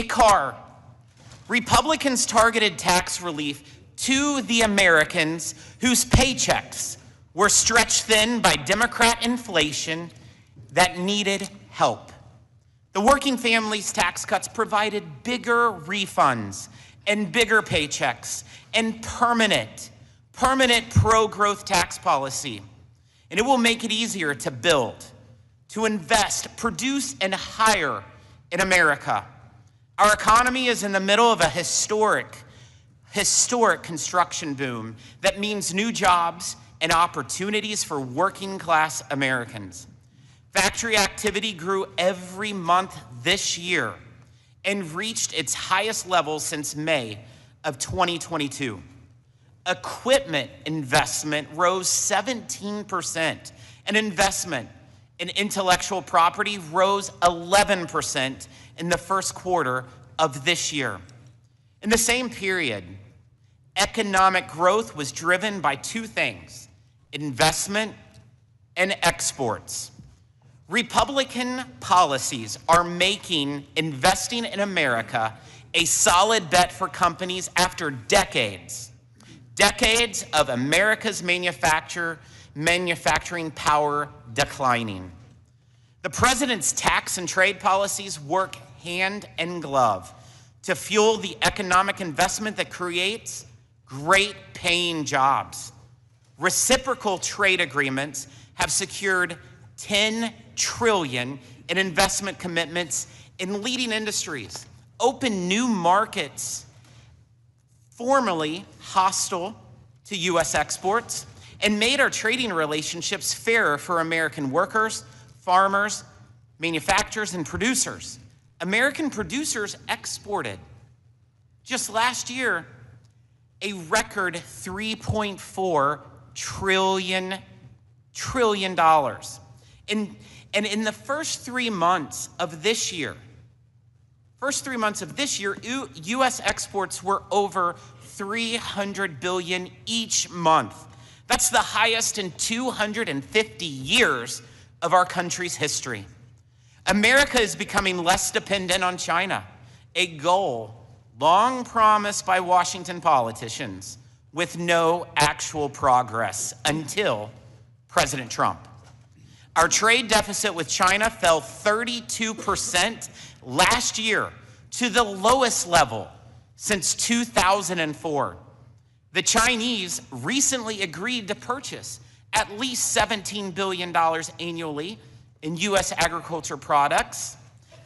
car. Republicans targeted tax relief to the Americans whose paychecks were stretched thin by Democrat inflation that needed help. The working families tax cuts provided bigger refunds and bigger paychecks and permanent pro-growth tax policy. And it will make it easier to build, to invest, produce, and hire in America. Our economy is in the middle of a historic construction boom that means new jobs and opportunities for working class Americans. Factory activity grew every month this year and reached its highest level since May of 2022. Equipment investment rose 17%, and investment in intellectual property rose 11% in the first quarter of this year. In the same period, economic growth was driven by two things: investment and exports. Republican policies are making investing in America a solid bet for companies after decades of America's manufacturing power declining. The president's tax and trade policies work hand in glove to fuel the economic investment that creates great paying jobs. Reciprocal trade agreements have secured $10 trillion in investment commitments in leading industries, opened new markets formerly hostile to U.S. exports, and made our trading relationships fairer for American workers, farmers, manufacturers, and producers. American producers exported, just last year, a record $3.4 trillion. And in the first 3 months of this year, U.S. exports were over $300 billion each month. That's the highest in 250 years of our country's history. America is becoming less dependent on China, a goal long promised by Washington politicians with no actual progress until President Trump. Our trade deficit with China fell 32% last year to the lowest level since 2004. The Chinese recently agreed to purchase at least $17 billion annually in U.S. agriculture products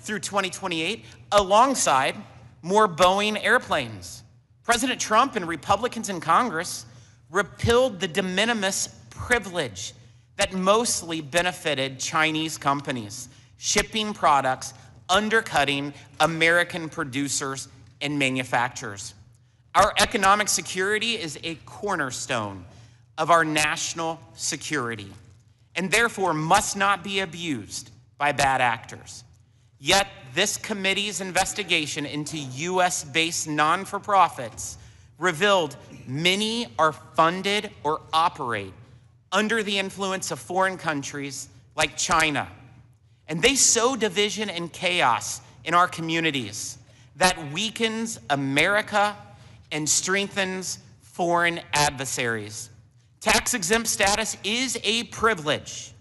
through 2028, alongside more Boeing airplanes. President Trump and Republicans in Congress repealed the de minimis privilege that mostly benefited Chinese companies, shipping products undercutting American producers and manufacturers. Our economic security is a cornerstone of our national security, and therefore must not be abused by bad actors. Yet this committee's investigation into U.S.-based non-for-profits revealed many are funded or operate under the influence of foreign countries like China. And they sow division and chaos in our communities that weakens America and strengthens foreign adversaries. Tax-exempt status is a privilege,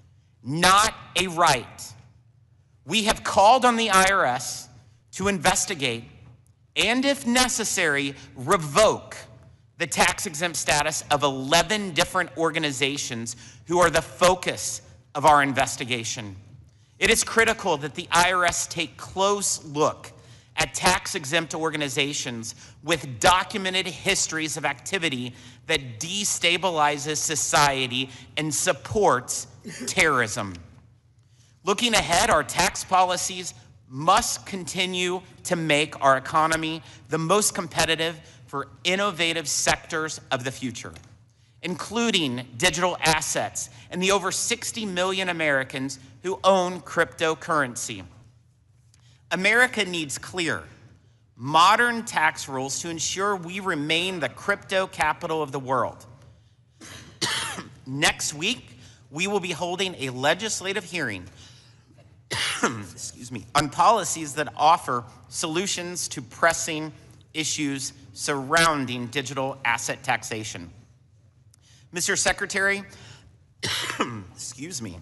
not a right. We have called on the IRS to investigate and, if necessary, revoke the tax-exempt status of 11 different organizations who are the focus of our investigation. It is critical that the IRS take close look at tax-exempt organizations with documented histories of activity that destabilizes society and supports terrorism. Looking ahead, our tax policies must continue to make our economy the most competitive for innovative sectors of the future, including digital assets and the over 60 million Americans who own cryptocurrency. America needs clear, modern tax rules to ensure we remain the crypto capital of the world. Next week, we will be holding a legislative hearing excuse me, on policies that offer solutions to pressing issues surrounding digital asset taxation. Mr. Secretary, excuse me,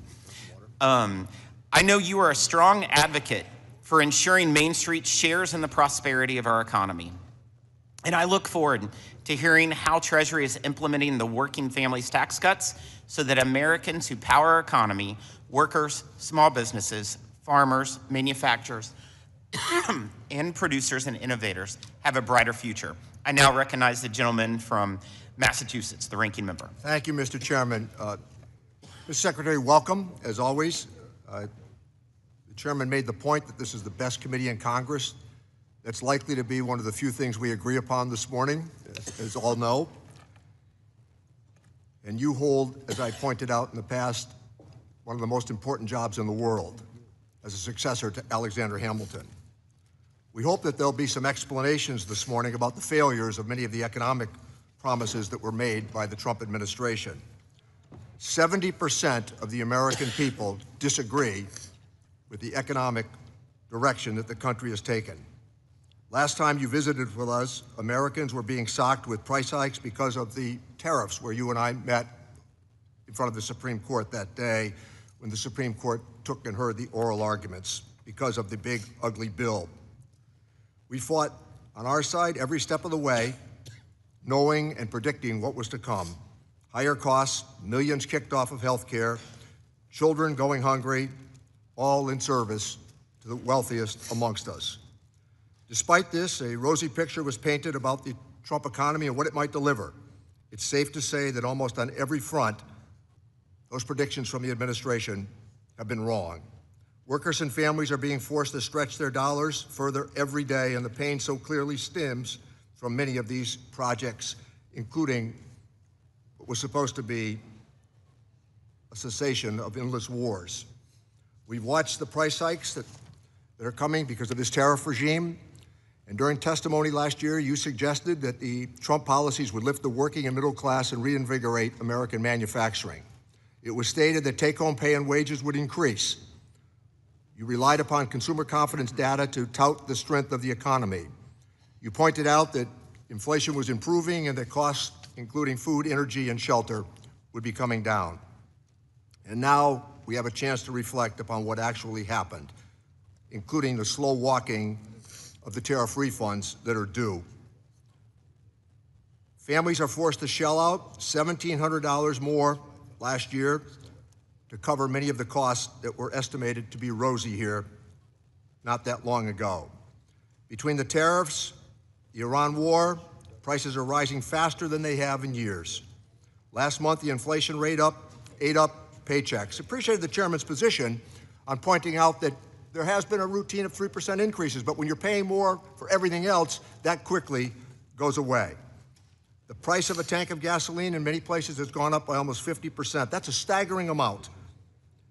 I know you are a strong advocate for ensuring Main Street shares in the prosperity of our economy. And I look forward to hearing how Treasury is implementing the working families tax cuts so that Americans who power our economy, workers, small businesses, farmers, manufacturers, and producers and innovators have a brighter future. I now recognize the gentleman from Massachusetts, the ranking member. Thank you, Mr. Chairman. Mr. Secretary, welcome, as always. The Chairman made the point that this is the best committee in Congress. That's likely to be one of the few things we agree upon this morning, as all know. And you hold, as I pointed out in the past, one of the most important jobs in the world as a successor to Alexander Hamilton. We hope that there'll be some explanations this morning about the failures of many of the economic promises that were made by the Trump administration. 70% of the American people disagree with the economic direction that the country has taken. Last time you visited with us, Americans were being socked with price hikes because of the tariffs, where you and I met in front of the Supreme Court that day when the Supreme Court took and heard the oral arguments because of the big, ugly bill. We fought on our side every step of the way, knowing and predicting what was to come. Higher costs, millions kicked off of health care, children going hungry, all in service to the wealthiest amongst us. Despite this, a rosy picture was painted about the Trump economy and what it might deliver. It's safe to say that almost on every front, those predictions from the administration have been wrong. Workers and families are being forced to stretch their dollars further every day, and the pain so clearly stems from many of these projects, including what was supposed to be a cessation of endless wars. We've watched the price hikes that are coming because of this tariff regime. And during testimony last year, you suggested that the Trump policies would lift the working and middle class and reinvigorate American manufacturing. It was stated that take-home pay and wages would increase. You relied upon consumer confidence data to tout the strength of the economy. You pointed out that inflation was improving and that costs, including food, energy, and shelter, would be coming down. And now we have a chance to reflect upon what actually happened, including the slow walking of the tariff refunds that are due. Families are forced to shell out $1,700 more last year to cover many of the costs that were estimated to be rosy here not that long ago. Between the tariffs, the Iran war, prices are rising faster than they have in years. Last month, the inflation rate ate up paychecks. Appreciated the chairman's position on pointing out that there has been a routine of 3% increases, but when you're paying more for everything else, that quickly goes away. The price of a tank of gasoline in many places has gone up by almost 50%. That's a staggering amount.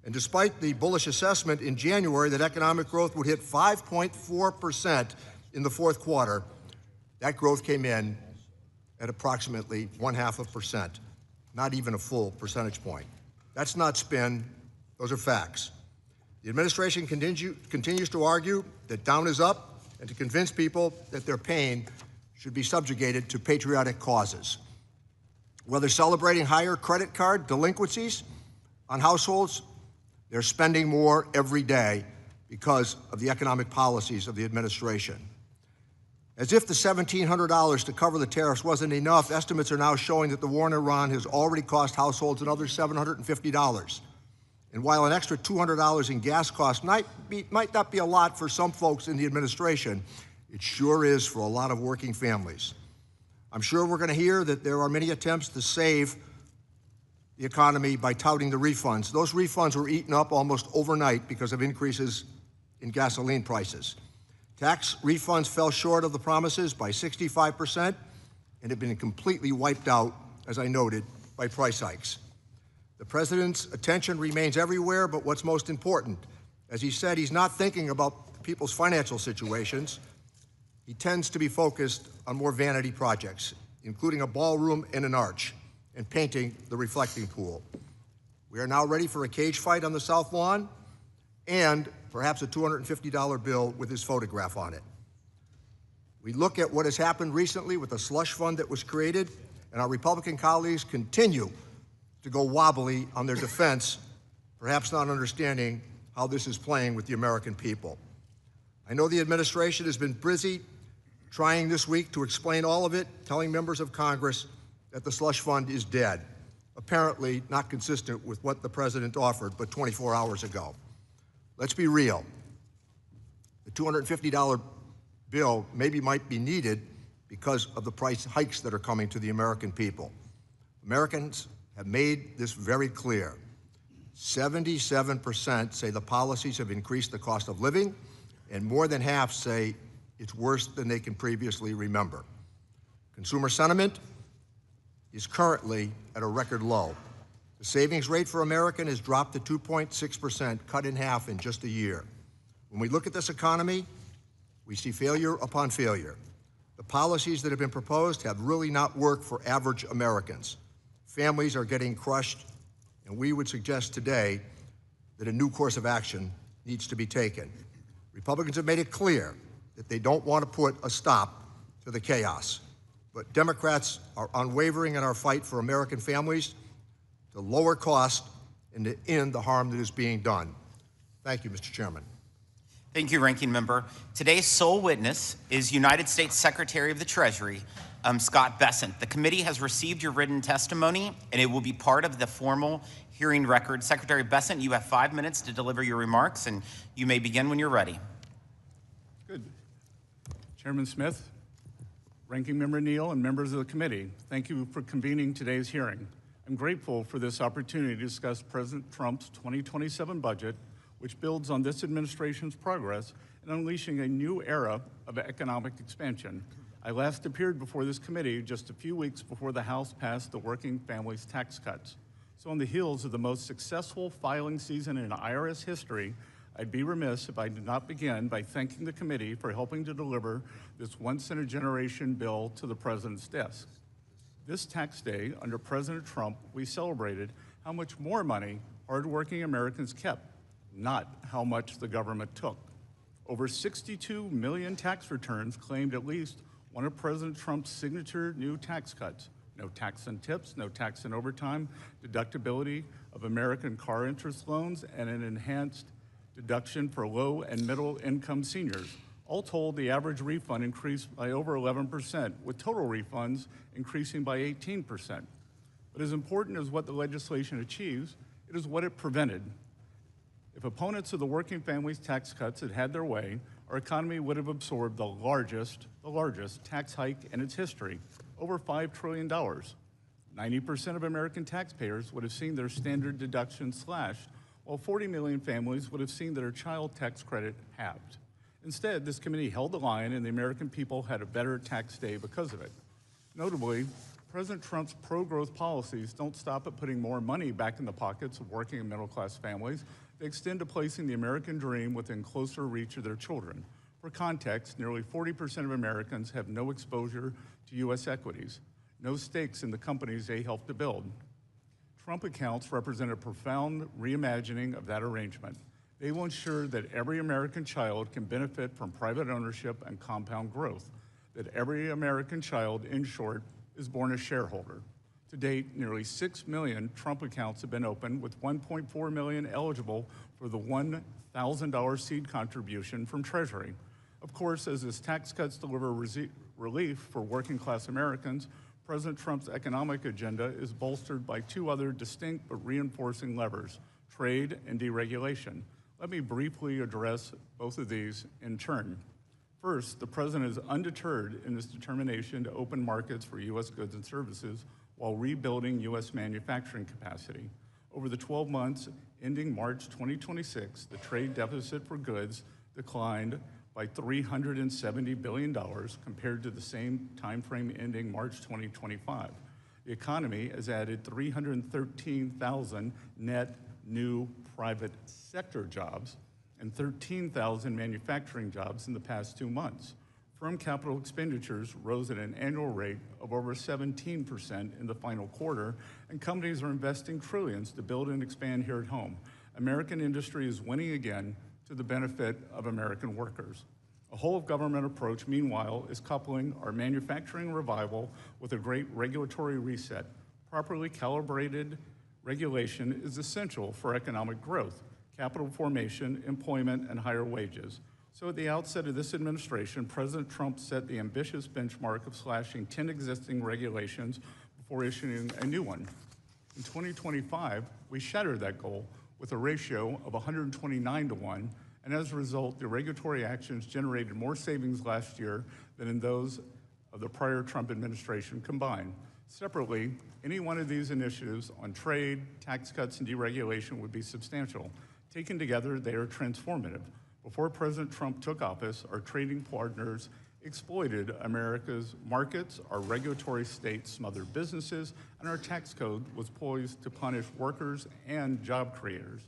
And despite the bullish assessment in January that economic growth would hit 5.4% in the fourth quarter, that growth came in at approximately 0.5%, not even a full percentage point. That's not spin, those are facts. The administration continues to argue that down is up and to convince people that their pain should be subjugated to patriotic causes. Whether celebrating higher credit card delinquencies on households, they're spending more every day because of the economic policies of the administration. As if the $1,700 to cover the tariffs wasn't enough, estimates are now showing that the war in Iran has already cost households another $750. And while an extra $200 in gas costs might not be a lot for some folks in the administration, it sure is for a lot of working families. I'm sure we're going to hear that there are many attempts to save the economy by touting the refunds. Those refunds were eaten up almost overnight because of increases in gasoline prices. Tax refunds fell short of the promises by 65% and have been completely wiped out, as I noted, by price hikes. The president's attention remains everywhere but what's most important. As he said, he's not thinking about people's financial situations. He tends to be focused on more vanity projects, including a ballroom and an arch, and painting the reflecting pool. We are now ready for a cage fight on the South Lawn, and perhaps a $250 bill with his photograph on it. We look at what has happened recently with the slush fund that was created, and our Republican colleagues continue to go wobbly on their defense, perhaps not understanding how this is playing with the American people. I know the administration has been busy trying this week to explain all of it, telling members of Congress that the slush fund is dead, apparently not consistent with what the president offered but 24 hours ago. Let's be real. The $250 bill might be needed because of the price hikes that are coming to the American people. Americans have made this very clear. 77% say the policies have increased the cost of living, and more than half say it's worse than they can previously remember. Consumer sentiment is currently at a record low. The savings rate for Americans has dropped to 2.6%, cut in half in just a year. When we look at this economy, we see failure upon failure. The policies that have been proposed have really not worked for average Americans. Families are getting crushed, and we would suggest today that a new course of action needs to be taken. Republicans have made it clear that they don't want to put a stop to the chaos, but Democrats are unwavering in our fight for American families to lower cost and to end the harm that is being done. Thank you, Mr. Chairman. Thank you, Ranking Member. Today's sole witness is United States Secretary of the Treasury, Scott Bessent. The committee has received your written testimony, and it will be part of the formal hearing record. Secretary Bessent, you have 5 minutes to deliver your remarks, and you may begin when you're ready. Good. Chairman Smith, Ranking Member Neal, and members of the committee, thank you for convening today's hearing. I'm grateful for this opportunity to discuss President Trump's 2027 budget, which builds on this administration's progress in unleashing a new era of economic expansion. I last appeared before this committee just a few weeks before the House passed the Working Families Tax Cuts. So on the heels of the most successful filing season in IRS history, I'd be remiss if I did not begin by thanking the committee for helping to deliver this once-in-a-generation bill to the president's desk. This tax day, under President Trump, we celebrated how much more money hardworking Americans kept, not how much the government took. Over 62 million tax returns claimed at least one of President Trump's signature new tax cuts. No tax on tips, no tax on overtime, deductibility of American car interest loans, and an enhanced deduction for low and middle income seniors. All told, the average refund increased by over 11%, with total refunds increasing by 18%. But as important as what the legislation achieves, it is what it prevented. If opponents of the Working Families Tax Cuts had had their way, our economy would have absorbed the largest tax hike in its history, over $5 trillion. 90% of American taxpayers would have seen their standard deduction slashed, while 40 million families would have seen their child tax credit halved. Instead, this committee held the line, and the American people had a better tax day because of it. Notably, President Trump's pro-growth policies don't stop at putting more money back in the pockets of working and middle-class families. They extend to placing the American dream within closer reach of their children. For context, nearly 40% of Americans have no exposure to U.S. equities, no stakes in the companies they help to build. Trump accounts represent a profound reimagining of that arrangement. They will ensure that every American child can benefit from private ownership and compound growth, that every American child, in short, is born a shareholder. To date, nearly 6 million Trump accounts have been opened, with 1.4 million eligible for the $1,000 seed contribution from Treasury. Of course, as his tax cuts deliver relief for working-class Americans, President Trump's economic agenda is bolstered by two other distinct but reinforcing levers: trade and deregulation. Let me briefly address both of these in turn. First, the president is undeterred in his determination to open markets for U.S. goods and services while rebuilding U.S. manufacturing capacity. Over the 12 months ending March 2026, the trade deficit for goods declined by $370 billion compared to the same timeframe ending March 2025. The economy has added 313,000 net new private sector jobs and 13,000 manufacturing jobs in the past 2 months. Firm capital expenditures rose at an annual rate of over 17% in the final quarter, and companies are investing trillions to build and expand here at home. American industry is winning again to the benefit of American workers. A whole-of-government approach, meanwhile, is coupling our manufacturing revival with a great regulatory reset. Properly calibrated regulation is essential for economic growth, capital formation, employment, and higher wages. So at the outset of this administration, President Trump set the ambitious benchmark of slashing 10 existing regulations before issuing a new one. In 2025, we shattered that goal with a ratio of 129 to 1, and as a result, the regulatory actions generated more savings last year than in those of the prior Trump administration combined. Separately, any one of these initiatives on trade, tax cuts, and deregulation would be substantial. Taken together, they are transformative. Before President Trump took office, our trading partners exploited America's markets, our regulatory state smothered businesses, and our tax code was poised to punish workers and job creators.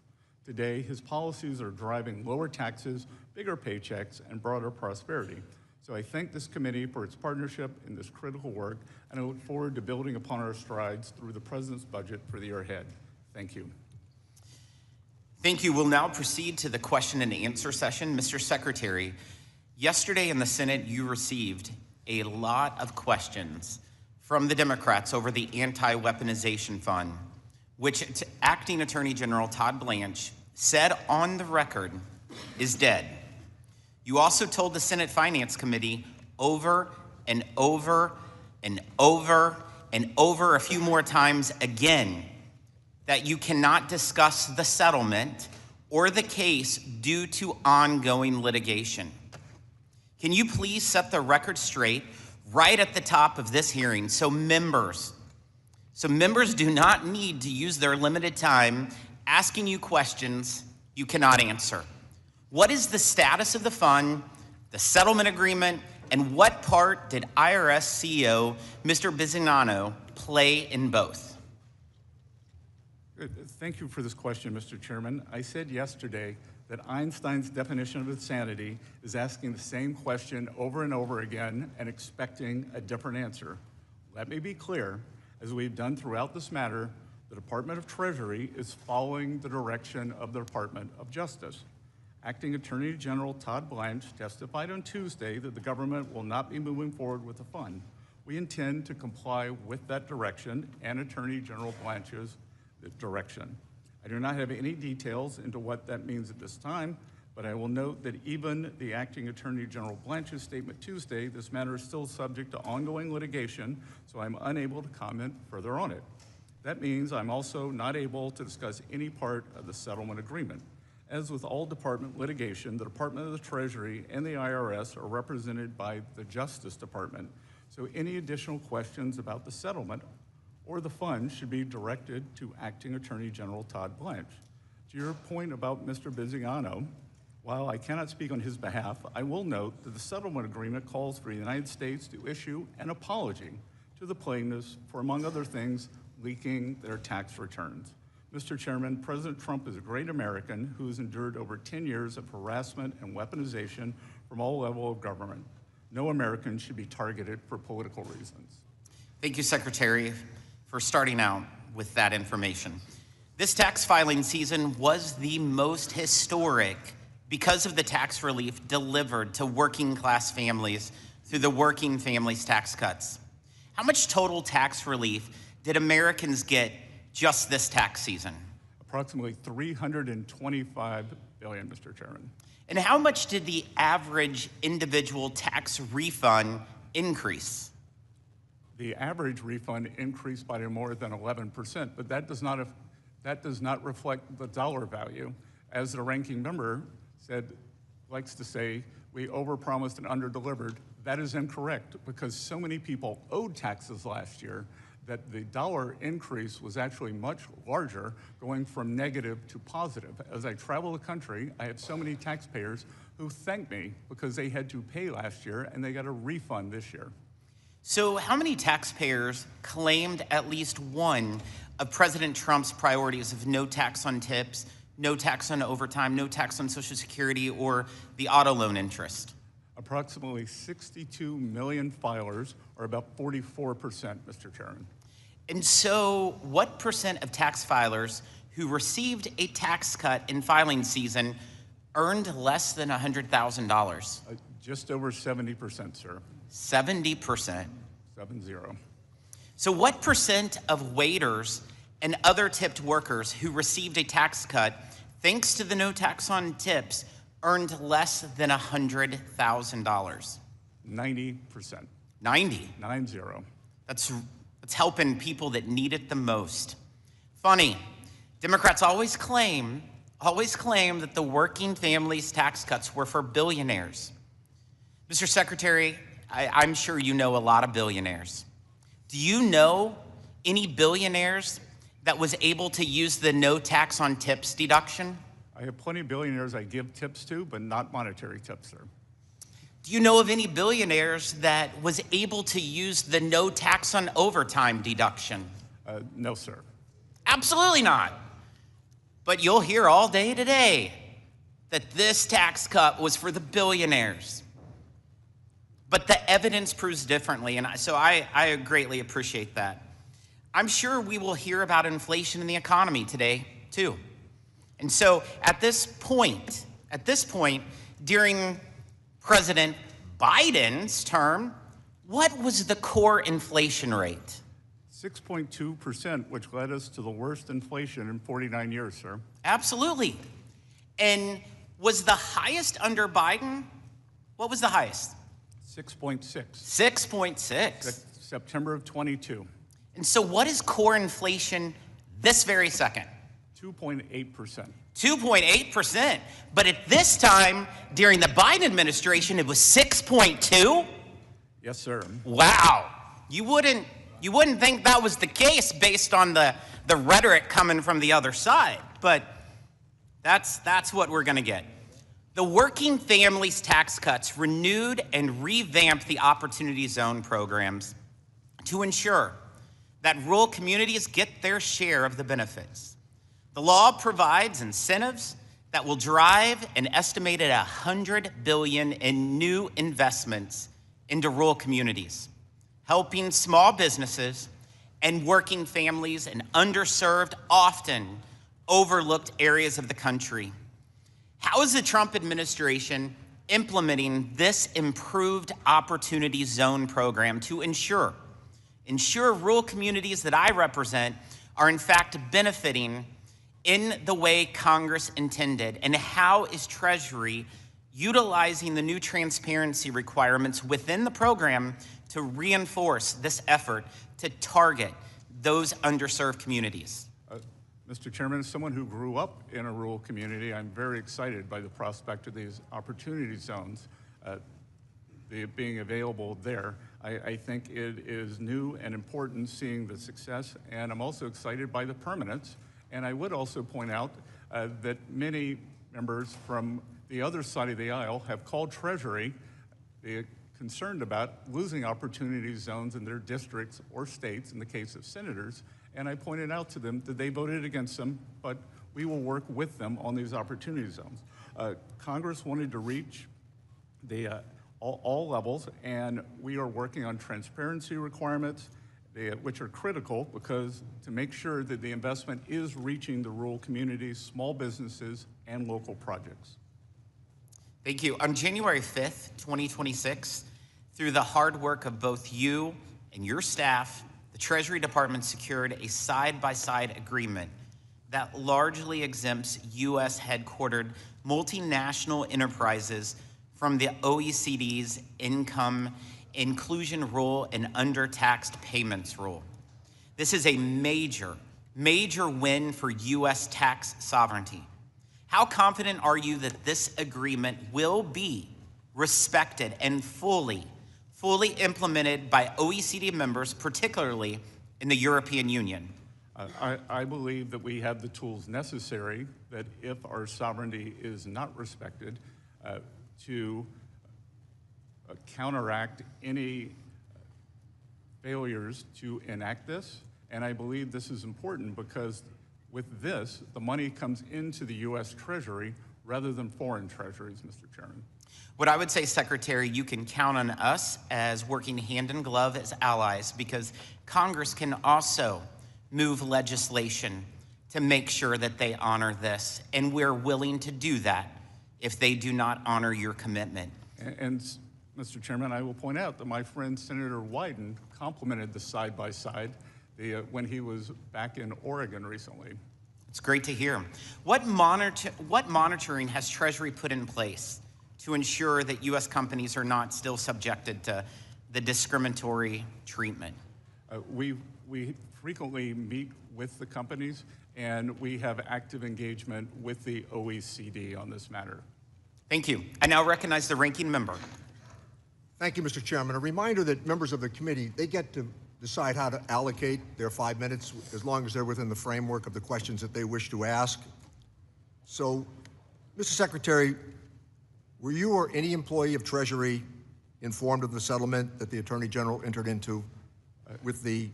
Today, his policies are driving lower taxes, bigger paychecks, and broader prosperity. So I thank this committee for its partnership in this critical work, and I look forward to building upon our strides through the President's budget for the year ahead. Thank you. Thank you. We'll now proceed to the question and answer session. Mr. Secretary, yesterday in the Senate, you received a lot of questions from the Democrats over the anti-weaponization fund, which Acting Attorney General Todd Blanche said on the record is dead. You also told the Senate Finance Committee over and over and over and over a few more times again that you cannot discuss the settlement or the case due to ongoing litigation. Can you please set the record straight right at the top of this hearing so members do not need to use their limited time asking you questions you cannot answer? What is the status of the fund, the settlement agreement, and what part did IRS CEO Mr. Bisignano play in both? Good. Thank you for this question, Mr. Chairman. I said yesterday that Einstein's definition of insanity is asking the same question over and over again and expecting a different answer. Let me be clear, as we've done throughout this matter, the Department of Treasury is following the direction of the Department of Justice. Acting Attorney General Todd Blanche testified on Tuesday that the government will not be moving forward with the fund. We intend to comply with that direction and Attorney General Blanche's direction. I do not have any details into what that means at this time, but I will note that even the Acting Attorney General Blanche's statement Tuesday, this matter is still subject to ongoing litigation, so I'm unable to comment further on it. That means I'm also not able to discuss any part of the settlement agreement. As with all department litigation, the Department of the Treasury and the IRS are represented by the Justice Department, so any additional questions about the settlement or the fund should be directed to Acting Attorney General Todd Blanche. To your point about Mr. Bisignano, while I cannot speak on his behalf, I will note that the settlement agreement calls for the United States to issue an apology to the plaintiffs for, among other things, leaking their tax returns. Mr. Chairman, President Trump is a great American who has endured over 10 years of harassment and weaponization from all levels of government. No American should be targeted for political reasons. Thank you, Secretary, for starting out with that information. This tax filing season was the most historic because of the tax relief delivered to working class families through the Working Families Tax Cuts. How much total tax relief did Americans get just this tax season? Approximately $325 billion, Mr. Chairman. And how much did the average individual tax refund increase? The average refund increased by more than 11%, but that does not reflect the dollar value. As the ranking member likes to say, we overpromised and underdelivered. That is incorrect because so many people owed taxes last year that the dollar increase was actually much larger, going from negative to positive. As I travel the country, I have so many taxpayers who thank me because they had to pay last year and they got a refund this year. So how many taxpayers claimed at least one of President Trump's priorities of no tax on tips, no tax on overtime, no tax on Social Security, or the auto loan interest? Approximately 62 million filers, or about 44%, Mr. Chairman. And so what percent of tax filers who received a tax cut in filing season earned less than $100,000? Just over 70%, sir. 70%. 70. So what percent of waiters and other tipped workers who received a tax cut, thanks to the no tax on tips, earned less than $100,000? 90%. 90. 90. That's helping people that need it the most. Funny, Democrats always claim that the working families tax cuts were for billionaires. Mr. Secretary, I'm sure you know a lot of billionaires. Do you know any billionaires that was able to use the no tax on tips deduction? I have plenty of billionaires I give tips to, but not monetary tips, sir. Do you know of any billionaires that was able to use the no tax on overtime deduction? No, sir. Absolutely not. But you'll hear all day today that this tax cut was for the billionaires. But the evidence proves differently, and so I greatly appreciate that. I'm sure we will hear about inflation in the economy today, too. And so at this point, during President Biden's term, what was the core inflation rate? 6.2%, which led us to the worst inflation in 49 years, sir. Absolutely. And was the highest under Biden? What was the highest? 6.6. 6.6. September of 22. And so what is core inflation this very second? 2.8%. 2.8%. But at this time, during the Biden administration, it was 6.2? Yes, sir. Wow. You wouldn't think that was the case based on the rhetoric coming from the other side, but that's what we're gonna get. The Working Families Tax Cuts renewed and revamped the Opportunity Zone programs to ensure that rural communities get their share of the benefits. The law provides incentives that will drive an estimated $100 billion in new investments into rural communities, helping small businesses and working families in underserved, often overlooked areas of the country. How is the Trump administration implementing this improved Opportunity Zone program to ensure rural communities that I represent are in fact benefiting in the way Congress intended? And how is Treasury utilizing the new transparency requirements within the program to reinforce this effort to target those underserved communities? Mr. Chairman, as someone who grew up in a rural community, I'm very excited by the prospect of these opportunity zones being available there. I think it is new and important seeing the success, and I'm also excited by the permanence. And I would also point out that many members from the other side of the aisle have called Treasury concerned about losing opportunity zones in their districts or states in the case of senators. And I pointed out to them that they voted against them, but we will work with them on these opportunity zones. Congress wanted to reach all levels, and we are working on transparency requirements, which are critical because to make sure that the investment is reaching the rural communities, small businesses, and local projects. Thank you. On January 5th, 2026, through the hard work of both you and your staff, the Treasury Department secured a side-by-side agreement that largely exempts U.S. headquartered multinational enterprises from the OECD's income inclusion rule and undertaxed payments rule. This is a major win for U.S. tax sovereignty. How confident are you that this agreement will be respected and fully implemented by OECD members, particularly in the European Union? I believe that we have the tools necessary that if our sovereignty is not respected, to counteract any failures to enact this. And I believe this is important because with this, the money comes into the U.S. Treasury rather than foreign treasuries, Mr. Chairman. What I would say, Secretary, you can count on us as working hand in glove as allies, because Congress can also move legislation to make sure that they honor this, and we're willing to do that if they do not honor your commitment. And Mr. Chairman, I will point out that my friend Senator Wyden complimented the side-by-side when he was back in Oregon recently. It's great to hear. What monitoring has Treasury put in place to ensure that U.S. companies are not still subjected to the discriminatory treatment? We frequently meet with the companies, and we have active engagement with the OECD on this matter. Thank you. I now recognize the ranking member. Thank you, Mr. Chairman. A reminder that members of the committee, they get to decide how to allocate their 5 minutes as long as they're within the framework of the questions that they wish to ask. So, Mr. Secretary, were you or any employee of Treasury informed of the settlement that the Attorney General entered into with the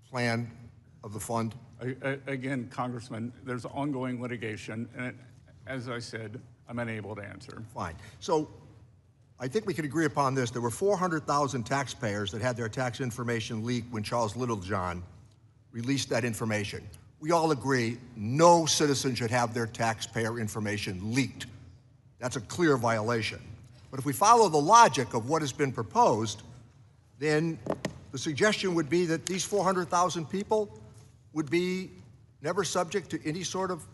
plan of the fund? Again, Congressman, there's ongoing litigation, and as I said, I'm unable to answer. Fine. So I think we can agree upon this. There were 400,000 taxpayers that had their tax information leaked when Charles Littlejohn released that information. We all agree no citizen should have their taxpayer information leaked. That's a clear violation. But if we follow the logic of what has been proposed, then the suggestion would be that these 400,000 people would be never subject to any sort of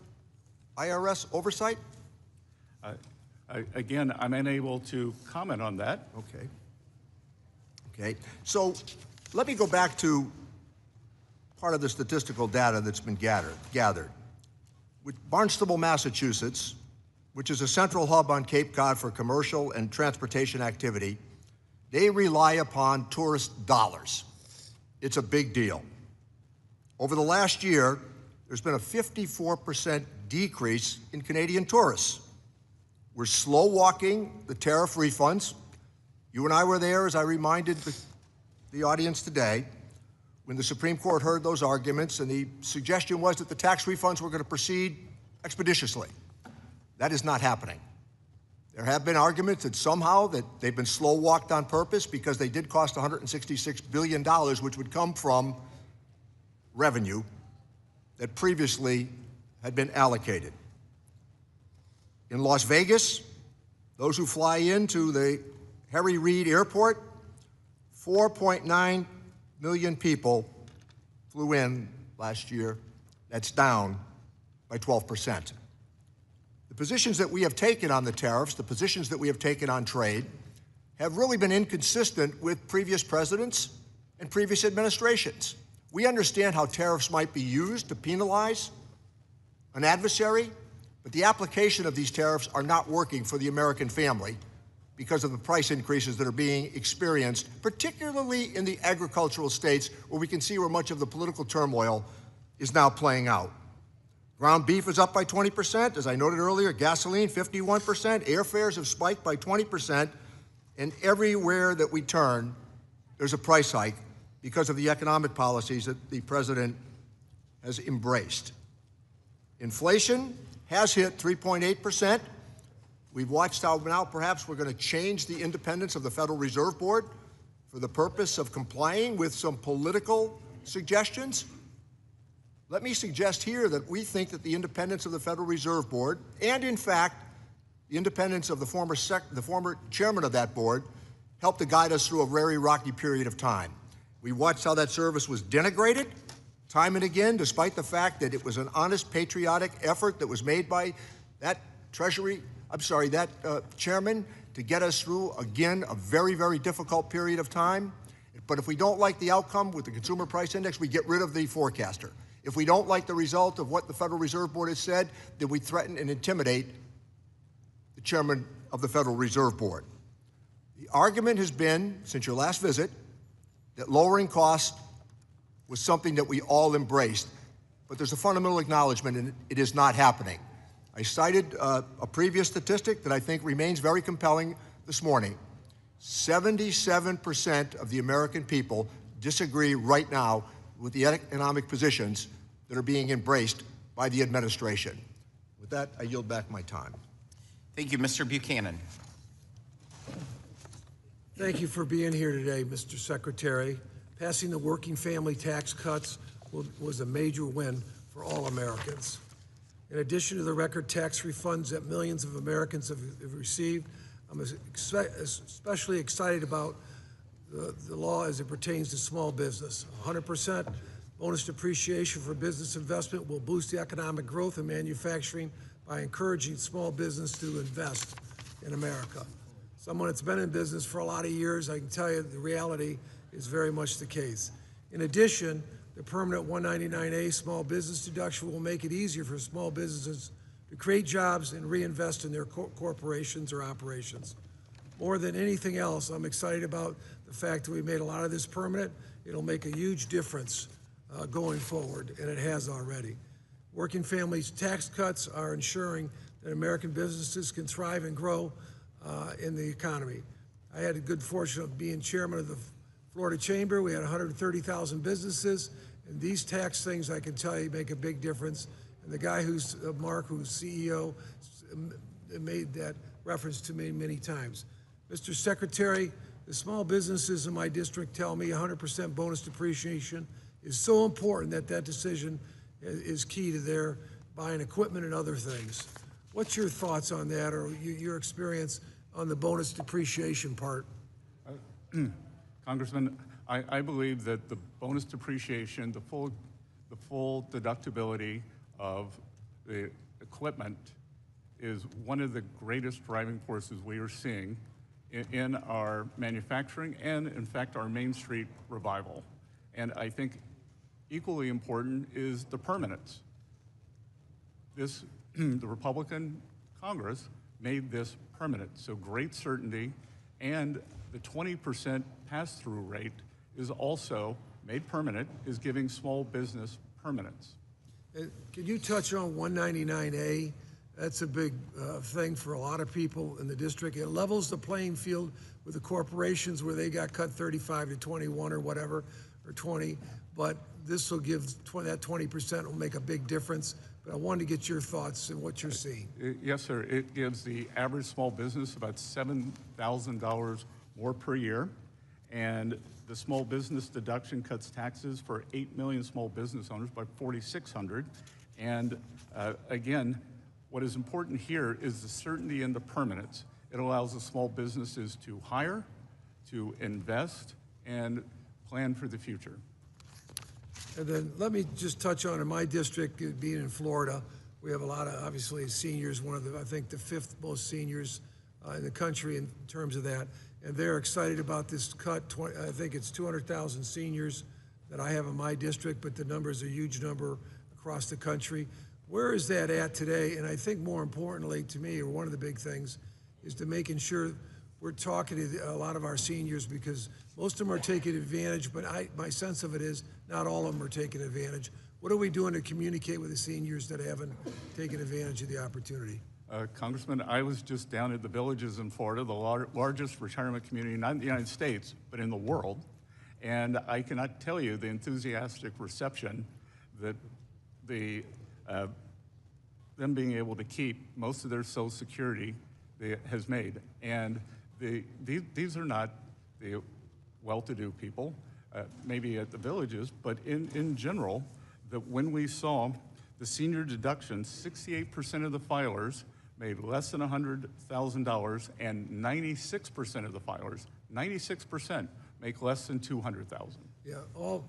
IRS oversight? Again, I'm unable to comment on that. Okay. So let me go back to part of the statistical data that's been gathered. With Barnstable, Massachusetts, which is a central hub on Cape Cod for commercial and transportation activity, they rely upon tourist dollars. It's a big deal. Over the last year, there's been a 54% decrease in Canadian tourists. We're slow walking the tariff refunds. You and I were there, as I reminded the audience today, when the Supreme Court heard those arguments, and the suggestion was that the tax refunds were going to proceed expeditiously. That is not happening. There have been arguments that somehow that they've been slow walked on purpose because they did cost $166 billion, which would come from revenue that previously had been allocated. In Las Vegas, those who fly into the Harry Reid Airport, 4.9 million people flew in last year. That's down by 12%. The positions that we have taken on the tariffs, the positions that we have taken on trade, have really been inconsistent with previous presidents and previous administrations. We understand how tariffs might be used to penalize an adversary, but the application of these tariffs are not working for the American family because of the price increases that are being experienced, particularly in the agricultural states where we can see where much of the political turmoil is now playing out. Ground beef is up by 20%. As I noted earlier, gasoline 51%. Airfares have spiked by 20%. And everywhere that we turn, there's a price hike because of the economic policies that the president has embraced. Inflation has hit 3.8%. We've watched how now perhaps we're going to change the independence of the Federal Reserve Board for the purpose of complying with some political suggestions. Let me suggest here that we think that the independence of the Federal Reserve Board, and in fact, the independence of the former chairman of that board, helped to guide us through a very rocky period of time. We watched how that service was denigrated time and again, despite the fact that it was an honest, patriotic effort that was made by that chairman to get us through, again, a very, very difficult period of time. But if we don't like the outcome with the Consumer Price Index, we get rid of the forecaster. If we don't like the result of what the Federal Reserve Board has said, then we threaten and intimidate the chairman of the Federal Reserve Board. The argument has been, since your last visit, that lowering costs was something that we all embraced. But there's a fundamental acknowledgement, and it is not happening. I cited a previous statistic that I think remains very compelling this morning. 77% of the American people disagree right now with the economic positions that are being embraced by the administration. With that, I yield back my time. Thank you, Mr. Buchanan. Thank you for being here today, Mr. Secretary. Passing the working family tax cuts was a major win for all Americans. In addition to the record tax refunds that millions of Americans have received, I'm especially excited about the law as it pertains to small business. 100% bonus depreciation for business investment will boost the economic growth in manufacturing by encouraging small business to invest in America. Someone that's been in business for a lot of years, I can tell you the reality is very much the case. In addition, the permanent 199A small business deduction will make it easier for small businesses to create jobs and reinvest in their corporations or operations. More than anything else, I'm excited about the fact that we made a lot of this permanent. It'll make a huge difference going forward, and it has already. Working families' tax cuts are ensuring that American businesses can thrive and grow in the economy. I had the good fortune of being chairman of the Florida Chamber. We had 130,000 businesses, and these tax things, I can tell you, make a big difference. And the guy who's, Mark, who's CEO, made that reference to me many times. Mr. Secretary, the small businesses in my district tell me 100% bonus depreciation is so important that that decision is key to their buying equipment and other things. What's your thoughts on that, or your experience on the bonus depreciation part? Congressman, I believe that the bonus depreciation, the full deductibility of the equipment is one of the greatest driving forces we are seeing in our manufacturing and, in fact, our Main Street revival. And I think equally important is the permanence. The Republican Congress made this permanent, so great certainty, and the 20% pass-through rate is also made permanent, is giving small business permanence. Can you touch on 199A? That's a big thing for a lot of people in the district. It levels the playing field with the corporations where they got cut 35 to 21 or whatever, or 20, but this will give that 20% will make a big difference. But I wanted to get your thoughts and what you're seeing. Yes, sir. It gives the average small business about $7,000 more per year, and the small business deduction cuts taxes for 8 million small business owners by $4,600. And again, what is important here is the certainty and the permanence. It allows the small businesses to hire, to invest, and plan for the future. And then let me just touch on in my district, being in Florida, we have a lot of, obviously, seniors, one of the, I think, the 5th most seniors in the country in terms of that. And they're excited about this cut. I think it's 200,000 seniors that I have in my district, but the number is a huge number across the country. Where is that at today? And I think more importantly to me, or one of the big things, is to making sure we're talking to a lot of our seniors, because most of them are taking advantage, but my sense of it is not all of them are taking advantage. What are we doing to communicate with the seniors that haven't taken advantage of the opportunity? Congressman, I was just down at the Villages in Florida, the largest retirement community, not in the United States, but in the world. And I cannot tell you the enthusiastic reception that them being able to keep most of their Social Security has made. And these are not the well-to-do people, maybe at the Villages, but in general, that when we saw the senior deductions, 68% of the filers made less than $100,000, and 96% of the filers, 96%, make less than $200,000. Yeah,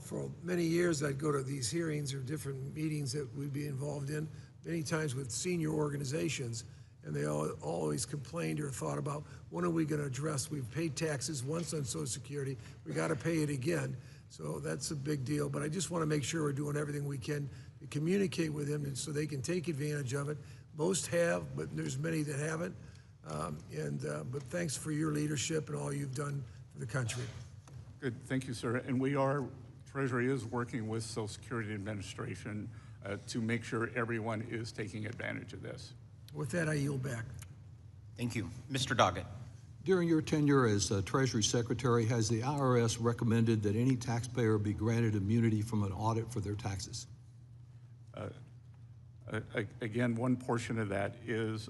for many years I'd go to these hearings or different meetings that we'd be involved in, many times with senior organizations, and they always complained or thought about, when are we going to address? We've paid taxes once on Social Security, we got to pay it again. So that's a big deal, but I just want to make sure we're doing everything we can to communicate with them so they can take advantage of it. Most have, but there's many that haven't. But thanks for your leadership and all you've done for the country. Good, thank you, sir. And Treasury is working with Social Security Administration to make sure everyone is taking advantage of this. With that, I yield back. Thank you. Mr. Doggett. During your tenure as Treasury Secretary, has the IRS recommended that any taxpayer be granted immunity from an audit for their taxes? Again, one portion of that is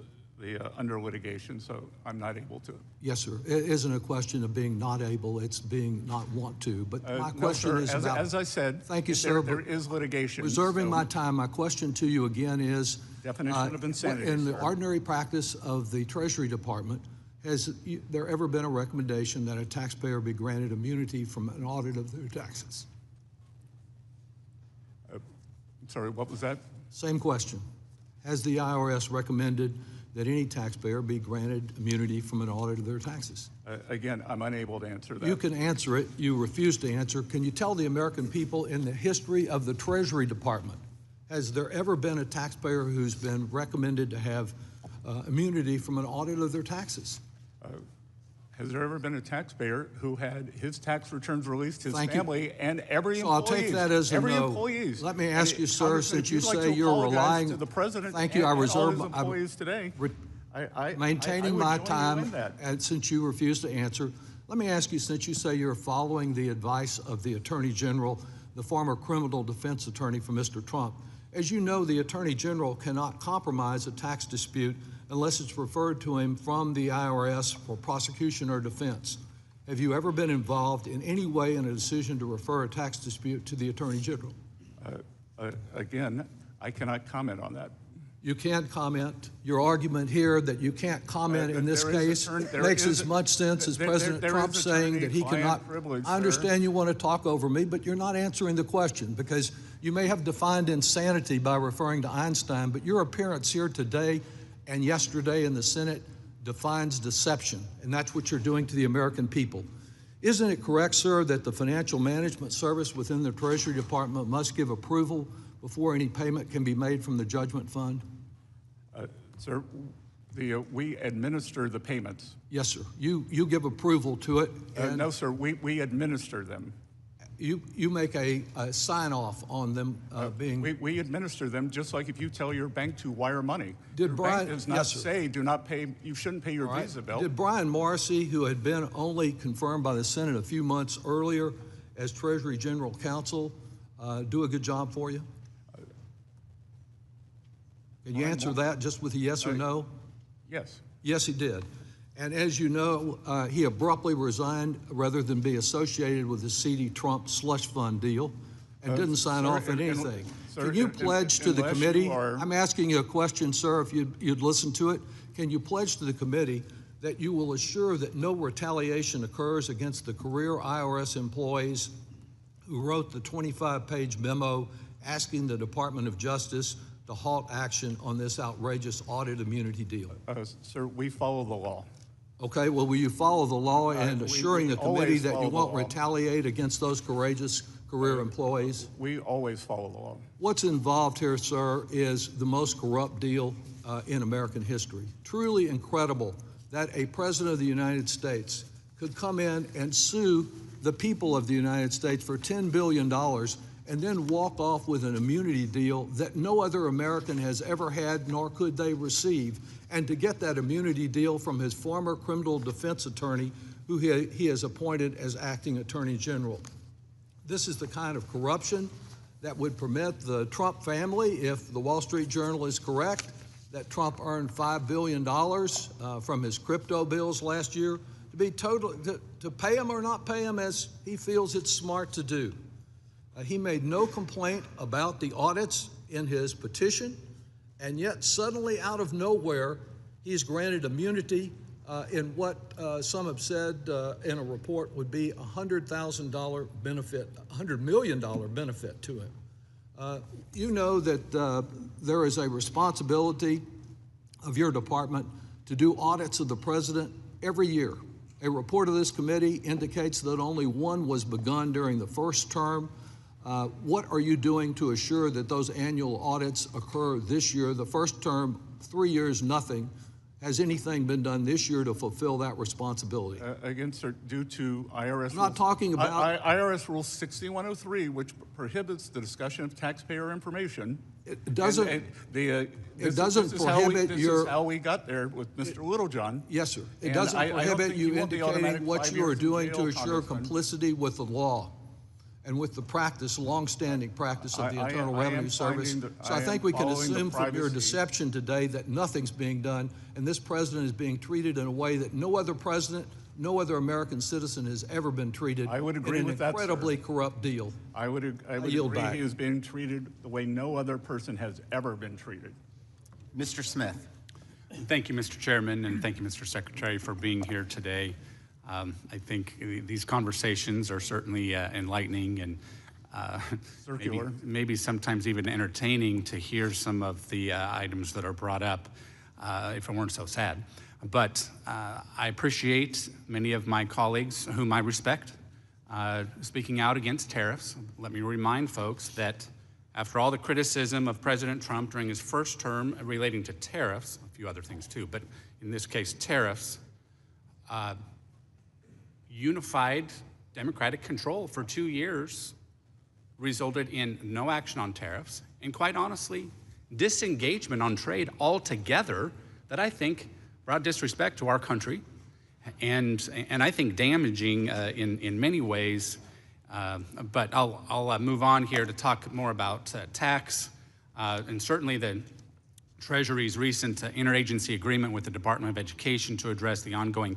under litigation, so I'm not able to. Yes, sir. It isn't a question of being not able, it's being not want to. But my question no, sir. is as I said, thank you, sir. There is litigation. Reserving so my time, my question to you again is, definition of insanity, in the sir. ordinary practice of the Treasury Department, has there ever been a recommendation that a taxpayer be granted immunity from an audit of their taxes? Sorry, what was that? Same question. Has the IRS recommended that any taxpayer be granted immunity from an audit of their taxes? Again, I'm unable to answer that. You can answer it. You refuse to answer. Can you tell the American people, in the history of the Treasury Department, has there ever been a taxpayer who's been recommended to have immunity from an audit of their taxes? Has there ever been a taxpayer who had his tax returns released, his Thank you. family, and every So employee? I'll take that as a every no. employees. Let me ask you, sir, Congressman, since if you you'd like say to you're apologize relying to the president thank you. and I all reserve his employees today. I maintaining would my join you time, in that. and since you refuse to answer, let me ask you, since you say you're following the advice of the Attorney General, the former criminal defense attorney for Mr. Trump, as you know, the Attorney General cannot compromise a tax dispute unless it's referred to him from the IRS for prosecution or defense. Have you ever been involved in any way in a decision to refer a tax dispute to the Attorney General? Again, I cannot comment on that. You can't comment. Your argument here that you can't comment in this case makes as much sense as President Trump saying that he cannot. I understand you want to talk over me, but you're not answering the question, because you may have defined insanity by referring to Einstein, but your appearance here today and yesterday in the Senate defines deception, and that's what you're doing to the American people. Isn't it correct, sir, that the Financial Management Service within the Treasury Department must give approval before any payment can be made from the judgment fund? Sir, we administer the payments. Yes, sir. You give approval to it. And no, sir, we administer them. You make a sign-off on them being... We administer them, just like if you tell your bank to wire money. Did your Brian... bank does not say, do not pay, you shouldn't pay your Right. Visa bill. Did Brian Morrissey, who had been only confirmed by the Senate a few months earlier as Treasury General Counsel, do a good job for you? Can you answer that just with a yes or no? Yes. Yes, he did. And as you know, he abruptly resigned rather than be associated with the seedy Trump slush fund deal and didn't sign off on anything. Can you pledge to the committee? I'm asking you a question, sir, if you'd listen to it. Can you pledge to the committee that you will assure that no retaliation occurs against the career IRS employees who wrote the 25-page memo asking the Department of Justice to halt action on this outrageous audit immunity deal? Sir, we follow the law. Okay, well, will you follow the law and assuring the committee that you won't law. retaliate against those courageous career employees? We always follow the law. What's involved here, sir, is the most corrupt deal in American history. Truly incredible that a president of the United States could come in and sue the people of the United States for $10 billion and then walk off with an immunity deal that no other American has ever had, nor could they receive, and to get that immunity deal from his former criminal defense attorney, who he has appointed as acting attorney general. This is the kind of corruption that would permit the Trump family, if the Wall Street Journal is correct, that Trump earned $5 billion from his crypto bills last year, to be to pay him or not pay him as he feels it's smart to do. He made no complaint about the audits in his petition, and yet suddenly out of nowhere, he's granted immunity in what some have said in a report would be $100,000 benefit, $100 million benefit to him. You know that there is a responsibility of your department to do audits of the president every year. A report of this committee indicates that only one was begun during the first term. What are you doing to assure that those annual audits occur this year? The first term, 3 years, nothing. Has anything been done this year to fulfill that responsibility? Again, sir, due to IRS I'm not talking about... IRS Rule 6103, which prohibits the discussion of taxpayer information. It doesn't... This prohibit your... This is how we got there with Mr. Littlejohn. Yes, sir. It And doesn't I don't prohibit think you you want the automatic indicating what 5 you are years in doing jail, to assure Congressman. complicity with the law. and with the practice, long-standing practice of the I Internal am Revenue Service. finding that- So I I think am we can following the assume from your privacy- deception today that nothing's being done, and this president is being treated in a way that no other president, no other American citizen has ever been treated I would agree in an with that, sir. incredibly corrupt deal. I would yield agree back. he is being treated the way no other person has ever been treated. Mr. Smith. Thank you, Mr. Chairman, and thank you, Mr. Secretary, for being here today. I think these conversations are certainly enlightening and Circular. maybe sometimes even entertaining to hear some of the items that are brought up, if it weren't so sad. But I appreciate many of my colleagues, whom I respect, speaking out against tariffs. Let me remind folks that after all the criticism of President Trump during his first term relating to tariffs, a few other things too, but in this case tariffs, unified Democratic control for 2 years resulted in no action on tariffs, and quite honestly, disengagement on trade altogether that I think brought disrespect to our country and I think damaging in many ways. But I'll move on here to talk more about tax and certainly the Treasury's recent interagency agreement with the Department of Education to address the ongoing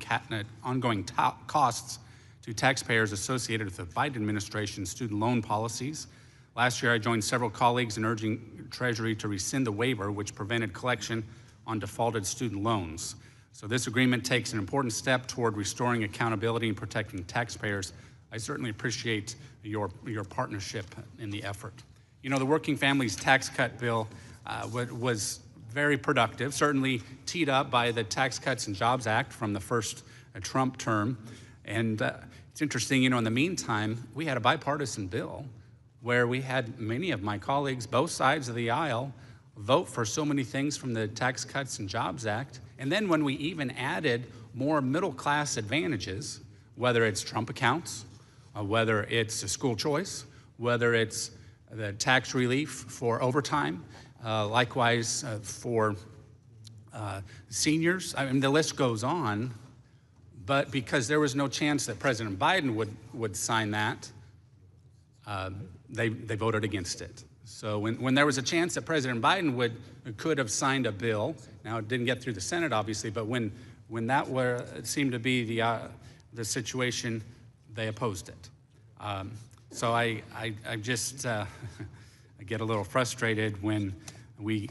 costs to taxpayers associated with the Biden administration's student loan policies. Last year, I joined several colleagues in urging Treasury to rescind the waiver which prevented collection on defaulted student loans. So this agreement takes an important step toward restoring accountability and protecting taxpayers. I certainly appreciate your partnership in the effort. You know, the Working Families Tax Cut Bill was very productive, certainly teed up by the Tax Cuts and Jobs Act from the first Trump term. And it's interesting, you know, in the meantime, we had a bipartisan bill where we had many of my colleagues, both sides of the aisle, vote for so many things from the Tax Cuts and Jobs Act. And then when we even added more middle-class advantages, whether it's Trump accounts, whether it's a school choice, whether it's the tax relief for overtime, likewise for seniors, I mean, the list goes on. But because there was no chance that President Biden would sign that, they voted against it. So when there was a chance that President Biden could have signed a bill, now it didn't get through the Senate, obviously, but when that seemed to be the situation, they opposed it. So I just I get a little frustrated when we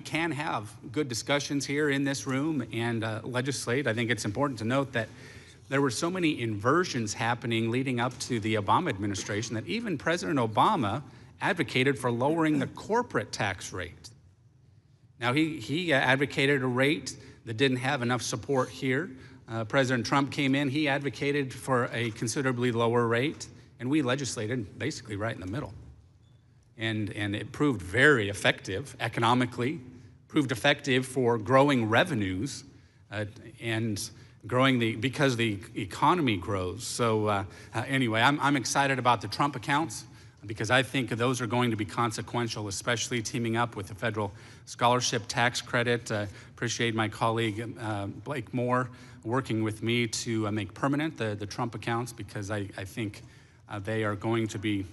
can have good discussions here in this room and legislate. I think it's important to note that there were so many inversions happening leading up to the Obama administration that even President Obama advocated for lowering the corporate tax rate. Now, he advocated a rate that didn't have enough support here. President Trump came in, he advocated for a considerably lower rate, and we legislated basically right in the middle. And it proved very effective economically, proved effective for growing revenues and growing because the economy grows. So anyway, I'm excited about the Trump accounts because I think those are going to be consequential, especially teaming up with the federal scholarship tax credit. Appreciate my colleague Blake Moore working with me to make permanent the Trump accounts because I think they are going to be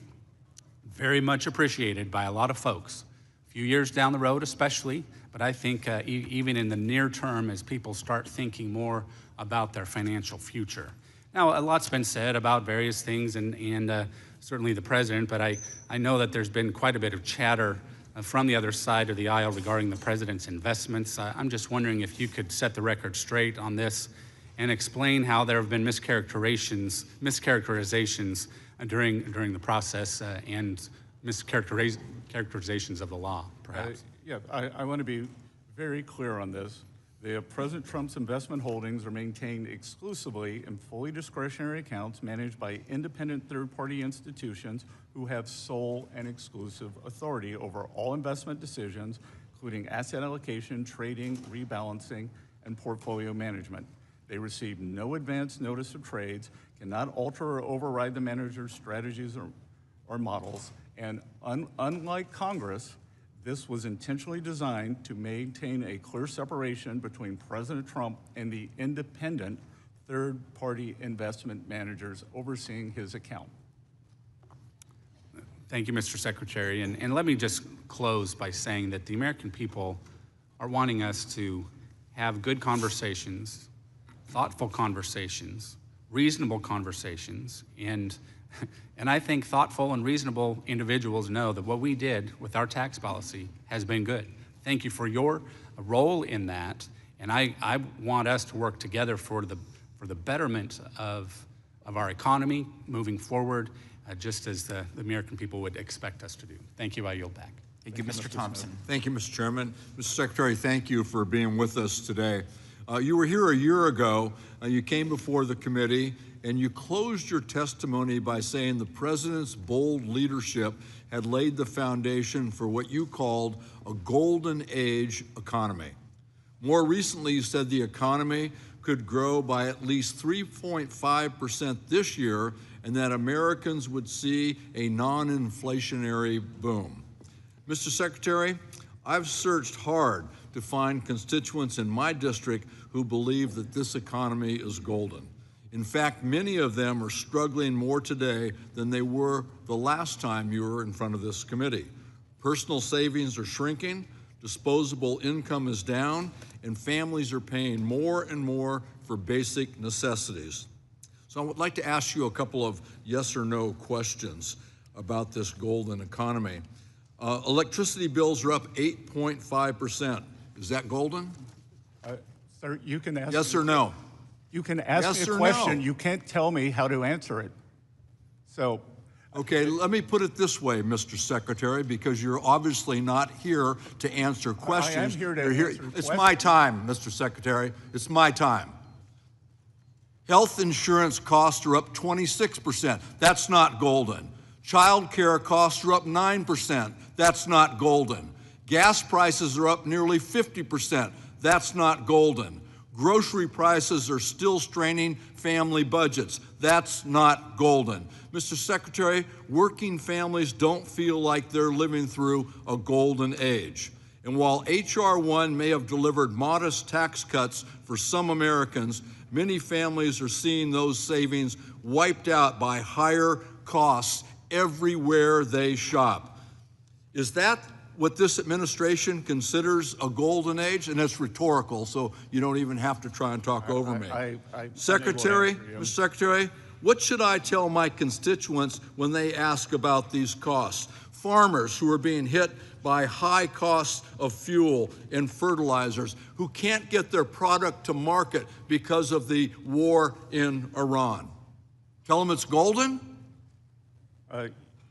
very much appreciated by a lot of folks, a few years down the road especially, but I think even in the near term as people start thinking more about their financial future. Now, a lot's been said about various things and certainly the president, but I know that there's been quite a bit of chatter from the other side of the aisle regarding the president's investments. I'm just wondering if you could set the record straight on this and explain how there have been mischaracterizations during the process and mischaracterizations of the law, perhaps. I want to be very clear on this. President Trump's investment holdings are maintained exclusively in fully discretionary accounts managed by independent third-party institutions who have sole and exclusive authority over all investment decisions, including asset allocation, trading, rebalancing, and portfolio management. They receive no advance notice of trades, cannot alter or override the manager's strategies or models, and unlike Congress, this was intentionally designed to maintain a clear separation between President Trump and the independent third-party investment managers overseeing his account. Thank you, Mr. Secretary. And let me just close by saying that the American people are wanting us to have good conversations, thoughtful conversations, reasonable conversations, and I think thoughtful and reasonable individuals know that what we did with our tax policy has been good. Thank you for your role in that, and I want us to work together for the betterment of our economy moving forward, just as the American people would expect us to do. Thank you. I yield back. Thank you, Mr. Thompson. Thank you, Mr. Chairman. Mr. Secretary, thank you for being with us today. You were here a year ago. You came before the committee, and you closed your testimony by saying the president's bold leadership had laid the foundation for what you called a golden age economy. More recently, you said the economy could grow by at least 3.5% this year, and that Americans would see a non-inflationary boom. Mr. Secretary, I've searched hard to find constituents in my district who believe that this economy is golden. In fact, many of them are struggling more today than they were the last time you were in front of this committee. Personal savings are shrinking, disposable income is down, and families are paying more and more for basic necessities. So I would like to ask you a couple of yes or no questions about this golden economy. Electricity bills are up 8.5%. Is that golden? Sir, you can ask. Yes or no? You can ask Yes me a or question. no? You can't tell me how to answer it. So, Okay, let me put it this way, Mr. Secretary, because you're obviously not here to answer questions. I am here to You're answer It's questions. my time, Mr. Secretary. It's my time. Health insurance costs are up 26%. That's not golden. Child care costs are up 9%. That's not golden. Gas prices are up nearly 50%. That's not golden. Grocery prices are still straining family budgets. That's not golden. Mr. Secretary, working families don't feel like they're living through a golden age. And while H.R. 1 may have delivered modest tax cuts for some Americans, many families are seeing those savings wiped out by higher costs everywhere they shop. Is that what this administration considers a golden age? And it's rhetorical, so you don't even have to try and talk over me. Secretary, Mr. Secretary, what should I tell my constituents when they ask about these costs? Farmers who are being hit by high costs of fuel and fertilizers, who can't get their product to market because of the war in Iran. Tell them it's golden?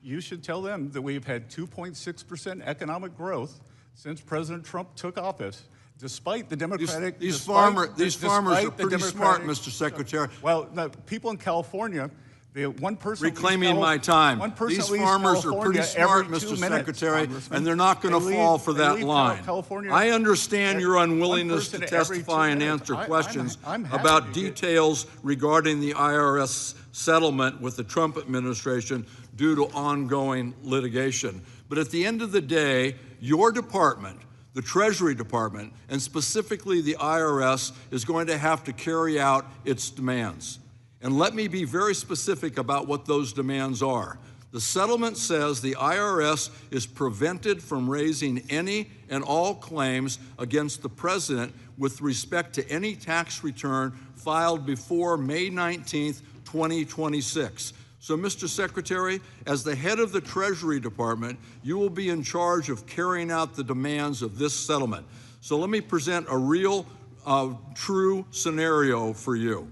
you should tell them that we've had 2.6% economic growth since President Trump took office, despite the Democratic. These farmers are pretty smart, Mr. Secretary. Well, the people in California, the one person Reclaiming my time. These farmers are pretty smart, Mr. Secretary, and they're not going to fall for that line. I understand your unwillingness to testify and answer questions about details regarding the IRS settlement with the Trump administration due to ongoing litigation. But at the end of the day, your department, the Treasury Department, and specifically the IRS, is going to have to carry out its demands. And let me be very specific about what those demands are. The settlement says the IRS is prevented from raising any and all claims against the president with respect to any tax return filed before May 19th, 2026. So, Mr. Secretary, as the head of the Treasury Department, you will be in charge of carrying out the demands of this settlement. So let me present a real, true scenario for you.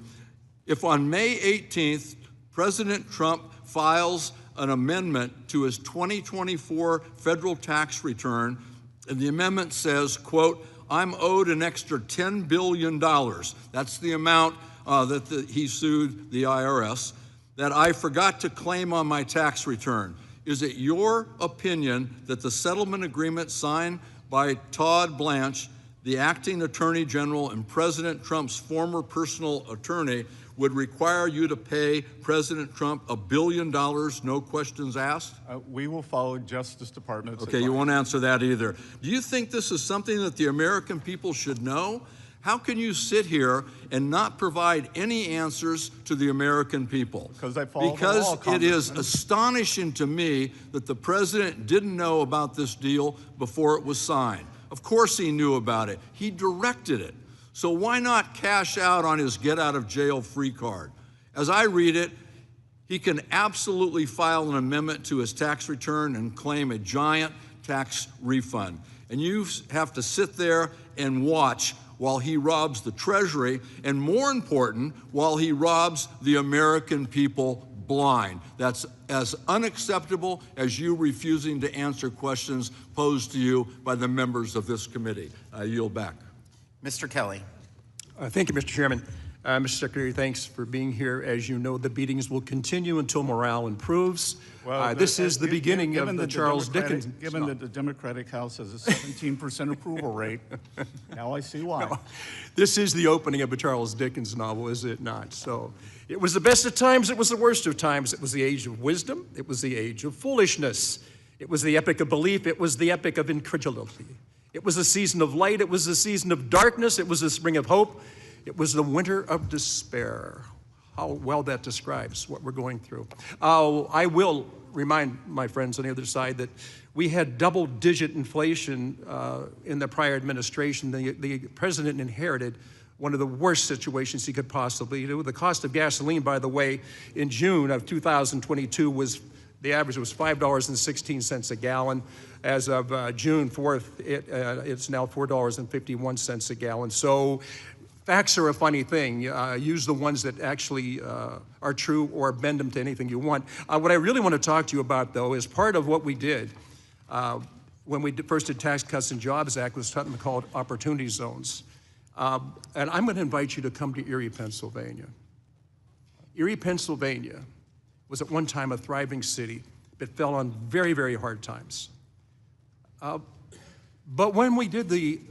If on May 18th, President Trump files an amendment to his 2024 federal tax return, and the amendment says, quote, I'm owed an extra $10 billion. That's the amount that he sued the IRS, that I forgot to claim on my tax return. Is it your opinion that the settlement agreement signed by Todd Blanche, the acting attorney general and President Trump's former personal attorney, would require you to pay President Trump $1 billion, no questions asked? We will follow Justice Department's Okay, advice. you won't answer that either. Do you think this is something that the American people should know? How can you sit here and not provide any answers to the American people? Because I follow the law, Because it is astonishing to me that the president didn't know about this deal before it was signed. Of course he knew about it. He directed it. So why not cash out on his get-out-of-jail-free card? As I read it, he can absolutely file an amendment to his tax return and claim a giant tax refund. And you have to sit there and watch while he robs the Treasury, and more important, while he robs the American people blind. That's as unacceptable as you refusing to answer questions posed to you by the members of this committee. I yield back. Mr. Kelly. Thank you, Mr. Chairman. Mr. Secretary, thanks for being here. As you know, the beatings will continue until morale improves. Well, this is the beginning of the Charles Dickens. Given that the Democratic House has a 17% approval rate, now I see why. No, this is the opening of a Charles Dickens novel, is it not? So it was the best of times, it was the worst of times. It was the age of wisdom, it was the age of foolishness. It was the epic of belief, it was the epic of incredulity. It was a season of light, it was a season of darkness, it was a spring of hope. It was the winter of despair. How well that describes what we're going through. I will remind my friends on the other side that we had double-digit inflation in the prior administration. The president inherited one of the worst situations he could possibly do. The cost of gasoline, by the way, in June of 2022 was, the average was $5.16 a gallon. As of June 4th, it's now $4.51 a gallon. So facts are a funny thing. Use the ones that actually are true or bend them to anything you want. What I really want to talk to you about, though, is part of what we did when we first did Tax Cuts and Jobs Act was something called opportunity zones. And I'm going to invite you to come to Erie, Pennsylvania. Erie, Pennsylvania was at one time a thriving city, but fell on very, very hard times. But when we did the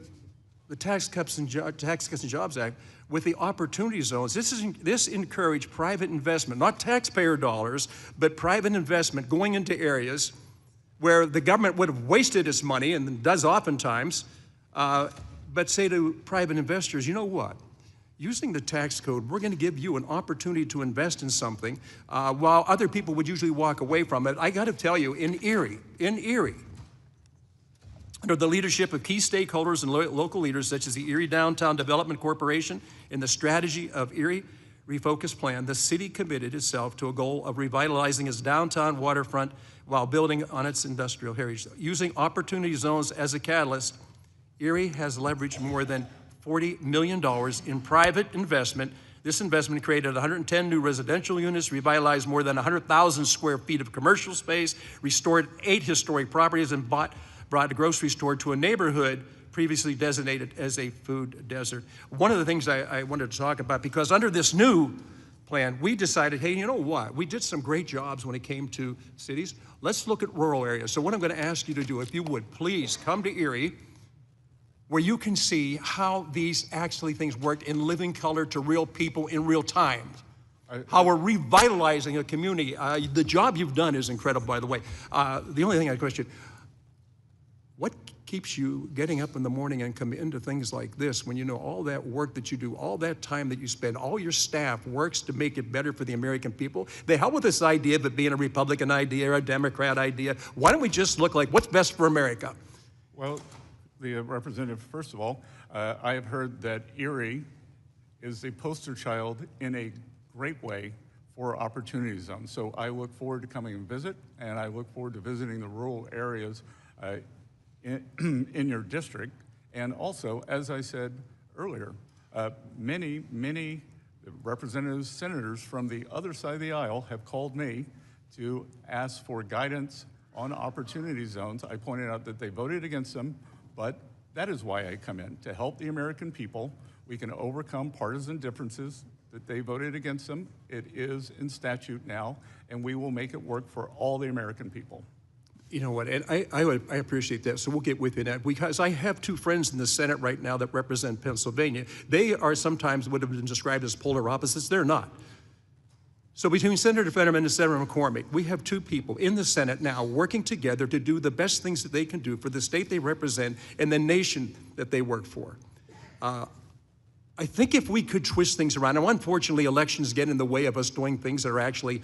Tax Cuts and Jobs Act with the opportunity zones, this encouraged private investment, not taxpayer dollars, but private investment going into areas where the government would have wasted its money, and does oftentimes, but say to private investors, you know what? Using the tax code, we're going to give you an opportunity to invest in something while other people would usually walk away from it. I got to tell you, in Erie, under the leadership of key stakeholders and local leaders such as the Erie Downtown Development Corporation and the strategy of Erie Refocus Plan, the city committed itself to a goal of revitalizing its downtown waterfront while building on its industrial heritage. Using opportunity zones as a catalyst, Erie has leveraged more than $40 million in private investment. This investment created 110 new residential units, revitalized more than 100,000 square feet of commercial space, restored 8 historic properties, and brought a grocery store to a neighborhood previously designated as a food desert. One of the things I wanted to talk about, because under this new plan, we decided, hey, you know what? We did some great jobs when it came to cities. Let's look at rural areas. So what I'm going to ask you to do, if you would, please come to Erie, where you can see how these things worked in living color to real people in real time. How we're revitalizing a community. The job you've done is incredible, by the way. The only thing I question, what keeps you getting up in the morning and come into things like this when you know all that work that you do, all that time that you spend, all your staff works to make it better for the American people? They help with this idea of it being a Republican idea or a Democrat idea. Why don't we just look like what's best for America? Well, the representative, first of all, I have heard that Erie is the poster child in a great way for opportunity zones. So I look forward to coming and visit, and I look forward to visiting the rural areas in your district. And also, as I said earlier, many representatives, senators from the other side of the aisle have called me to ask for guidance on opportunity zones. I pointed out that they voted against them, but that is why I come in, to help the American people. We can overcome partisan differences that they voted against them. It is in statute now, and we will make it work for all the American people. You know what, and I appreciate that, so we'll get with you on that, because I have 2 friends in the Senate right now that represent Pennsylvania. They are sometimes would have been described as polar opposites. They're not. So between Senator Fetterman and Senator McCormick, we have 2 people in the Senate now working together to do the best things that they can do for the state they represent and the nation that they work for. I think if we could twist things around, and unfortunately elections get in the way of us doing things that are actually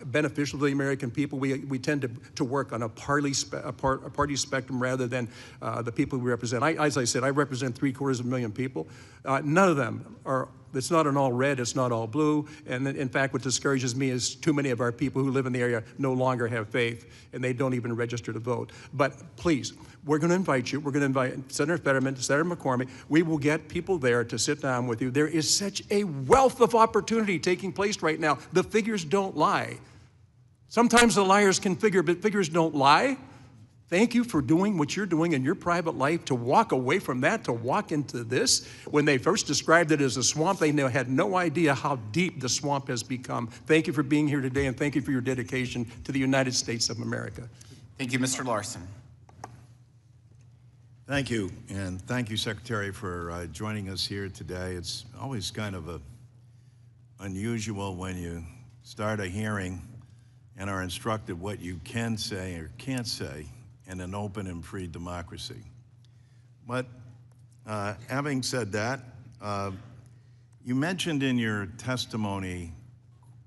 beneficial to the American people. We tend to work on a party spectrum rather than the people we represent. As I said, I represent 750,000 people. None of them are, it's not an all red, it's not all blue. And in fact, what discourages me is too many of our people who live in the area no longer have faith, and they don't even register to vote. But please, we're going to invite you. We're going to invite Senator Fetterman, Senator McCormick. We will get people there to sit down with you. There is such a wealth of opportunity taking place right now. The figures don't lie. Sometimes the liars can figure, but figures don't lie. Thank you for doing what you're doing in your private life, to walk away from that, to walk into this. When they first described it as a swamp, they had no idea how deep the swamp has become. Thank you for being here today, and thank you for your dedication to the United States of America. Thank you, Mr. Larson. Thank you, and thank you, Secretary, for joining us here today. It's always kind of unusual when you start a hearing and are instructed what you can say or can't say in an open and free democracy. But having said that, you mentioned in your testimony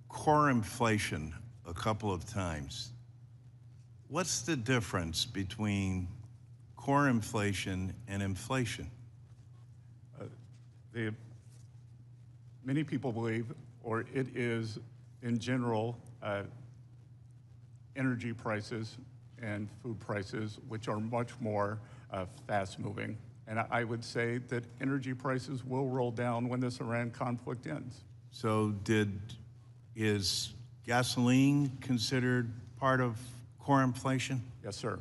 core inflation a couple of times. What's the difference between core inflation and inflation? Many people believe, or it is in general, energy prices and food prices, which are much more fast-moving. And I would say that energy prices will roll down when this Iran conflict ends. So is gasoline considered part of core inflation? Yes, sir.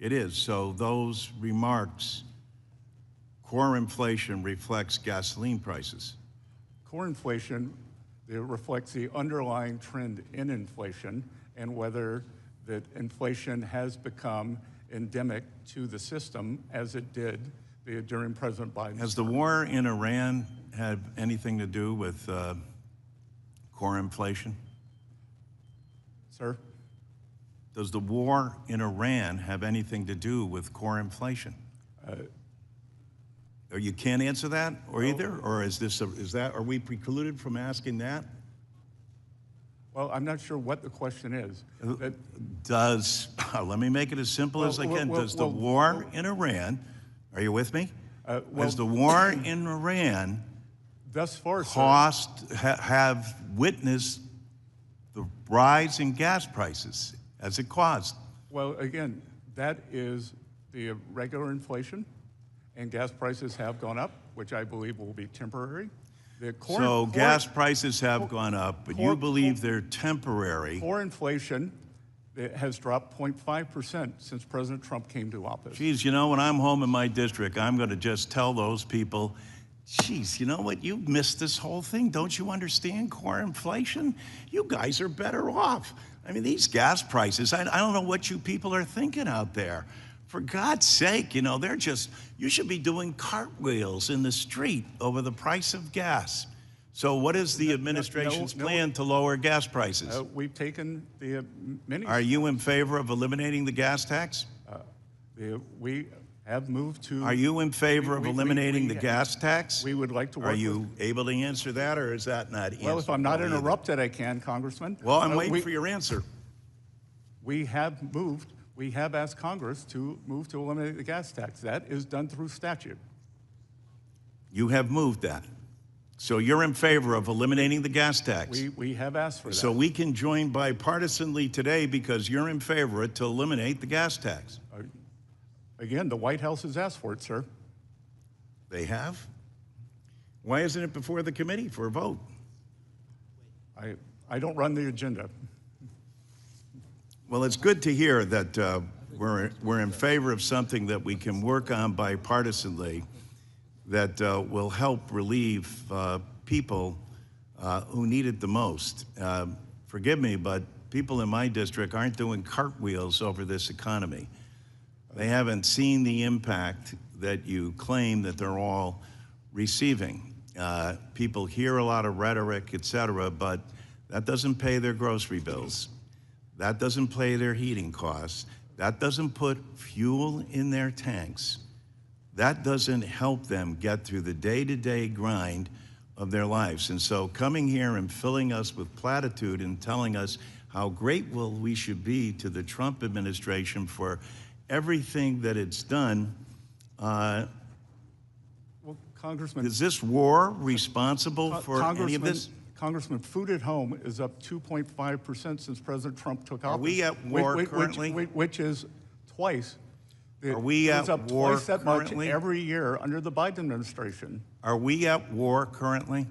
It is. So those remarks, core inflation reflects gasoline prices. Core inflation, it reflects the underlying trend in inflation and whether that inflation has become endemic to the system as it did during President Biden's Has the war in Iran had anything to do with core inflation? Sir? Does the war in Iran have anything to do with core inflation? Or you can't answer that, or no. Either, or are we precluded from asking that? Well, I'm not sure what the question is. Let me make it as simple as I can. Does the war in Iran, are you with me? Has the war in Iran thus far, have witnessed the rise in gas prices as it caused? Well, again, that is the regular inflation, and gas prices have gone up, which I believe will be temporary. Gas prices have gone up, but you believe they're temporary. Core inflation has dropped 0.5% since President Trump came to office. Geez, you know, when I'm home in my district, I'm going to just tell those people, geez, you know what? You missed this whole thing. Don't you understand core inflation? You guys are better off. I mean, these gas prices, I don't know what you people are thinking out there. For God's sake, you know, you should be doing cartwheels in the street over the price of gas. So what is the administration's plan to lower gas prices? We've taken the many. Are you in favor of eliminating the gas tax? We have moved to. Are you in favor of eliminating the gas tax? We would like to work. Are you able to answer that, or is that not answered? Well, if I'm not interrupted, I can, Congressman. Well, I'm waiting for your answer. We have moved. We have asked Congress to move to eliminate the gas tax. That is done through statute. You have moved that. So you're in favor of eliminating the gas tax? We have asked for that. So we can join bipartisanly today because you're in favor to eliminate the gas tax? Again, the White House has asked for it, sir. They have? Why isn't it before the committee for a vote? I don't run the agenda. Well, it's good to hear that we're in favor of something that we can work on bipartisanly that will help relieve people who need it the most. Forgive me, but people in my district aren't doing cartwheels over this economy. They haven't seen the impact that you claim that they're all receiving. People hear a lot of rhetoric, et cetera, but that doesn't pay their grocery bills. That doesn't pay their heating costs. That doesn't put fuel in their tanks. that doesn't help them get through the day-to-day grind of their lives. And so coming here and filling us with platitude and telling us how grateful we should be to the Trump administration for everything that it's done, well, Congressman, is this war responsible for any of this? Congressman, food at home is up 2.5% since President Trump took office. Are we at war currently? Which is twice. Are we at up war twice that currently? much every year under the Biden administration. Are we at war currently?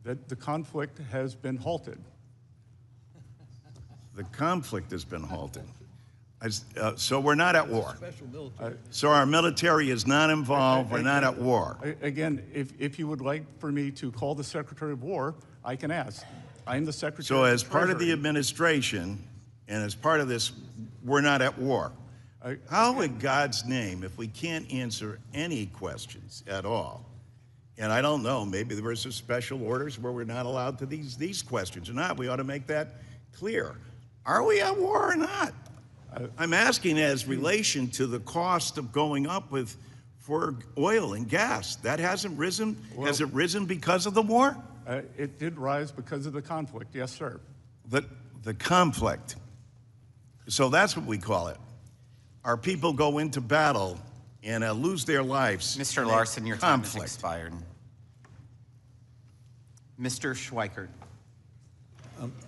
That the conflict has been halted. The conflict has been halted. So we're not at war. So our military is not involved. We're not at war. Again, if you would like for me to call the Secretary of War, I can ask. I'm the Secretary So of as part of the administration and as part of this, we're not at war. How in God's name, if we can't answer any questions at all, and I don't know, maybe there were some special orders where we're not allowed to these questions or not, we ought to make that clear. Are we at war or not? I'm asking as relation to the cost of going up for oil and gas. That hasn't risen? Well, has it risen because of the war? It did rise because of the conflict, yes, sir. The conflict. So that's what we call it. Our people go into battle and lose their lives. Mr. Larson, your time has expired. Mr. Schweikert.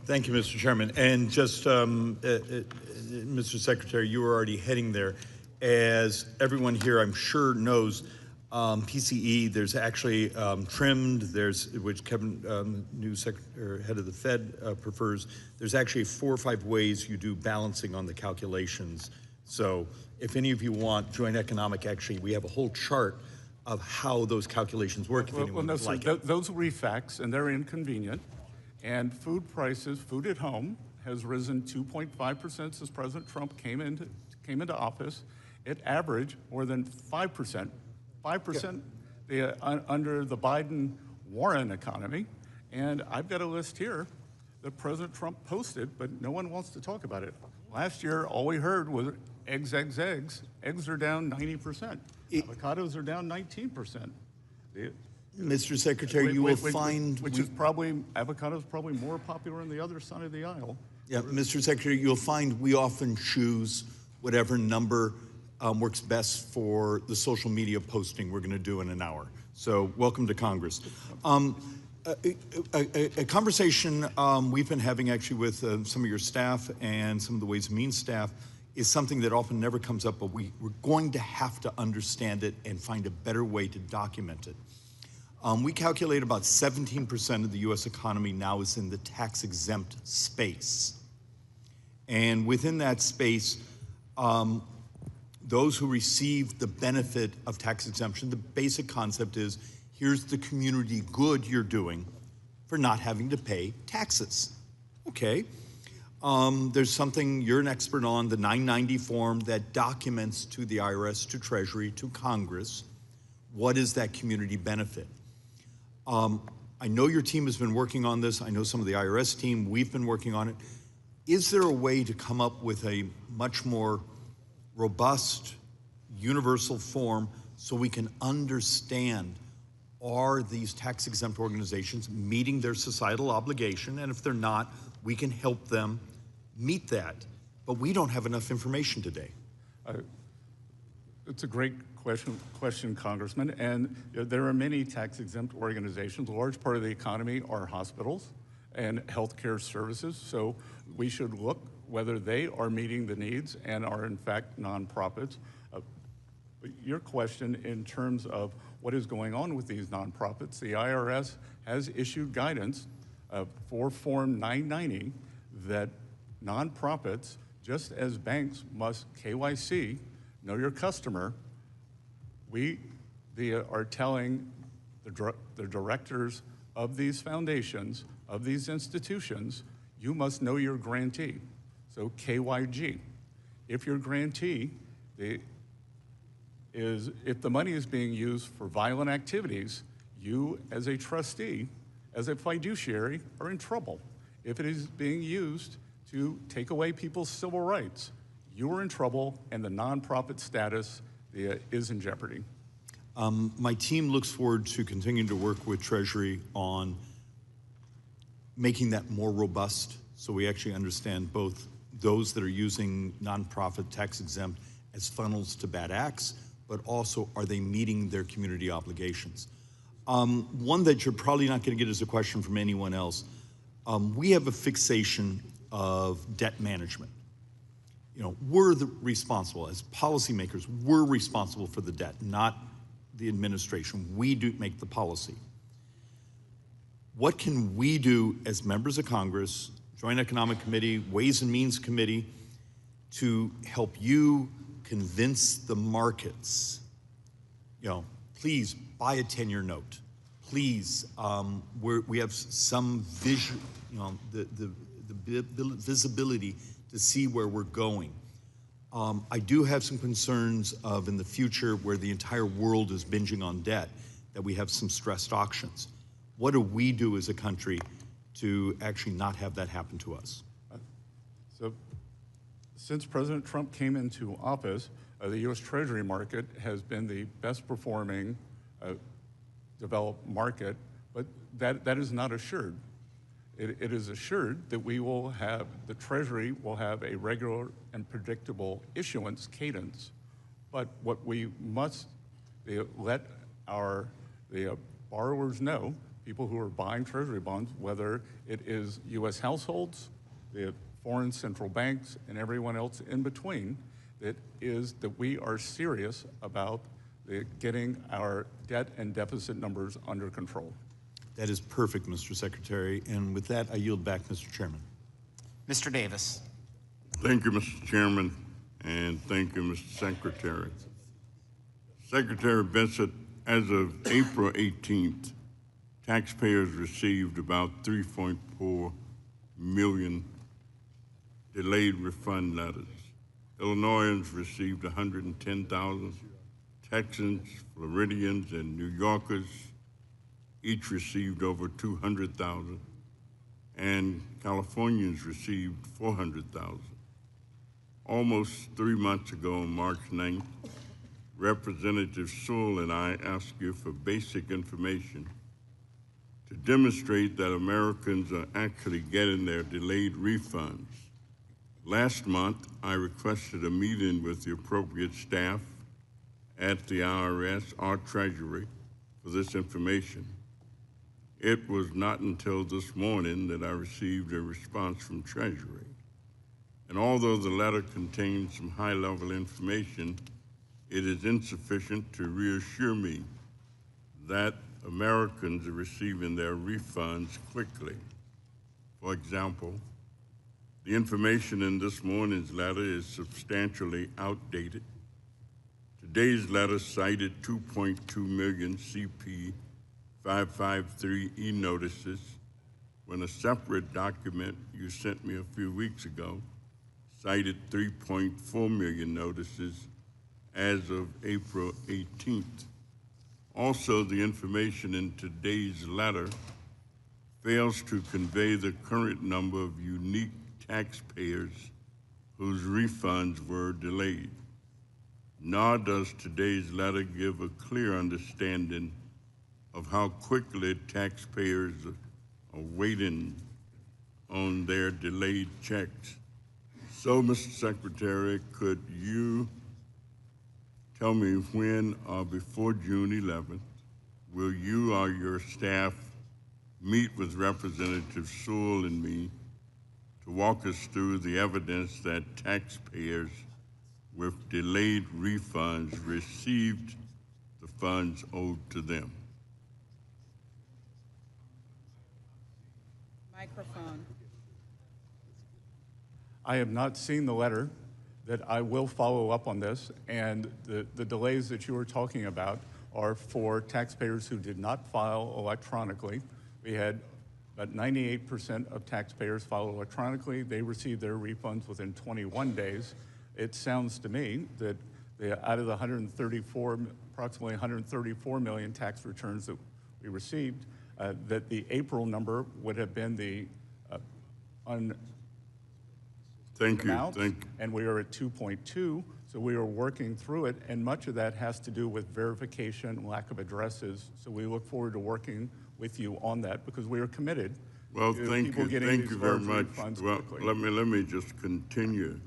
Thank you, Mr. Chairman. And just, Mr. Secretary, you were already heading there. As everyone here, I'm sure, knows, PCE, there's actually trimmed, which Kevin, new head of the Fed, prefers. There's actually 4 or 5 ways you do balancing on the calculations. So if any of you want joint economic, actually, we have a whole chart of how those calculations work. Those will be facts, and they're inconvenient. And food prices, food at home, has risen 2.5% since President Trump came into office. It averaged more than 5%. 5% under the Biden-Warren economy. And I've got a list here that President Trump posted, but no one wants to talk about it. Last year, all we heard was eggs. Eggs are down 90%. Avocados are down 19%. Mr. Secretary, you will find... Avocado's probably more popular on the other side of the aisle. Yeah, Mr. Secretary, you'll find we often choose whatever number works best for the social media posting we're going to do in an hour. So welcome to Congress. A conversation we've been having actually with some of your staff and some of the Ways and Means staff is something that often never comes up, but we're going to have to understand it and find a better way to document it. We calculate about 17% of the U.S. economy now is in the tax-exempt space. And within that space, those who receive the benefit of tax exemption, the basic concept is, here's the community good you're doing for not having to pay taxes. Okay. There's something you're an expert on, the 990 form that documents to the IRS, to Treasury, to Congress, what is that community benefit? I know your team has been working on this. I know some of the IRS team, we've been working on it. Is there a way to come up with a much more robust, universal form so we can understand, are these tax-exempt organizations meeting their societal obligation? And if they're not, we can help them meet that. But we don't have enough information today. It's a great question, Congressman. And there are many tax-exempt organizations. A large part of the economy are hospitals and healthcare services. So we should look whether they are meeting the needs and are in fact nonprofits. Your question in terms of what is going on with these nonprofits, the IRS has issued guidance for Form 990 that nonprofits, just as banks must KYC, know your customer, we are telling the directors of these foundations, of these institutions, you must know your grantee. So KYG. If your grantee if the money is being used for violent activities, you as a trustee, as a fiduciary, are in trouble. If it is being used to take away people's civil rights, you are in trouble and the nonprofit status is in jeopardy. My team looks forward to continuing to work with Treasury on making that more robust so we actually understand both those that are using nonprofit tax exempt as funnels to bad acts, but also are they meeting their community obligations? One that you're probably not going to get as a question from anyone else. We have a fixation of debt management. You know, we're responsible as policymakers. We're responsible for the debt, not the administration. We do make the policy. What can we do as members of Congress, Joint Economic Committee, Ways and Means Committee, to help you convince the markets, you know, please buy a 10-year note. Please, we have some vision, you know, the visibility to see where we're going. I do have some concerns of in the future where the entire world is binging on debt, that we have some stressed auctions. What do we do as a country to actually not have that happen to us? So, since President Trump came into office, the U.S. Treasury market has been the best performing developed market, but that is not assured. It is assured that we will have, the Treasury will have a regular and predictable issuance cadence. But what we must let the borrowers know, people who are buying Treasury bonds, whether it is U.S. households, the foreign central banks, and everyone else in between, that we are serious about getting our debt and deficit numbers under control. That is perfect, Mr. Secretary. And with that, I yield back, Mr. Chairman. Mr. Davis. Thank you, Mr. Chairman, and thank you, Mr. Secretary. Secretary Bessent, as of April 18th, taxpayers received about 3.4 million delayed refund letters. Illinoisans received 110,000. Texans, Floridians, and New Yorkers each received over 200,000, and Californians received 400,000. Almost 3 months ago, on March 9th, Representative Sewell and I asked you for basic information to demonstrate that Americans are actually getting their delayed refunds. Last month, I requested a meeting with the appropriate staff at the IRS or Treasury for this information. It was not until this morning that I received a response from Treasury. And although the letter contains some high-level information, it is insufficient to reassure me that Americans are receiving their refunds quickly. For example, the information in this morning's letter is substantially outdated. Today's letter cited 2.2 million CP 553 e-notices when a separate document you sent me a few weeks ago cited 3.4 million notices as of April 18th. Also, the information in today's letter fails to convey the current number of unique taxpayers whose refunds were delayed. Nor does today's letter give a clear understanding of how quickly taxpayers are waiting on their delayed checks. So, Mr. Secretary, could you tell me when or before June 11th, will you or your staff meet with Representative Sewell and me to walk us through the evidence that taxpayers with delayed refunds received the funds owed to them? Microphone. I have not seen the letter. That I will follow up on this, and the delays that you were talking about are for taxpayers who did not file electronically. We had about 98% of taxpayers file electronically. They received their refunds within 21 days. It sounds to me that out of the approximately 134 million tax returns that we received, that the April number would have been the Thank you. And we are at 2.2. So we are working through it, and much of that has to do with verification, lack of addresses. So we look forward to working with you on that because we are committed. Well, thank you very much. Well, let me just continue.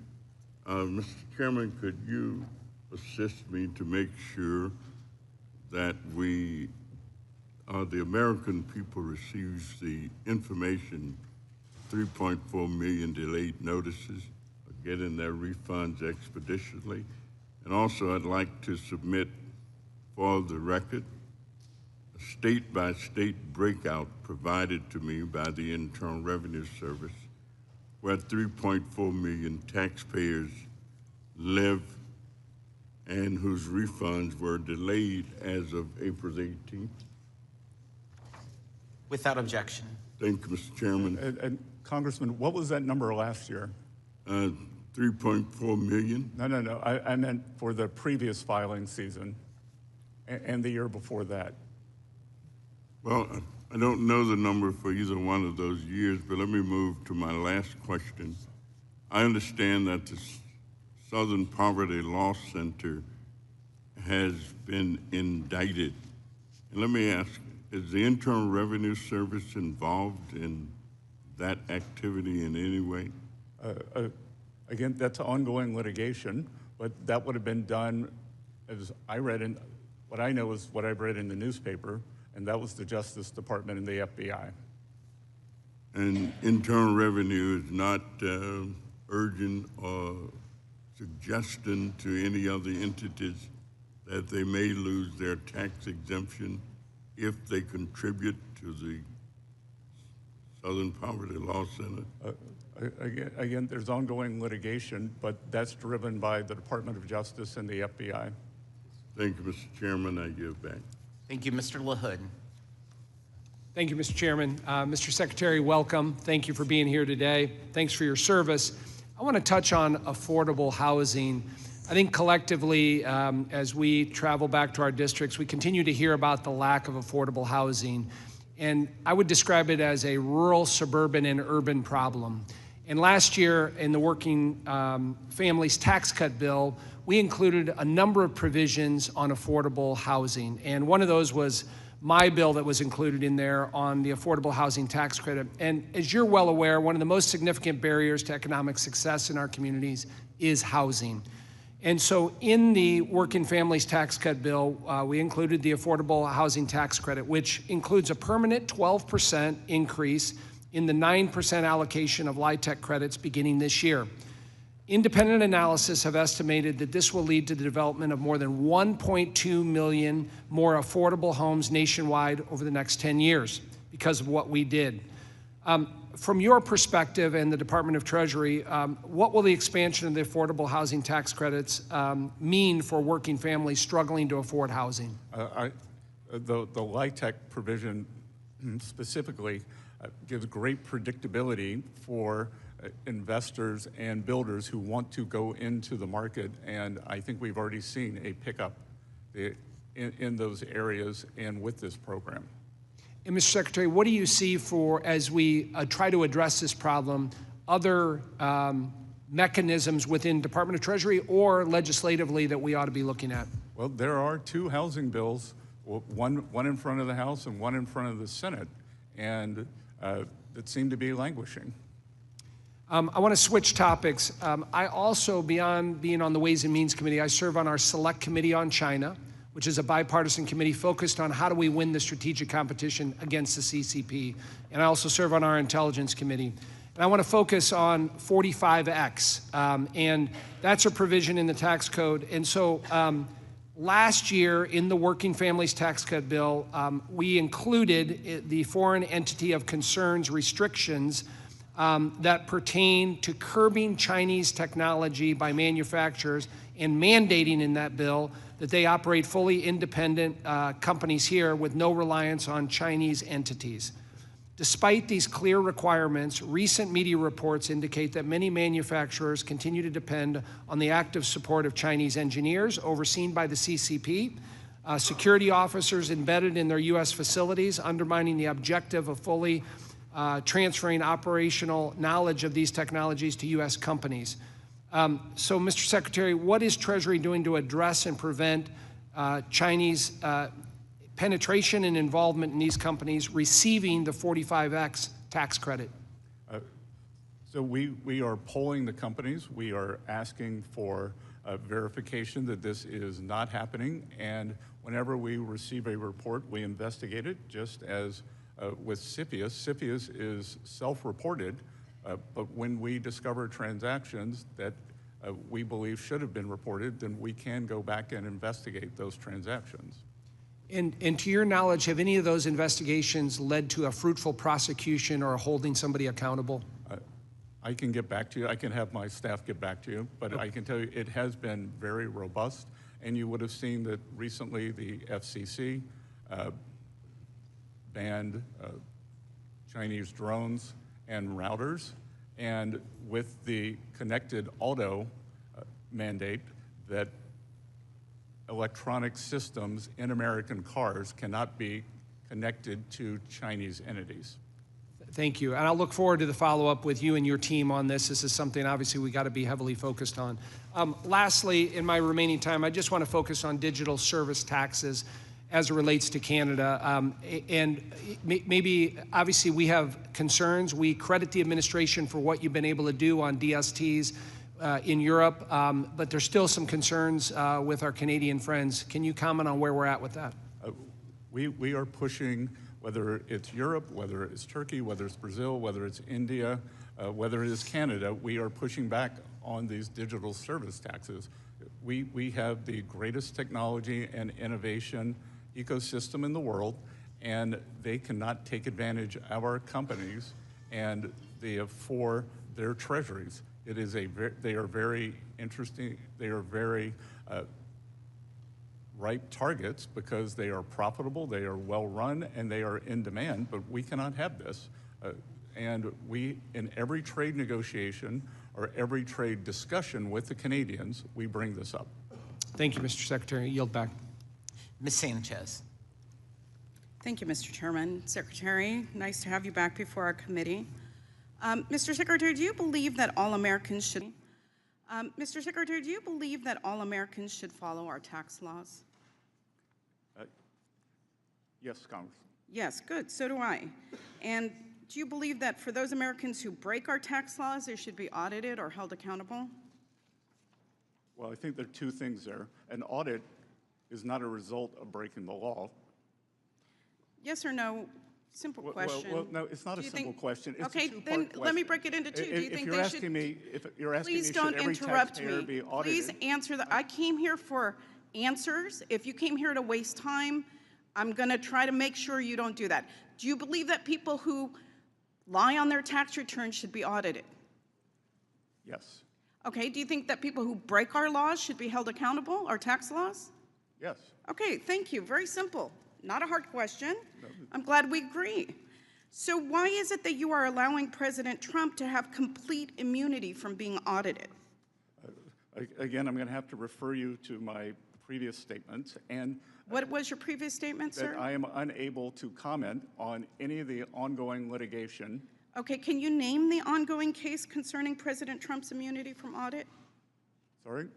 Mr. Chairman, could you assist me to make sure that the American people receives the information, 3.4 million delayed notices, of getting their refunds expeditiously? And also, I'd like to submit for the record a state-by-state breakout provided to me by the Internal Revenue Service, where 3.4 million taxpayers live and whose refunds were delayed as of April 18th. Without objection. Thank you, Mr. Chairman. And Congressman, what was that number last year? 3.4 million. No. I meant for the previous filing season and the year before that. Well, I don't know the number for either one of those years, but let me move to my last question. I understand that the Southern Poverty Law Center has been indicted. And let me ask, is the Internal Revenue Service involved in that activity in any way? Again, that's ongoing litigation, but that would have been done, as I read in, what I know is what I've read in the newspaper, and that was the Justice Department and the FBI. And Internal Revenue is not urging or suggesting to any other entities that they may lose their tax exemption if they contribute to the Southern Poverty Law Center? Again, there's ongoing litigation, but that's driven by the Department of Justice and the FBI. Thank you, Mr. Chairman. I give back. Thank you, Mr. LaHood. Thank you, Mr. Chairman. Mr. Secretary, welcome. Thank you for being here today. Thanks for your service. I want to touch on affordable housing. I think collectively, as we travel back to our districts, we continue to hear about the lack of affordable housing. And I would describe it as a rural, suburban, and urban problem. And last year, in the Working Families Tax Cut Bill, we included a number of provisions on affordable housing. And one of those was my bill that was included in there on the affordable housing tax credit. And as you're well aware, one of the most significant barriers to economic success in our communities is housing. And so in the Working Families Tax Cut Bill, we included the affordable housing tax credit, which includes a permanent 12% increase in the 9% allocation of LIHTC credits beginning this year. Independent analysis have estimated that this will lead to the development of more than 1.2 million more affordable homes nationwide over the next 10 years because of what we did. From your perspective and the Department of Treasury, what will the expansion of the affordable housing tax credits mean for working families struggling to afford housing? The LIHTC provision specifically gives great predictability for investors and builders who want to go into the market, and I think we've already seen a pickup in those areas and with this program. And Mr. Secretary, what do you see for, as we try to address this problem, other mechanisms within Department of Treasury or legislatively that we ought to be looking at? Well, there are two housing bills, one in front of the House and one in front of the Senate, and that seem to be languishing. I want to switch topics. I also, beyond being on the Ways and Means Committee, I serve on our Select Committee on China, which is a bipartisan committee focused on how do we win the strategic competition against the CCP. And I also serve on our Intelligence Committee. And I want to focus on 45X, and that's a provision in the tax code. And so last year in the Working Families Tax Cut Bill, we included the Foreign Entity of Concerns restrictions that pertain to curbing Chinese technology by manufacturers and mandating in that bill that they operate fully independent companies here with no reliance on Chinese entities. Despite these clear requirements, recent media reports indicate that many manufacturers continue to depend on the active support of Chinese engineers overseen by the CCP, security officers embedded in their U.S. facilities, undermining the objective of fully transferring operational knowledge of these technologies to U.S. companies. So, Mr. Secretary, what is Treasury doing to address and prevent Chinese penetration and involvement in these companies receiving the 45X tax credit? So we are polling the companies. We are asking for verification that this is not happening. And whenever we receive a report, we investigate it, just as with CFIUS. CFIUS is self-reported, but when we discover transactions that we believe should have been reported, then we can go back and investigate those transactions. And to your knowledge, have any of those investigations led to a fruitful prosecution or holding somebody accountable? I can get back to you. I can have my staff get back to you, but I can tell you it has been very robust. And you would have seen that recently the FCC banned Chinese drones and routers. And with the connected auto mandate, that electronic systems in American cars cannot be connected to Chinese entities. Thank you. And I'll look forward to the follow-up with you and your team on this. This is something, obviously, we got to be heavily focused on. Lastly, in my remaining time, I just want to focus on digital service taxes as it relates to Canada. And maybe, obviously, we have concerns. We credit the administration for what you've been able to do on DSTs in Europe, but there's still some concerns with our Canadian friends. Can you comment on where we're at with that? We are pushing, whether it's Europe, whether it's Turkey, whether it's Brazil, whether it's India, whether it is Canada, we are pushing back on these digital service taxes. We have the greatest technology and innovation ecosystem in the world, and they cannot take advantage of our companies and for their treasuries. It is they are very interesting, they are very ripe targets because they are profitable, they are well run, and they are in demand, but we cannot have this. And we, in every trade negotiation or every trade discussion with the Canadians, we bring this up. Thank you, Mr. Secretary. Yield back. Ms. Sanchez. Thank you, Mr. Chairman. Secretary, nice to have you back before our committee. Mr. Secretary, do you believe that all Americans should Mr. Secretary, do you believe that all Americans should follow our tax laws? Yes, Congress. Yes, good, so do I. And do you believe that for those Americans who break our tax laws, they should be audited or held accountable? Well, I think there are two things there. An audit is not a result of breaking the law. Yes or no? Simple question. Well, no, it's not a simple question. It's okay, a two-part then question. let me break it into two. Do you think they should? If you're asking me, please don't should every interrupt taxpayer me. be audited? Please answer that. I came here for answers. If you came here to waste time, I'm going to try to make sure you don't do that. Do you believe that people who lie on their tax returns should be audited? Yes. Okay. Do you think that people who break our laws should be held accountable, our tax laws? Yes. Okay. Thank you. Very simple. Not a hard question. No. I'm glad we agree. So why is it that you are allowing President Trump to have complete immunity from being audited? Again, I'm going to have to refer you to my previous statements. And what was your previous statement, sir? That I am unable to comment on any of the ongoing litigation. Okay, can you name the ongoing case concerning President Trump's immunity from audit? Sorry?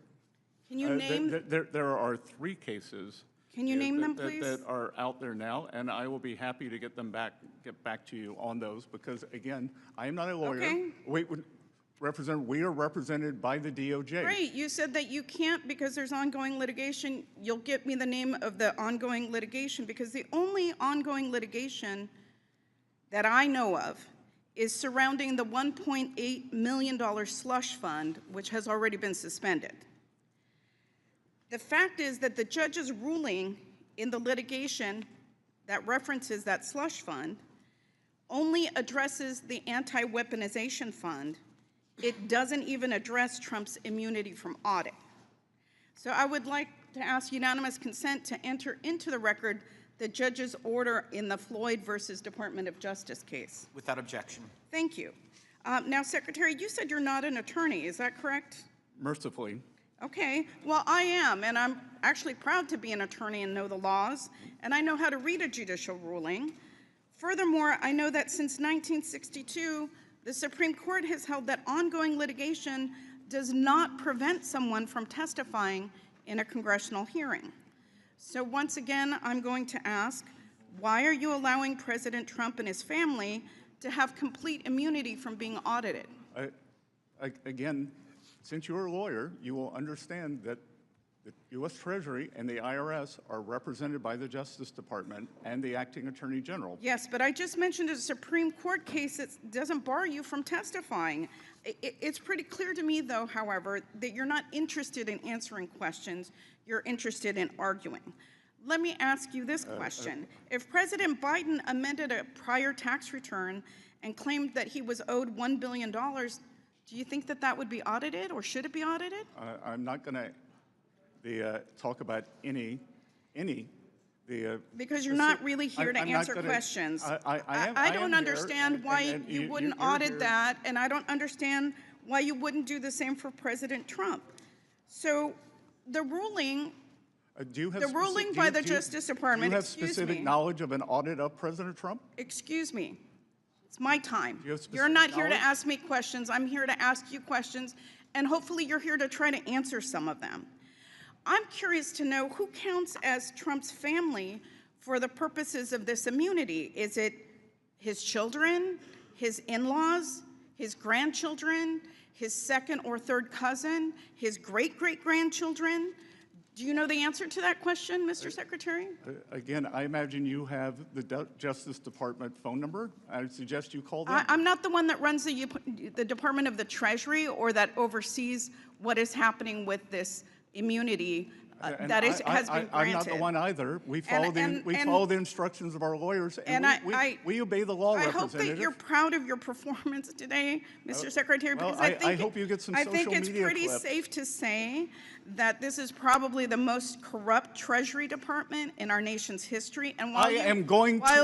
Can you name? There are three cases. Can you name them, please? That are out there now, and I will be happy to get back to you on those because, again, I am not a lawyer. Okay. We are represented by the DOJ. Great. You said that you can't because there's ongoing litigation. You'll get me the name of the ongoing litigation because the only ongoing litigation that I know of is surrounding the $1.8 million slush fund, which has already been suspended. The fact is that the judge's ruling in the litigation that references that slush fund only addresses the anti-weaponization fund. It doesn't even address Trump's immunity from audit. So I would like to ask unanimous consent to enter into the record the judge's order in the Floyd versus Department of Justice case. Without objection. Thank you. Now, Secretary, you said you're not an attorney, is that correct? Mercifully. Okay, well, I am, and I'm actually proud to be an attorney and know the laws, and I know how to read a judicial ruling. Furthermore, I know that since 1962, the Supreme Court has held that ongoing litigation does not prevent someone from testifying in a congressional hearing. So once again, I'm going to ask, why are you allowing President Trump and his family to have complete immunity from being audited? Again, since you're a lawyer, you will understand that the U.S. Treasury and the IRS are represented by the Justice Department and the Acting Attorney General. Yes, but I just mentioned a Supreme Court case that doesn't bar you from testifying. It's pretty clear to me, though, however, that you're not interested in answering questions. You're interested in arguing. Let me ask you this question. If President Biden amended a prior tax return and claimed that he was owed $1 billion, do you think that that would be audited, or should it be audited? I'm not going to talk about because you're not really here to answer questions. I don't understand why you wouldn't audit that, and I don't understand why you wouldn't do the same for President Trump. So the ruling by the Justice Department, do you have specific knowledge of an audit of President Trump? Excuse me. It's my time. You're not here to ask me questions. I'm here to ask you questions, and hopefully you're here to try to answer some of them. I'm curious to know who counts as Trump's family for the purposes of this immunity. Is it his children, his in-laws, his grandchildren, his second or third cousin, his great-great-grandchildren? Do you know the answer to that question, Mr. Secretary? Again, I imagine you have the Justice Department phone number. I would suggest you call them. I'm not the one that runs the Department of the Treasury or that oversees what is happening with this immunity has been granted. I'm not the one either. We follow the instructions of our lawyers, and we obey the law, Representative. I hope that you're proud of your performance today, Mr. Secretary, because I hope you get some social media clips. I think it's pretty safe to say that this is probably the most corrupt Treasury Department in our nation's history. And while you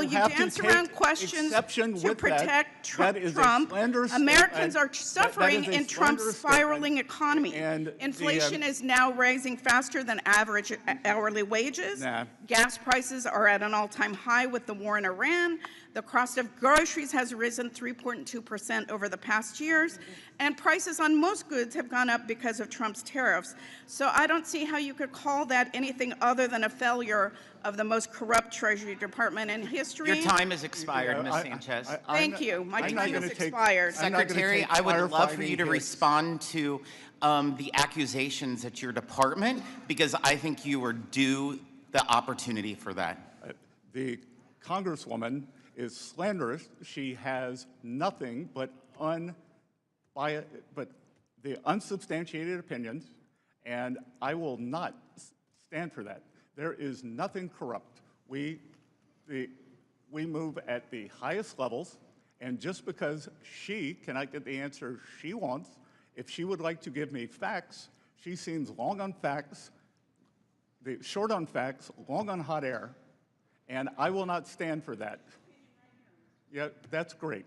dance around questions to protect Trump, Americans are suffering in Trump's spiraling economy. Inflation is now rising faster than average hourly wages. Gas prices are at an all-time high with the war in Iran. The cost of groceries has risen 3.2% over the past years, and prices on most goods have gone up because of Trump's tariffs. So I don't see how you could call that anything other than a failure of the most corrupt Treasury Department in history. Your time has expired, Ms. Sanchez. Thank you. My time has expired. Secretary, I would love for you to respond to the accusations at your department, because I think you were due the opportunity for that. The Congresswoman is slanderous. She has nothing but the unsubstantiated opinions, and I will not stand for that. There is nothing corrupt. We move at the highest levels, and just because she cannot get the answer she wants, if she would like to give me facts, she seems long on facts, short on facts, long on hot air, and I will not stand for that. Yeah, that's great.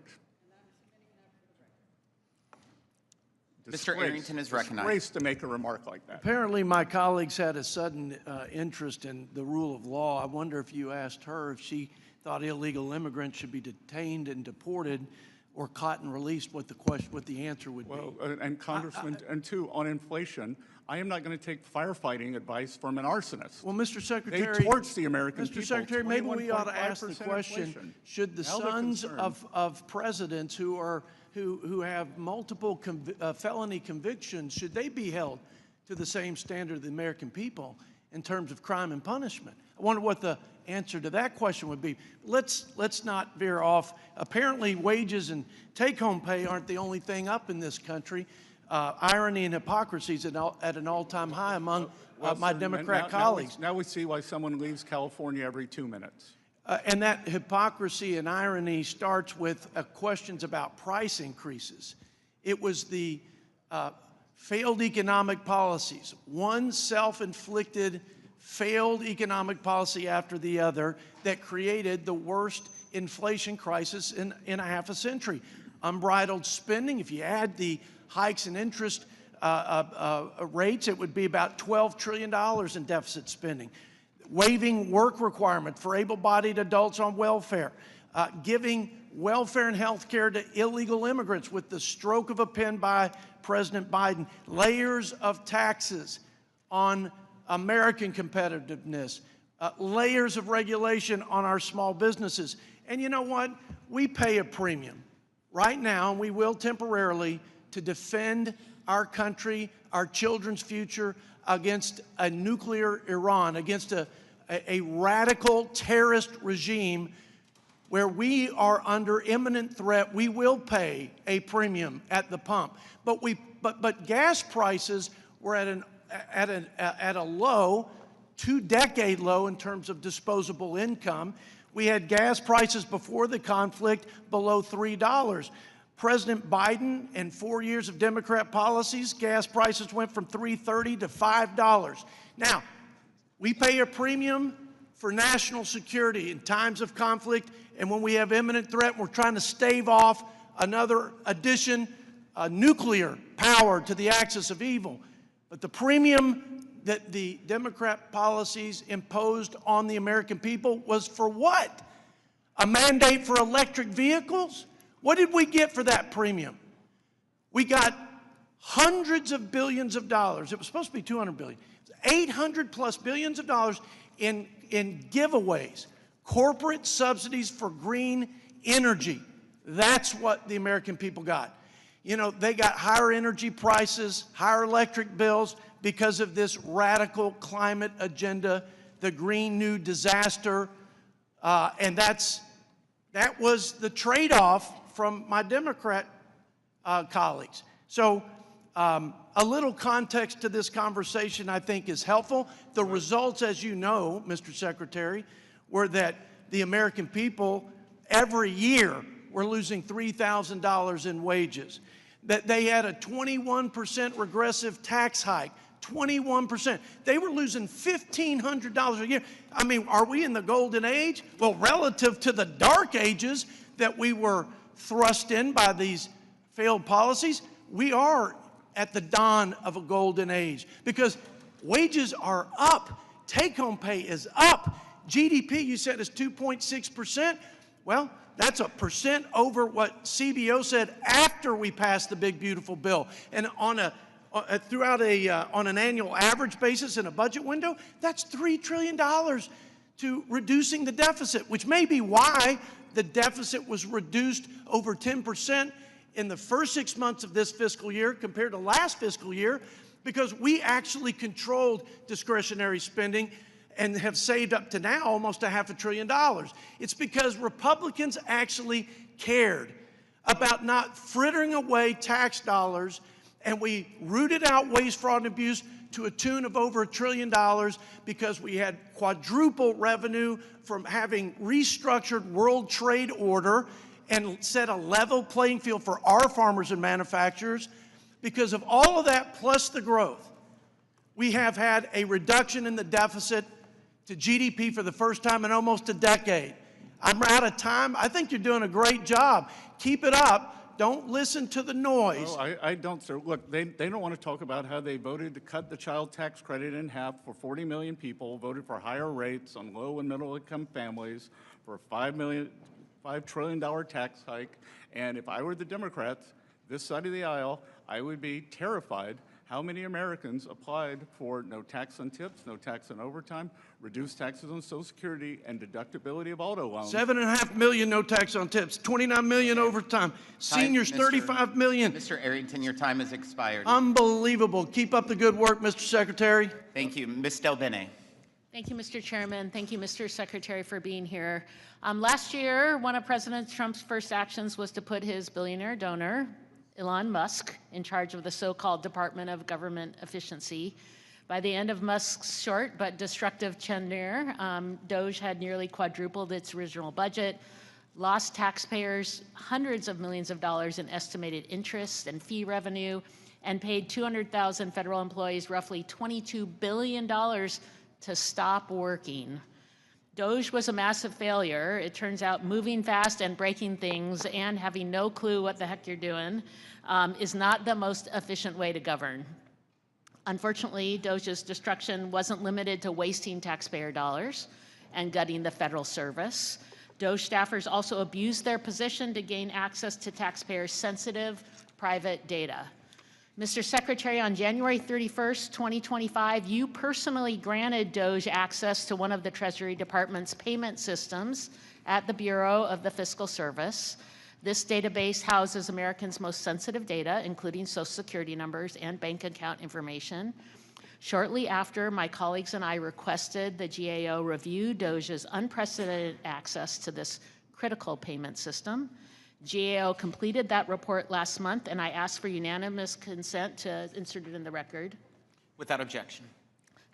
Mr. Arrington is recognized. Disgrace to make a remark like that. Apparently, my colleagues had a sudden interest in the rule of law. I wonder if you asked her if she thought illegal immigrants should be detained and deported or caught and released, what the answer would be. Well, and Congressman, and two, on inflation, I am not going to take firefighting advice from an arsonist. Well, Mr. Secretary, they torch the American people. Mr. Secretary, maybe we ought to ask the question: inflation. should the sons of presidents who have multiple felony convictions, should they be held to the same standard of the American people in terms of crime and punishment? I wonder what the answer to that question would be. Let's not veer off. Apparently, wages and take-home pay aren't the only thing up in this country. Irony and hypocrisy is at an all-time high among my Democrat colleagues. Now we see why someone leaves California every 2 minutes. And that hypocrisy and irony starts with questions about price increases. It was the failed economic policies, one self-inflicted failed economic policy after the other, that created the worst inflation crisis in a half a century. Unbridled spending, if you add the hikes in interest rates, it would be about $12 trillion in deficit spending. Waiving work requirement for able-bodied adults on welfare, giving welfare and health care to illegal immigrants with the stroke of a pen by President Biden, layers of taxes on American competitiveness, layers of regulation on our small businesses. And you know what? We pay a premium right now, and we will temporarily, to defend our country, our children's future against a nuclear Iran, against a radical terrorist regime where we are under imminent threat. We will pay a premium at the pump. But gas prices were at a low, two-decade low in terms of disposable income. We had gas prices before the conflict below $3. President Biden and 4 years of Democrat policies, gas prices went from $3.30 to $5. Now, we pay a premium for national security in times of conflict, and when we have imminent threat, we're trying to stave off another addition, nuclear power to the axis of evil. But the premium that the Democrat policies imposed on the American people was for what? A mandate for electric vehicles? What did we get for that premium? We got hundreds of billions of dollars. It was supposed to be 200 billion. 800 plus billions of dollars in giveaways, corporate subsidies for green energy. That's what the American people got. You know, they got higher energy prices, higher electric bills because of this radical climate agenda, the Green New Disaster, and that was the trade-off from my Democrat colleagues. So a little context to this conversation, I think, is helpful. The results, as you know, Mr. Secretary, were that the American people every year were losing $3,000 in wages, that they had a 21% regressive tax hike, 21%. They were losing $1,500 a year. I mean, are we in the golden age? Well, relative to the dark ages that we were thrust in by these failed policies, we are at the dawn of a golden age because wages are up. Take-home pay is up. GDP, you said, is 2.6%. Well, that's a percent over what CBO said after we passed the big, beautiful bill. And on an annual average basis in a budget window, that's $3 trillion to reducing the deficit, which may be why the deficit was reduced over 10% in the first 6 months of this fiscal year compared to last fiscal year, because we actually controlled discretionary spending and have saved up to now almost $500 billion. It's because Republicans actually cared about not frittering away tax dollars, and we rooted out waste, fraud, and abuse to a tune of over $1 trillion because we had quadruple revenue from having restructured World Trade Order and set a level playing field for our farmers and manufacturers. Because of all of that plus the growth, we have had a reduction in the deficit to GDP for the first time in almost a decade. I'm out of time. I think you're doing a great job. Keep it up. Don't listen to the noise. Oh, I don't, sir. Look, they don't want to talk about how they voted to cut the child tax credit in half for 40 million people, voted for higher rates on low and middle income families, for a $5 trillion tax hike. And if I were the Democrats, this side of the aisle, I would be terrified how many Americans applied for no tax on tips, no tax on overtime, reduced taxes on Social Security, and deductibility of auto loans. 7.5 million no tax on tips, 29 million overtime, seniors 35 million. Mr. Arrington, your time has expired. Unbelievable. Keep up the good work, Mr. Secretary. Thank you. Ms. Del Bene. Thank you, Mr. Chairman. Thank you, Mr. Secretary, for being here. Last year, one of President Trump's first actions was to put his billionaire donor, Elon Musk, in charge of the so-called Department of Government Efficiency. By the end of Musk's short but destructive tenure, DOGE had nearly quadrupled its original budget, lost taxpayers hundreds of millions of dollars in estimated interest and fee revenue, and paid 200,000 federal employees roughly $22 billion to stop working. DOGE was a massive failure. It turns out moving fast and breaking things and having no clue what the heck you're doing is not the most efficient way to govern. Unfortunately, DOGE's destruction wasn't limited to wasting taxpayer dollars and gutting the federal service. DOJ staffers also abused their position to gain access to taxpayers' sensitive private data. Mr. Secretary, on January 31st, 2025, you personally granted DOJ access to one of the Treasury Department's payment systems at the Bureau of the Fiscal Service. This database houses Americans' most sensitive data, including Social Security numbers and bank account information. Shortly after, my colleagues and I requested the GAO review DOJ's unprecedented access to this critical payment system. GAO completed that report last month, and I asked for unanimous consent to insert it in the record. Without objection.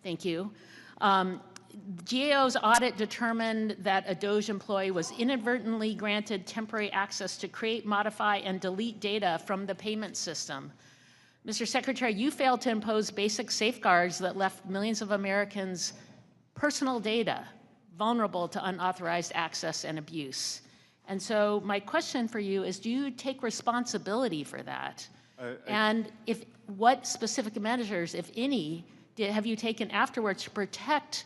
Thank you. GAO's audit determined that a DOJ employee was inadvertently granted temporary access to create, modify, and delete data from the payment system. Mr. Secretary, you failed to impose basic safeguards that left millions of Americans' personal data vulnerable to unauthorized access and abuse. And so my question for you is, do you take responsibility for that? And what specific measures, if any, have you taken afterwards to protect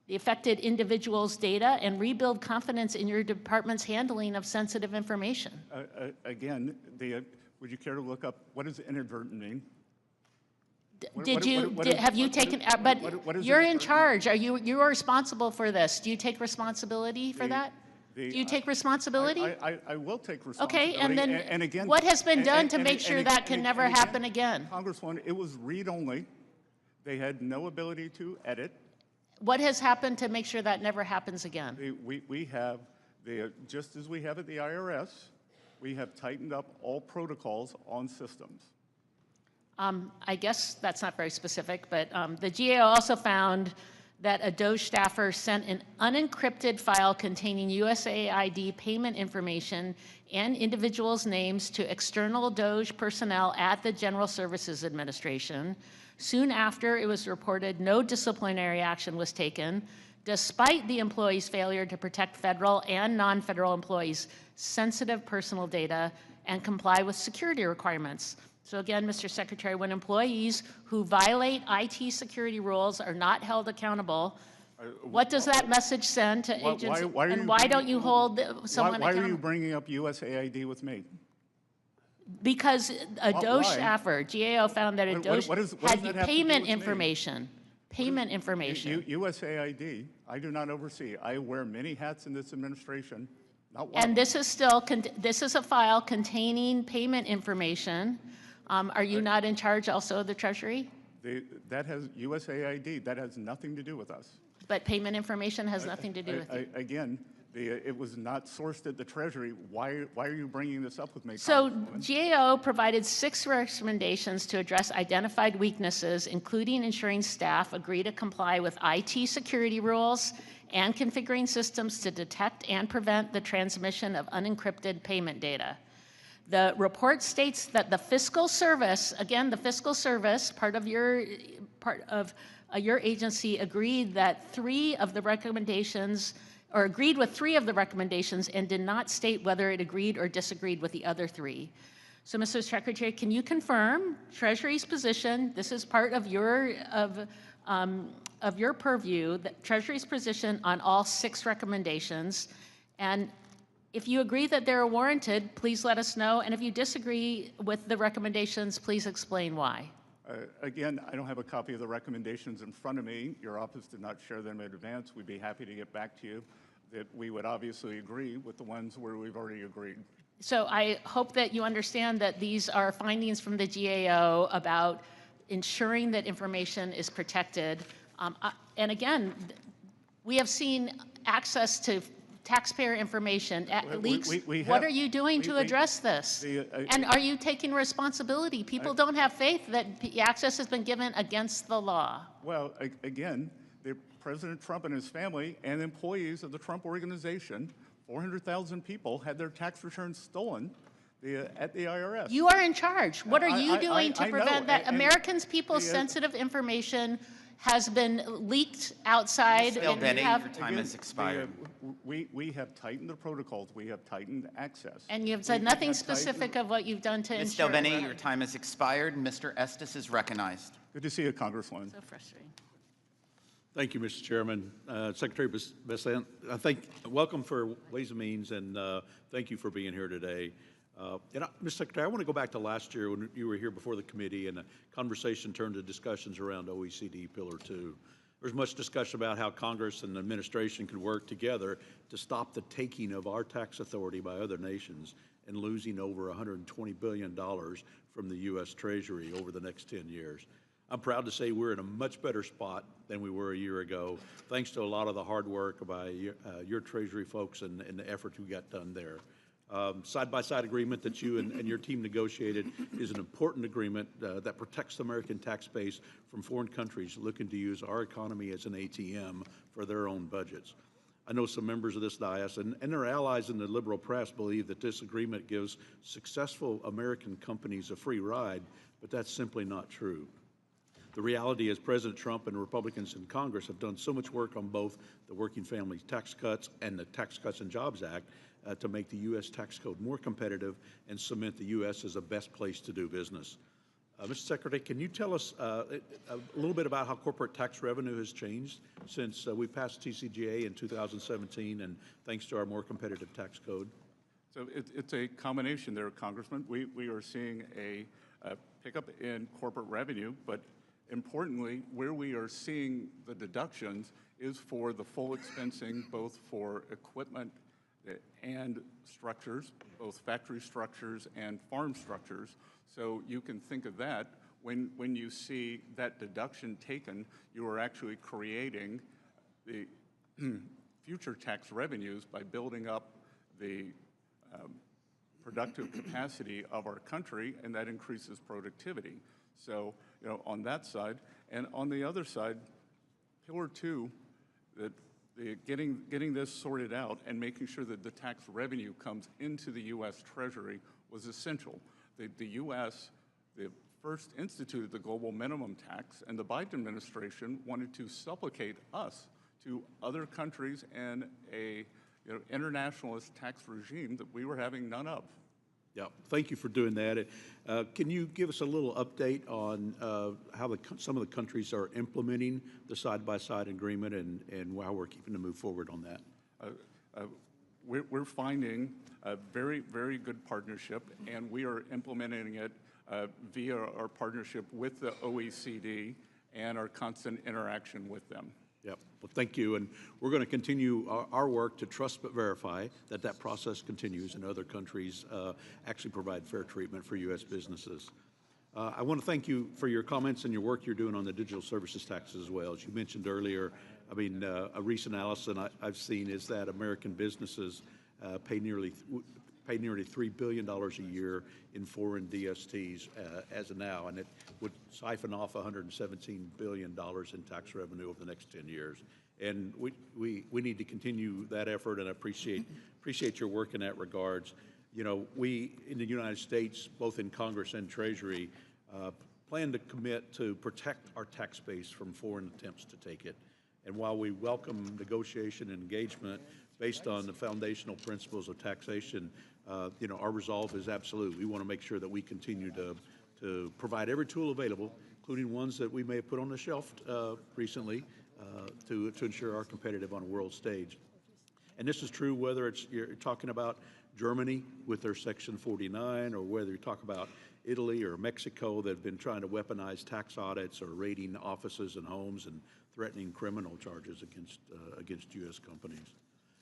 the affected individual's data and rebuild confidence in your department's handling of sensitive information? Again, would you care to look up what does inadvertent mean? Have you taken, but you're in charge. You are responsible for this. Do you take responsibility for that? Do you take responsibility? I will take responsibility. Okay, and then again, what has been done to make sure that can never happen again? Congresswoman, it was read-only. They had no ability to edit. What has happened to make sure that never happens again? We have, just as we have at the IRS, we have tightened up all protocols on systems. I guess that's not very specific, but the GAO also found that a DOJ staffer sent an unencrypted file containing USAID payment information and individuals' names to external DOJ personnel at the General Services Administration. Soon after, it was reported no disciplinary action was taken, despite the employee's failure to protect federal and non-federal employees' sensitive personal data and comply with security requirements. So again, Mr. Secretary, when employees who violate IT security rules are not held accountable, what does that message send to agents? And why don't you hold someone accountable? Why are you bringing up USAID with me? Because a DOJ staffer, GAO found that a DOJ had payment information. Payment information. USAID, I do not oversee. I wear many hats in this administration. Not one. And this is still, this is a file containing payment information. Are you not in charge also of the Treasury? That has USAID. That has nothing to do with us. But payment information has nothing to do with it. Again, it was not sourced at the Treasury. Why are you bringing this up with me? So GAO provided 6 recommendations to address identified weaknesses, including ensuring staff agree to comply with IT security rules and configuring systems to detect and prevent the transmission of unencrypted payment data. The report states that the Fiscal Service, again, the Fiscal Service, part of your agency agreed that 3 of the recommendations, or agreed with 3 of the recommendations and did not state whether it agreed or disagreed with the other 3. So, Mr. Secretary, can you confirm Treasury's position? This is part of your purview, that Treasury's position on all 6 recommendations. And if you agree that they're warranted, please let us know. And if you disagree with the recommendations, please explain why. Again, I don't have a copy of the recommendations in front of me. Your office did not share them in advance. We'd be happy to get back to you. That we would obviously agree with the ones where we've already agreed. So I hope that you understand that these are findings from the GAO about ensuring that information is protected. And again, we have seen access to taxpayer information leaks. What are you doing to address this? And are you taking responsibility? People don't have faith that access has been given against the law. Well, again, President Trump and his family and employees of the Trump organization, 400,000 people had their tax returns stolen at the IRS. You are in charge. What are you doing to prevent that? Americans' people's sensitive information has been leaked outside. Ms. Belbeni, your time has expired. We have tightened the protocols. We have tightened access. And you've said nothing specific of what you've done to ensure. Ms. Belbeni, your time has expired. Mr. Estes is recognized. Good to see you, Congresswoman. So frustrating. Thank you, Mr. Chairman. Secretary Bessent, welcome for Ways and Means, and thank you for being here today. Mr. Secretary, I want to go back to last year when you were here before the committee and the conversation turned to discussions around OECD Pillar 2. There was much discussion about how Congress and the administration could work together to stop the taking of our tax authority by other nations and losing over $120 billion from the U.S. Treasury over the next 10 years. I'm proud to say we're in a much better spot than we were a year ago, thanks to a lot of the hard work by your Treasury folks and the effort we got done there. Side-by-side agreement that you and your team negotiated is an important agreement that protects the American tax base from foreign countries looking to use our economy as an ATM for their own budgets. I know some members of this dais and their allies in the liberal press believe that this agreement gives successful American companies a free ride, but that's simply not true. The reality is President Trump and Republicans in Congress have done so much work on both the Working Families Tax Cuts and the Tax Cuts and Jobs Act to make the U.S. tax code more competitive and cement the U.S. as the best place to do business. Mr. Secretary, can you tell us a little bit about how corporate tax revenue has changed since we passed TCJA in 2017 and thanks to our more competitive tax code? So it's a combination there, Congressman. We are seeing a pickup in corporate revenue, but importantly, where we are seeing the deductions is for the full expensing, both for equipment and structures, both factory structures and farm structures. So you can think of that. When you see that deduction taken, you are actually creating the future tax revenues by building up the productive capacity of our country, and that increases productivity. So, on that side, and on the other side, Pillar 2, that getting this sorted out and making sure that the tax revenue comes into the U.S. Treasury was essential. The U.S. first instituted the global minimum tax, and the Biden administration wanted to supplicate us to other countries and a internationalist tax regime that we were having none of. Yeah, thank you for doing that. Can you give us a little update on how some of the countries are implementing the side-by-side agreement and how we're keeping to move forward on that? We're finding a very, very good partnership, and we are implementing it via our partnership with the OECD and our constant interaction with them. Yep. Well, thank you. And we're going to continue our work to trust but verify that process continues and other countries actually provide fair treatment for U.S. businesses. I want to thank you for your comments and your work you're doing on the digital services taxes as well. As you mentioned earlier, I mean, a recent analysis I've seen is that American businesses pay nearly $3 billion a year in foreign DSTs as of now, and it would siphon off $117 billion in tax revenue over the next 10 years. And we need to continue that effort, and I appreciate your work in that regards. We in the United States, both in Congress and Treasury, plan to commit to protect our tax base from foreign attempts to take it. And while we welcome negotiation and engagement based on the foundational principles of taxation, our resolve is absolute. We want to make sure that we continue to provide every tool available, including ones that we may have put on the shelf recently, to ensure our competitive on a world stage. And this is true whether you're talking about Germany with their Section 49, or whether you talk about Italy or Mexico that have been trying to weaponize tax audits or raiding offices and homes and threatening criminal charges against U.S. companies.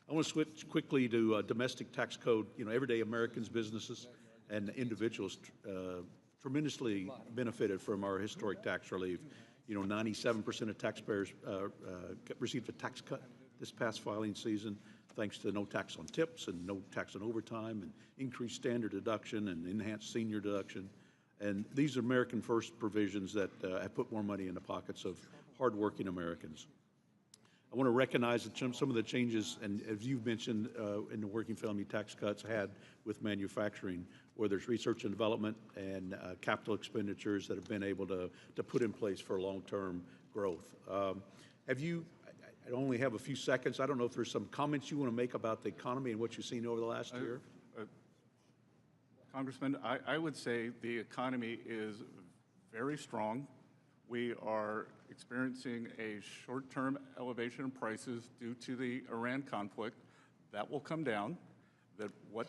I want to switch quickly to domestic tax code. Everyday Americans, businesses, and individuals tremendously benefited from our historic tax relief. 97% of taxpayers received a tax cut this past filing season, thanks to no tax on tips and no tax on overtime and increased standard deduction and enhanced senior deduction. And these are American First provisions that have put more money in the pockets of hardworking Americans. I want to recognize some of the changes, and as you've mentioned, in the Working Family Tax Cuts had with manufacturing, where there's research and development and capital expenditures that have been able to put in place for long-term growth. I only have a few seconds. I don't know if there's some comments you want to make about the economy and what you've seen over the last year. Congressman, I would say the economy is very strong. We are experiencing a short-term elevation in prices due to the Iran conflict. That will come down. That what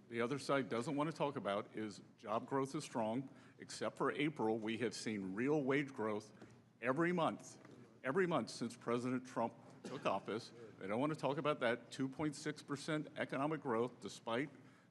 the other side doesn't want to talk about is job growth is strong. Except for April, we have seen real wage growth every month since President Trump took office. They don't want to talk about that 2.6% economic growth despite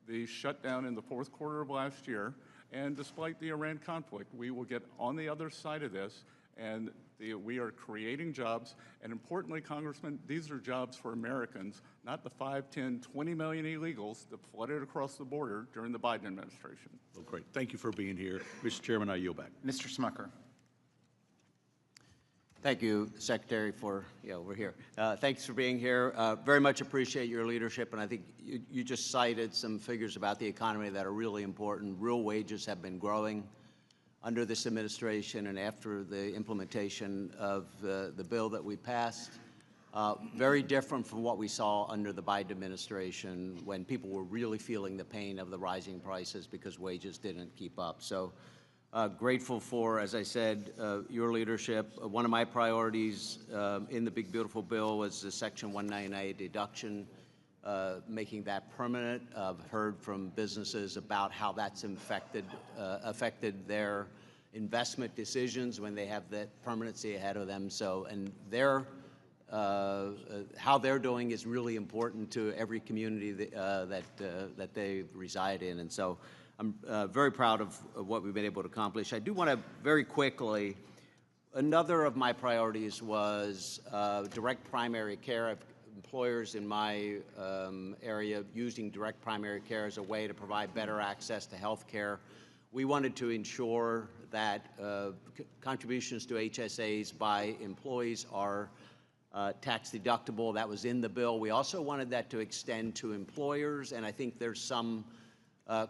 the shutdown in the fourth quarter of last year and despite the Iran conflict. We will get on the other side of this, and we are creating jobs. And importantly, Congressman, these are jobs for Americans, not the 5, 10, 20 million illegals that flooded across the border during the Biden administration. Well, great. Thank you for being here. Mr. Chairman, I yield back. Mr. Smucker. Thank you, Secretary, we're here. Thanks for being here. Very much appreciate your leadership, and I think you just cited some figures about the economy that are really important. Real wages have been growing under this administration and after the implementation of the bill that we passed. Very different from what we saw under the Biden administration when people were really feeling the pain of the rising prices because wages didn't keep up. So grateful for, as I said, your leadership. One of my priorities in the big, beautiful bill was the Section 199 deduction, making that permanent. I've heard from businesses about how that's affected their investment decisions when they have that permanency ahead of them. So, and how they're doing is really important to every community that they reside in. And so I'm very proud of what we've been able to accomplish. I do want to very quickly, another of my priorities was direct primary care. Employers in my area using direct primary care as a way to provide better access to health care. We wanted to ensure that contributions to HSAs by employees are tax deductible. That was in the bill. We also wanted that to extend to employers, and I think there's some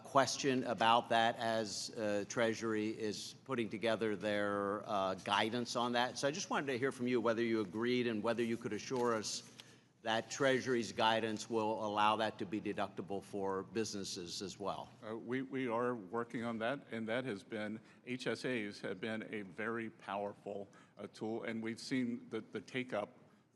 question about that as Treasury is putting together their guidance on that. So I just wanted to hear from you whether you agreed and whether you could assure us that Treasury's guidance will allow that to be deductible for businesses as well. We are working on that, and that has been, HSAs have been a very powerful tool, and we've seen the take-up,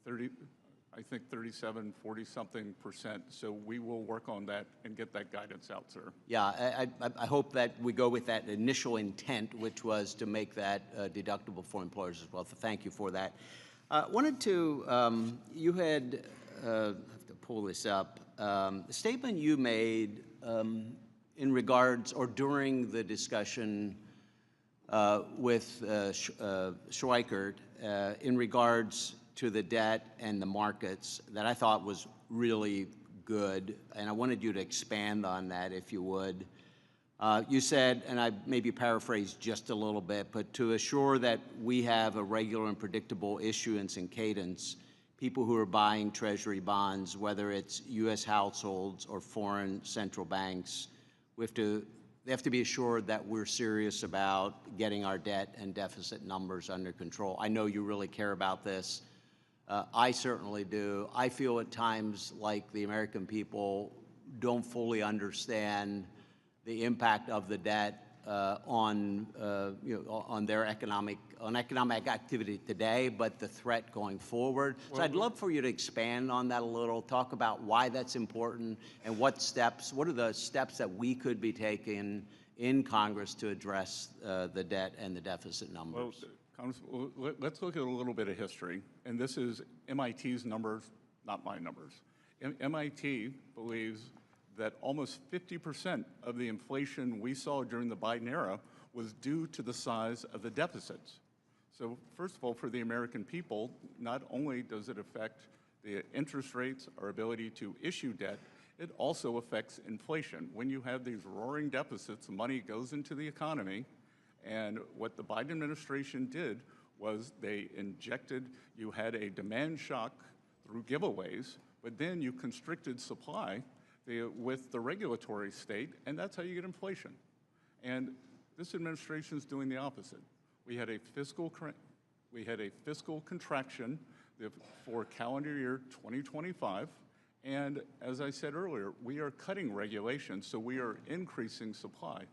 37, 40-something%. So we will work on that and get that guidance out, sir. Yeah, I hope that we go with that initial intent, which was to make that deductible for employers as well. So thank you for that. Wanted to, you had, I have to pull this up, the statement you made in regards or during the discussion with Schweikert in regards to the debt and the markets that I thought was really good, and I wanted you to expand on that if you would. You said, and I maybe paraphrased just a little bit, but to assure that we have a regular and predictable issuance and cadence, people who are buying Treasury bonds, whether it's U.S. households or foreign central banks, they have to be assured that we're serious about getting our debt and deficit numbers under control. I know you really care about this. I certainly do. I feel at times like the American people don't fully understand the impact of the debt on their economic activity today, but the threat going forward. So I'd love for you to expand on that a little, talk about why that's important and what are the steps that we could be taking in Congress to address the debt and the deficit numbers. Well, let's look at a little bit of history, and this is MIT's numbers, not my numbers. MIT believes that almost 50% of the inflation we saw during the Biden era was due to the size of the deficits. So first of all, for the American people, not only does it affect the interest rates, our ability to issue debt, it also affects inflation. When you have these roaring deficits, money goes into the economy, and what the Biden administration did was they injected, you had a demand shock through giveaways, but then you constricted supply with the regulatory state, and that's how you get inflation. And this administration is doing the opposite. We had a fiscal contraction for calendar year 2025, and as I said earlier, we are cutting regulations, so we are increasing supply.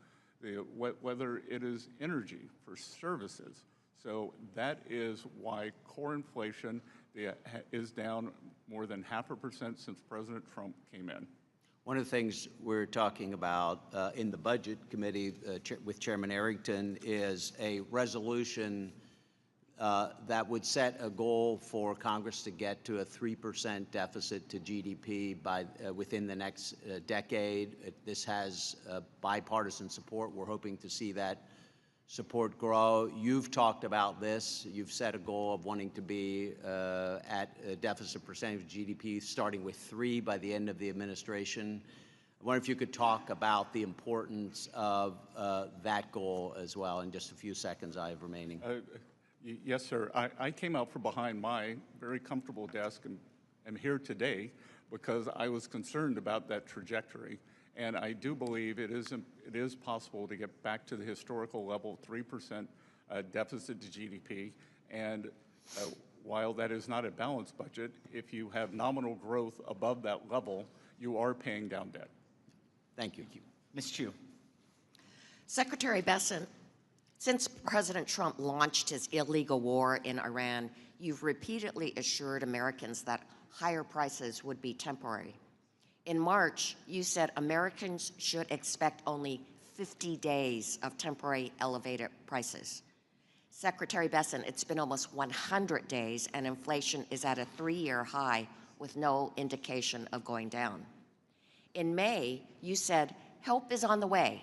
whether it is energy for services. So that is why core inflation is down more than 0.5% since President Trump came in. One of the things we're talking about in the Budget Committee with Chairman Arrington is a resolution that would set a goal for Congress to get to a 3% deficit to GDP by within the next decade. This has bipartisan support. We're hoping to see that support grow. You've talked about this. You've set a goal of wanting to be at a deficit percentage of GDP starting with 3 by the end of the administration. I wonder if you could talk about the importance of that goal as well in just a few seconds I have remaining. Yes, sir. I came out from behind my very comfortable desk and am here today because I was concerned about that trajectory. And I do believe it is possible to get back to the historical level, 3% deficit to GDP. And while that is not a balanced budget, if you have nominal growth above that level, you are paying down debt. Thank you. Ms. Chu. Secretary Bessent, since President Trump launched his illegal war in Iran, you've repeatedly assured Americans that higher prices would be temporary. In March, you said Americans should expect only 50 days of temporary elevated prices. Secretary Bessent, it's been almost 100 days and inflation is at a 3-year high with no indication of going down. In May, you said help is on the way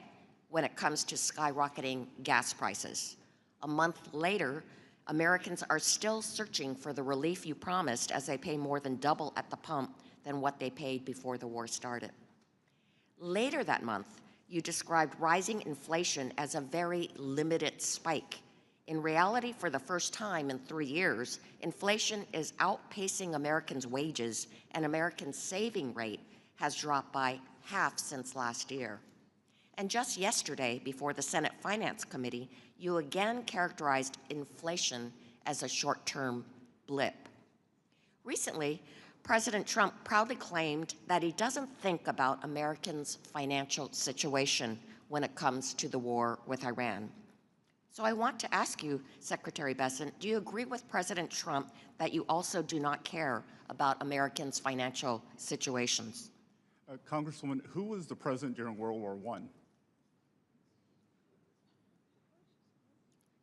when it comes to skyrocketing gas prices. A month later, Americans are still searching for the relief you promised as they pay more than double at the pump than what they paid before the war started. Later that month, you described rising inflation as a very limited spike. In reality, for the first time in 3 years, inflation is outpacing Americans' wages, and Americans' saving rate has dropped by half since last year. And just yesterday, before the Senate Finance Committee, you again characterized inflation as a short-term blip. Recently, President Trump proudly claimed that he doesn't think about Americans' financial situation when it comes to the war with Iran. So I want to ask you, Secretary Bessent, do you agree with President Trump that you also do not care about Americans' financial situations? Congresswoman, who was the president during World War I?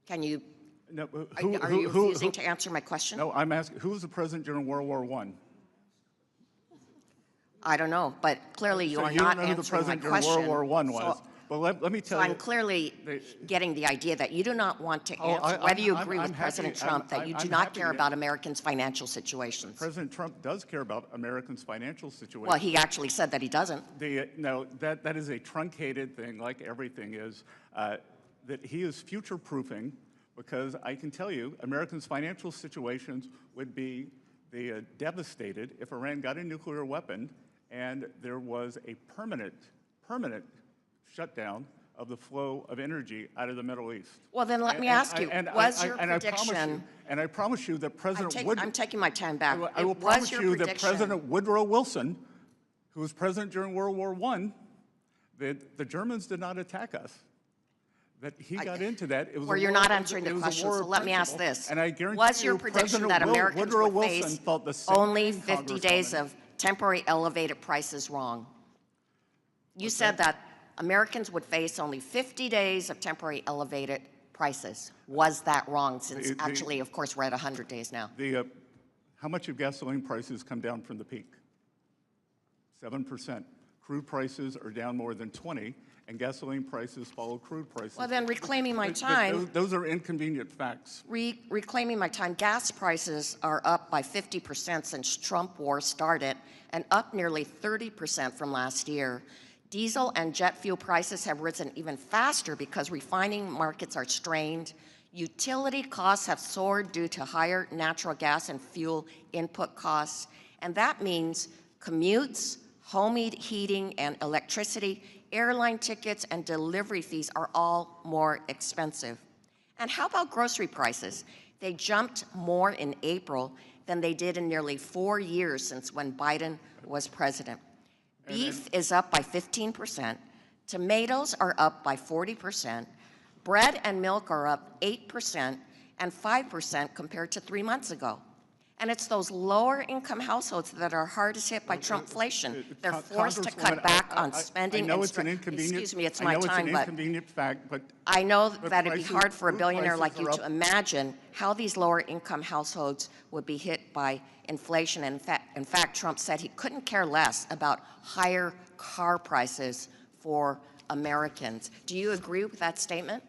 Can you, no, are you refusing to answer my question? No, I'm asking, who was the president during World War I? I don't know, but clearly you are not answering my question. You don't know who the president during World War I was. So, but let me tell you. So I'm clearly getting the idea that you do not want to answer whether you agree with President Trump that you do not care about Americans' financial situations. President Trump does care about Americans' financial situations. Well, he actually said that he doesn't. No, that is a truncated thing, like everything is, that he is future-proofing, because I can tell you Americans' financial situations would be devastated if Iran got a nuclear weapon and there was a permanent shutdown of the flow of energy out of the Middle East. Well, then let me ask you, was your prediction... And I promise you that I'm taking my time back. I will promise you that President Woodrow Wilson, who was president during World War I, the Germans did not attack us. That he got into that. It was well, you're not answering the question, so let me ask this. And I guarantee was your prediction that Americans would face only 50 days of temporary elevated prices wrong? You said that Americans would face only 50 days of temporary elevated prices. Was that wrong, since actually, of course, we're at 100 days now? How much have gasoline prices come down from the peak? 7%. Crude prices are down more than 20%. And gasoline prices follow crude prices. Well, then reclaiming my time. Those are inconvenient facts. Reclaiming my time, gas prices are up by 50% since Trump war started and up nearly 30% from last year. Diesel and jet fuel prices have risen even faster because refining markets are strained. Utility costs have soared due to higher natural gas and fuel input costs. And that means commutes, home heating and electricity, airline tickets and delivery fees are all more expensive. And how about grocery prices? They jumped more in April than they did in nearly 4 years since when Biden was president. Beef is up by 15%, Tomatoes are up by 40%. Bread and milk are up 8% and 5% compared to 3 months ago. And it's those lower income households that are hardest hit by Trumpflation. They're forced to cut back on spending. I know it's an inconvenient. Excuse me, it's my time, I know it's an but inconvenient fact, but I know but that it'd be prices- hard for a food billionaire prices like you are to up. imagine how these lower income households would be hit by inflation. In fact, Trump said he couldn't care less about higher car prices for Americans. Do you agree with that statement?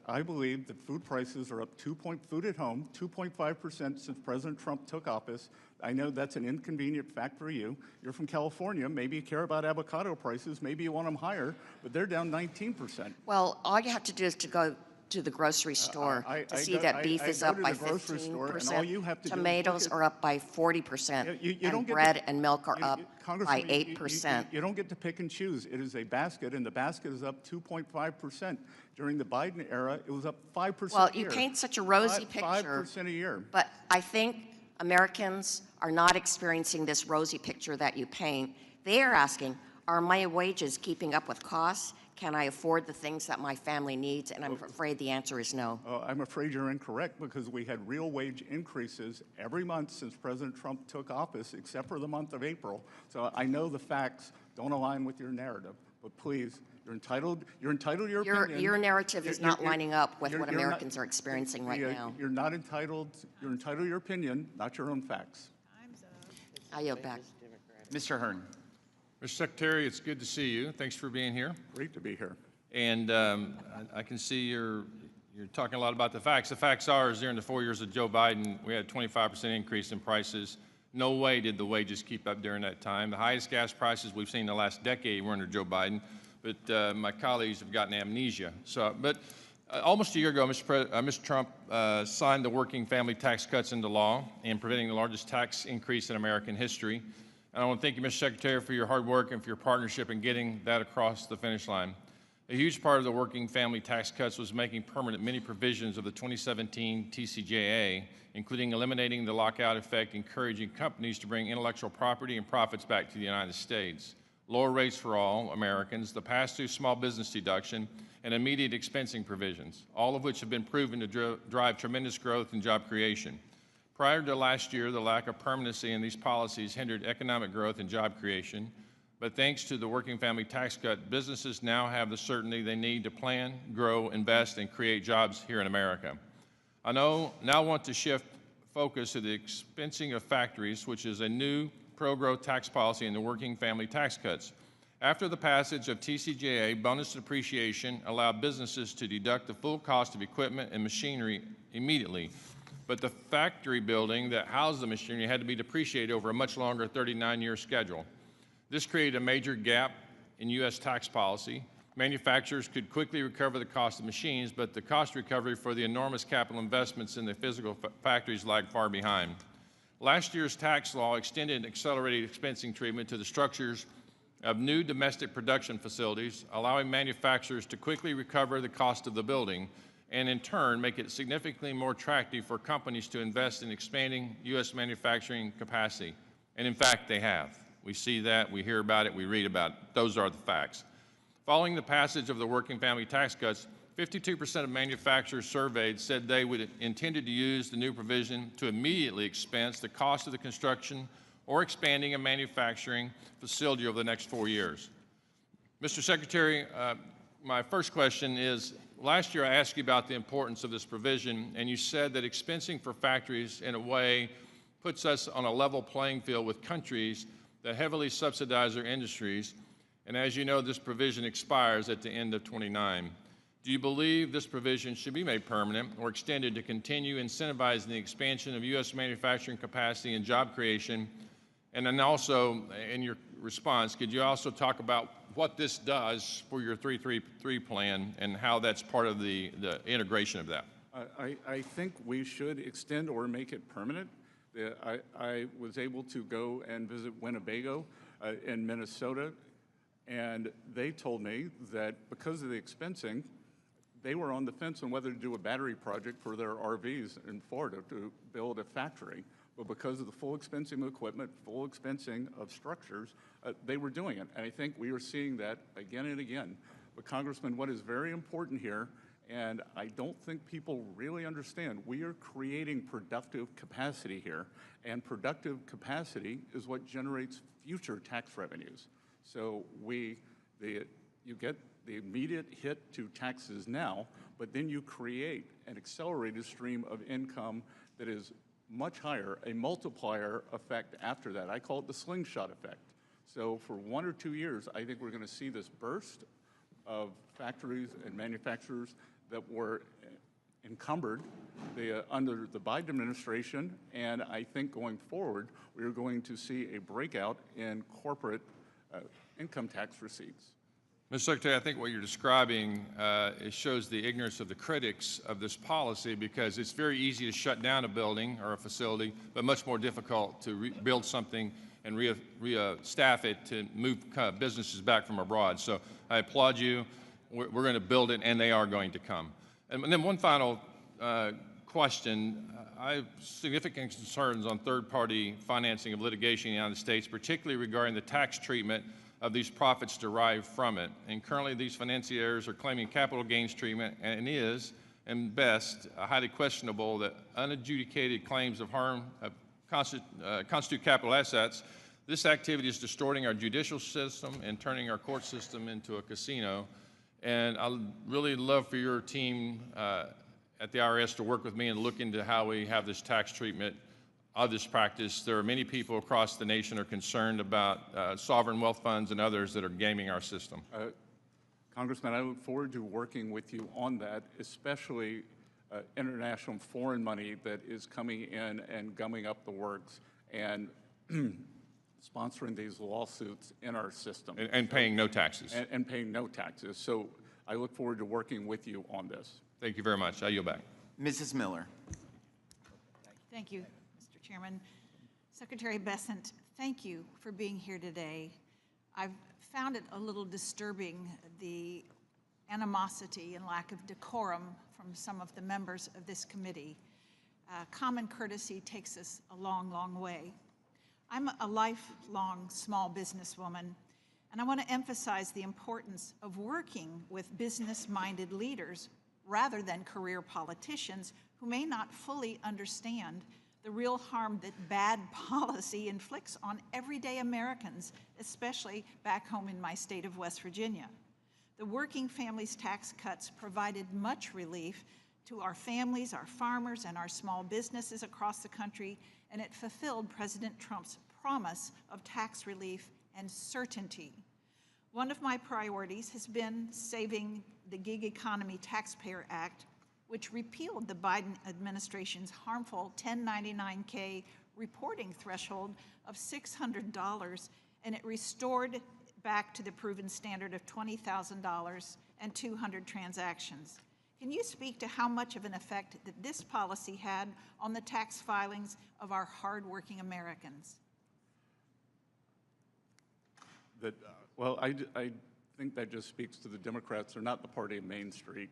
I believe that food prices are up food at home, 2.5% since President Trump took office. I know that's an inconvenient fact for you. You're from California. Maybe you care about avocado prices. Maybe you want them higher, but they're down 19%. Well, all you have to do is to go to the grocery store to see that beef is up by 15%, tomatoes are up by 40%, and bread and milk are up by 8%. You don't get to pick and choose. It is a basket, and the basket is up 2.5%. During the Biden era, it was up 5% Well, a year. you paint such a rosy picture. 5% a year. But I think Americans are not experiencing this rosy picture that you paint. They are asking, are my wages keeping up with costs? Can I afford the things that my family needs? And I'm afraid the answer is no. I'm afraid you're incorrect, because we had real wage increases every month since President Trump took office, except for the month of April. So I know the facts don't align with your narrative, but please, you're entitled to your opinion. Your narrative is not lining up with what Americans are experiencing right now. You're entitled to your opinion, not your own facts. I yield back. Mr. Hearn. Mr. Secretary, it's good to see you. Thanks for being here. Great to be here. And I can see you're talking a lot about the facts. The facts are, is during the 4 years of Joe Biden, we had a 25% increase in prices. No way did the wages keep up during that time. The highest gas prices we've seen in the last decade were under Joe Biden, but my colleagues have gotten amnesia. But almost a year ago, Mr. Trump signed the working family tax cuts into law and preventing the largest tax increase in American history. And I want to thank you, Mr. Secretary, for your hard work and for your partnership in getting that across the finish line. A huge part of the working family tax cuts was making permanent many provisions of the 2017 TCJA, including eliminating the lockout effect, encouraging companies to bring intellectual property and profits back to the United States, lower rates for all Americans, the pass-through small business deduction, and immediate expensing provisions, all of which have been proven to drive tremendous growth and job creation. Prior to last year, the lack of permanency in these policies hindered economic growth and job creation. But thanks to the working family tax cut, businesses now have the certainty they need to plan, grow, invest, and create jobs here in America. I now want to shift focus to the expensing of factories, which is a new pro-growth tax policy in the working family tax cuts. After the passage of TCJA, bonus depreciation allowed businesses to deduct the full cost of equipment and machinery immediately. But the factory building that housed the machinery had to be depreciated over a much longer 39-year schedule. This created a major gap in U.S. tax policy. Manufacturers could quickly recover the cost of machines, but the cost recovery for the enormous capital investments in the physical factories lagged far behind. Last year's tax law extended accelerated expensing treatment to the structures of new domestic production facilities, allowing manufacturers to quickly recover the cost of the building, and in turn make it significantly more attractive for companies to invest in expanding U.S. manufacturing capacity. And in fact, they have. We see that, we hear about it, we read about it. Those are the facts. Following the passage of the working family tax cuts, 52% of manufacturers surveyed said they would intended to use the new provision to immediately expense the cost of the construction or expanding a manufacturing facility over the next 4 years. Mr. Secretary, my first question is, last year I asked you about the importance of this provision, and you said that expensing for factories in a way puts us on a level playing field with countries that heavily subsidize their industries. And as you know, this provision expires at the end of 29. Do you believe this provision should be made permanent or extended to continue incentivizing the expansion of U.S. manufacturing capacity and job creation? And then also, in your response, could you also talk about what this does for your 333 plan and how that's part of the integration of that? I think we should extend or make it permanent. I was able to go and visit Winnebago in Minnesota, and they told me that because of the expensing, they were on the fence on whether to do a battery project for their RVs in Florida to build a factory. but because of the full expensing of equipment, full expensing of structures, they were doing it. And I think we are seeing that again and again. But Congressman, what is very important here, and I don't think people really understand, we are creating productive capacity here, and productive capacity is what generates future tax revenues. So you get the immediate hit to taxes now, but then you create an accelerated stream of income that is much higher, a multiplier effect after that. I call it the slingshot effect. So for 1 or 2 years, I think we're going to see this burst of factories and manufacturers that were encumbered under the Biden administration, and I think going forward, we are going to see a breakout in corporate income tax receipts. Mr. Secretary, I think what you're describing it shows the ignorance of the critics of this policy, because it's very easy to shut down a building or a facility, but much more difficult to rebuild something and re-staff it to move businesses back from abroad. So I applaud you. We're going to build it, and they are going to come. And then one final question. I have significant concerns on third-party financing of litigation in the United States, particularly regarding the tax treatment of these profits derived from it. And currently, these financiers are claiming capital gains treatment, and it is, and best, highly questionable that unadjudicated claims of harm constitute capital assets. This activity is distorting our judicial system and turning our court system into a casino. And I'd really love for your team at the IRS to work with me and look into how we have this tax treatment of this practice. There are many people across the nation are concerned about sovereign wealth funds and others that are gaming our system. Congressman, I look forward to working with you on that, especially international foreign money that is coming in and gumming up the works and sponsoring these lawsuits in our system. And paying no taxes. And paying no taxes. So I look forward to working with you on this. Thank you very much. I yield back. Mrs. Miller. Thank you, Mr. Chairman. Secretary Bessent, thank you for being here today. I've found it a little disturbing, the animosity and lack of decorum from some of the members of this committee. Common courtesy takes us a long, long way. I'm a lifelong small businesswoman, and I want to emphasize the importance of working with business-minded leaders rather than career politicians who may not fully understand the real harm that bad policy inflicts on everyday Americans, especially back home in my state of West Virginia. The Working Families Tax Cuts provided much relief to our families, our farmers, and our small businesses across the country, and it fulfilled President Trump's promise of tax relief and certainty. One of my priorities has been saving the Gig Economy Taxpayer Act, which repealed the Biden administration's harmful 1099-K reporting threshold of $600, and it restored back to the proven standard of $20,000 and 200 transactions. Can you speak to how much of an effect that this policy had on the tax filings of our hardworking Americans? Well, I think that just speaks to the Democrats. They're not the party of Main Street.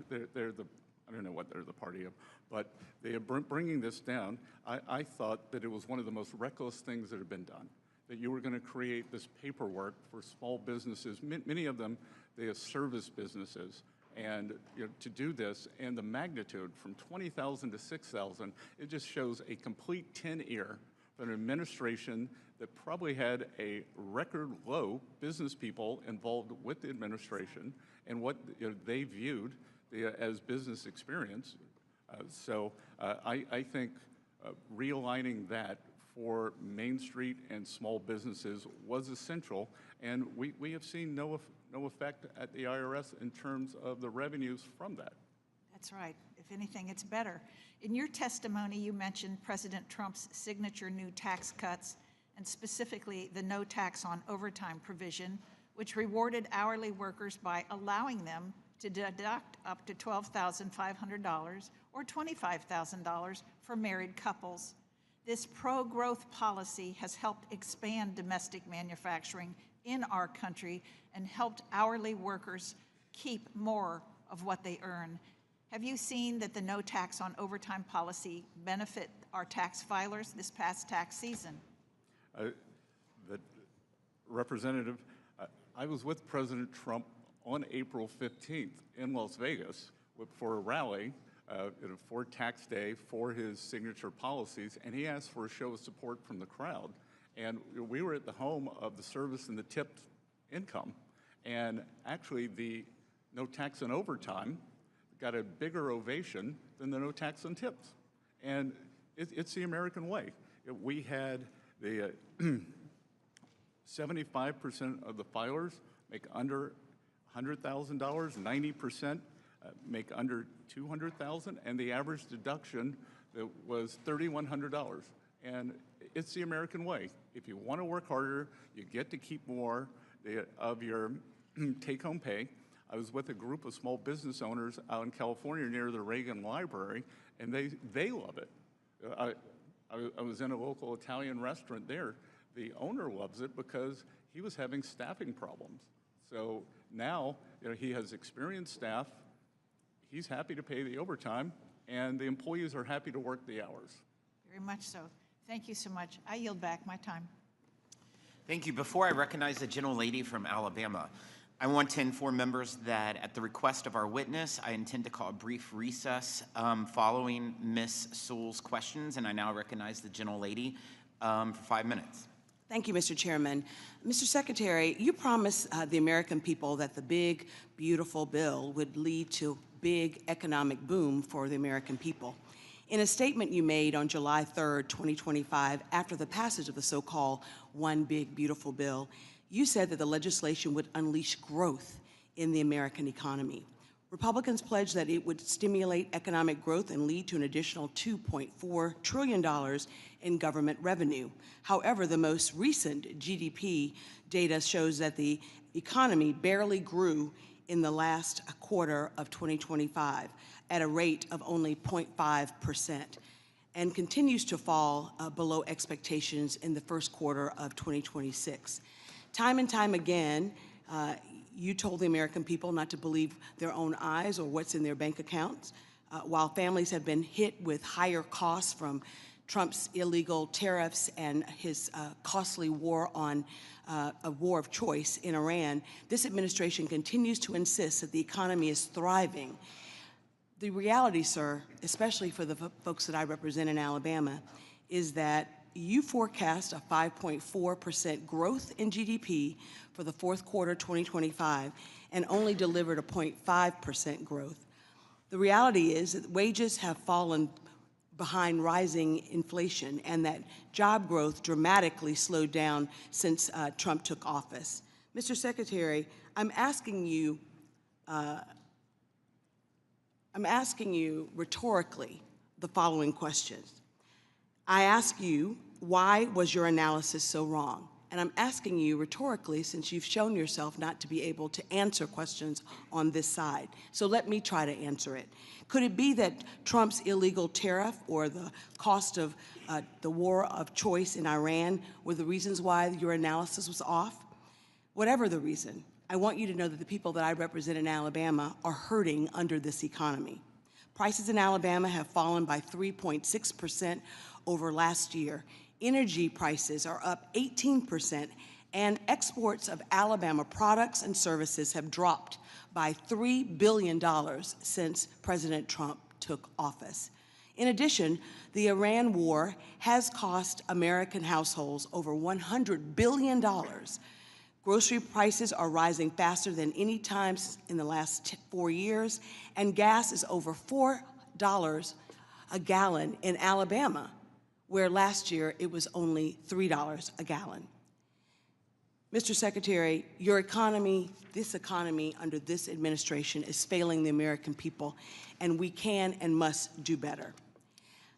They're the, I don't know what they're the party of, but they are bringing this down. I thought that it was one of the most reckless things that had been done, that you were going to create this paperwork for small businesses. Many of them, they are service businesses. And to do this, and the magnitude from 20,000 to 6,000, it just shows a complete tin ear for an administration that probably had a record low business people involved with the administration and what they viewed as business experience. So I think realigning that for Main Street and small businesses was essential, and we have seen no effect at the IRS in terms of the revenues from that. That's right. If anything, it's better. In your testimony, you mentioned President Trump's signature new tax cuts, and specifically the no tax on overtime provision, which rewarded hourly workers by allowing them to deduct up to $12,500 or $25,000 for married couples. This pro-growth policy has helped expand domestic manufacturing in our country and helped hourly workers keep more of what they earn. Have you seen that the no tax on overtime policy benefit our tax filers this past tax season? Representative, I was with President Trump on April 15th in Las Vegas for a rally for tax day for his signature policies, and he asked for a show of support from the crowd. And we were at the home of the service and the tipped income. And actually, the no tax on overtime got a bigger ovation than the no tax on tips. And it's the American way. We had the 75% of the filers make under $100,000, 90% make under $200,000, and the average deduction was $3,100. And it's the American way. If you want to work harder, you get to keep more of your take-home pay. I was with a group of small business owners out in California near the Reagan Library, and they love it. I was in a local Italian restaurant there. The owner loves it because he was having staffing problems. So now he has experienced staff, he's happy to pay the overtime, and the employees are happy to work the hours. Very much so. Thank you so much. I yield back my time. Thank you. Before I recognize the gentlelady from Alabama, I want to inform members that at the request of our witness, I intend to call a brief recess following Ms. Sewell's questions, and I now recognize the gentlelady for 5 minutes. Thank you, Mr. Chairman. Mr. Secretary, you promised the American people that the big, beautiful bill would lead to big economic boom for the American people. In a statement you made on July 3rd, 2025, after the passage of the so-called One Big Beautiful Bill, you said that the legislation would unleash growth in the American economy. Republicans pledged that it would stimulate economic growth and lead to an additional $2.4 trillion in government revenue. However, the most recent GDP data shows that the economy barely grew in the last quarter of 2025 at a rate of only 0.5% and continues to fall below expectations in the first quarter of 2026. Time and time again, you told the American people not to believe their own eyes or what's in their bank accounts. While families have been hit with higher costs from Trump's illegal tariffs and his costly war on a war of choice in Iran, this administration continues to insist that the economy is thriving. The reality, sir, especially for the folks that I represent in Alabama, is that you forecast a 5.4% growth in GDP for the fourth quarter 2025 and only delivered a 0.5% growth. The reality is that wages have fallen behind rising inflation and that job growth dramatically slowed down since Trump took office. Mr. Secretary, I'm asking you rhetorically the following questions. I ask you, why was your analysis so wrong? And I'm asking you rhetorically, since you've shown yourself not to be able to answer questions on this side. So let me try to answer it. Could it be that Trump's illegal tariff or the cost of the war of choice in Iran were the reasons why your analysis was off? Whatever the reason, I want you to know that the people that I represent in Alabama are hurting under this economy. Prices in Alabama have fallen by 3.6% over last year. Energy prices are up 18%, and exports of Alabama products and services have dropped by $3 billion since President Trump took office. In addition, the Iran war has cost American households over $100 billion. Grocery prices are rising faster than any time in the last 4 years, and gas is over $4 a gallon in Alabama, where last year it was only $3 a gallon. Mr. Secretary, your economy, this economy under this administration is failing the American people, and we can and must do better.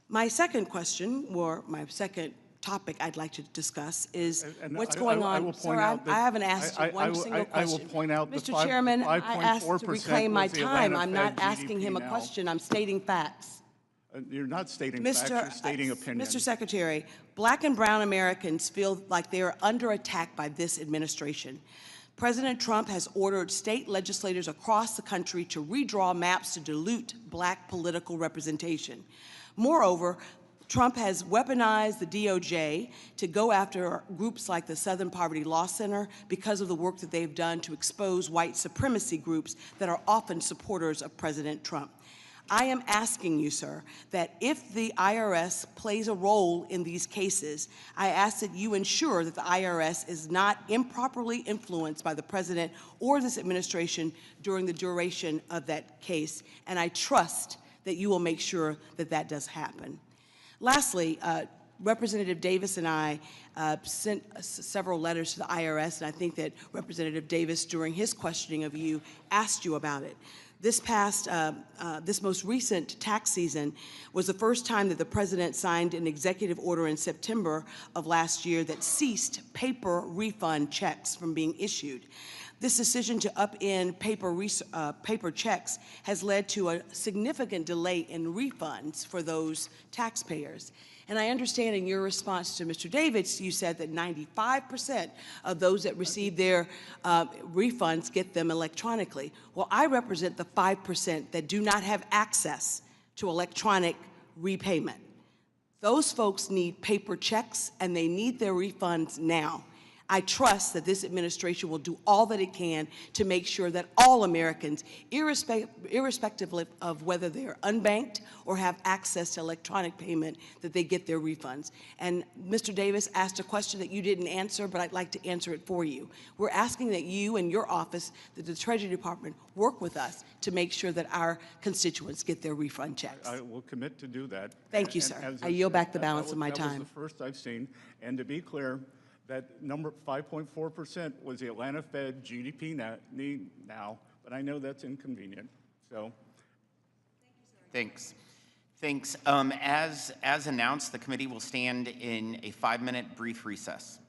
My second question, or my second topic I'd like to discuss is what's going on. Sir, I haven't asked you one single question. I will point out Mr. Chairman, I asked to reclaim my time. I'm not asking him a question. I'm stating facts. You're not stating facts, you're stating opinion. Mr. Secretary, Black and brown Americans feel like they are under attack by this administration. President Trump has ordered state legislators across the country to redraw maps to dilute Black political representation. Moreover, Trump has weaponized the DOJ to go after groups like the Southern Poverty Law Center because of the work that they've done to expose white supremacy groups that are often supporters of President Trump. I am asking you, sir, that if the IRS plays a role in these cases, I ask that you ensure that the IRS is not improperly influenced by the president or this administration during the duration of that case, and I trust that you will make sure that that does happen. Lastly, Representative Davis and I sent several letters to the IRS, and I think that Representative Davis, during his questioning of you, asked you about it. This most recent tax season was the first time that the president signed an executive order in September of last year that ceased paper refund checks from being issued. This decision to upend paper checks has led to a significant delay in refunds for those taxpayers. And I understand in your response to Mr. Davis, you said that 95% of those that receive their refunds get them electronically. Well, I represent the 5% that do not have access to electronic repayment. Those folks need paper checks and they need their refunds now. I trust that this administration will do all that it can to make sure that all Americans, irrespective of whether they're unbanked or have access to electronic payment, that they get their refunds. And Mr. Davis asked a question that you didn't answer, but I'd like to answer it for you. We're asking that you and your office, that the Treasury Department, work with us to make sure that our constituents get their refund checks. I will commit to do that. Thank you, sir. I yield back the balance of my time. That was the first I've seen. And to be clear, that number 5.4% was the Atlanta Fed GDP now, but I know that's inconvenient. So, thanks. Thanks. As announced, the committee will stand in a 5-minute brief recess.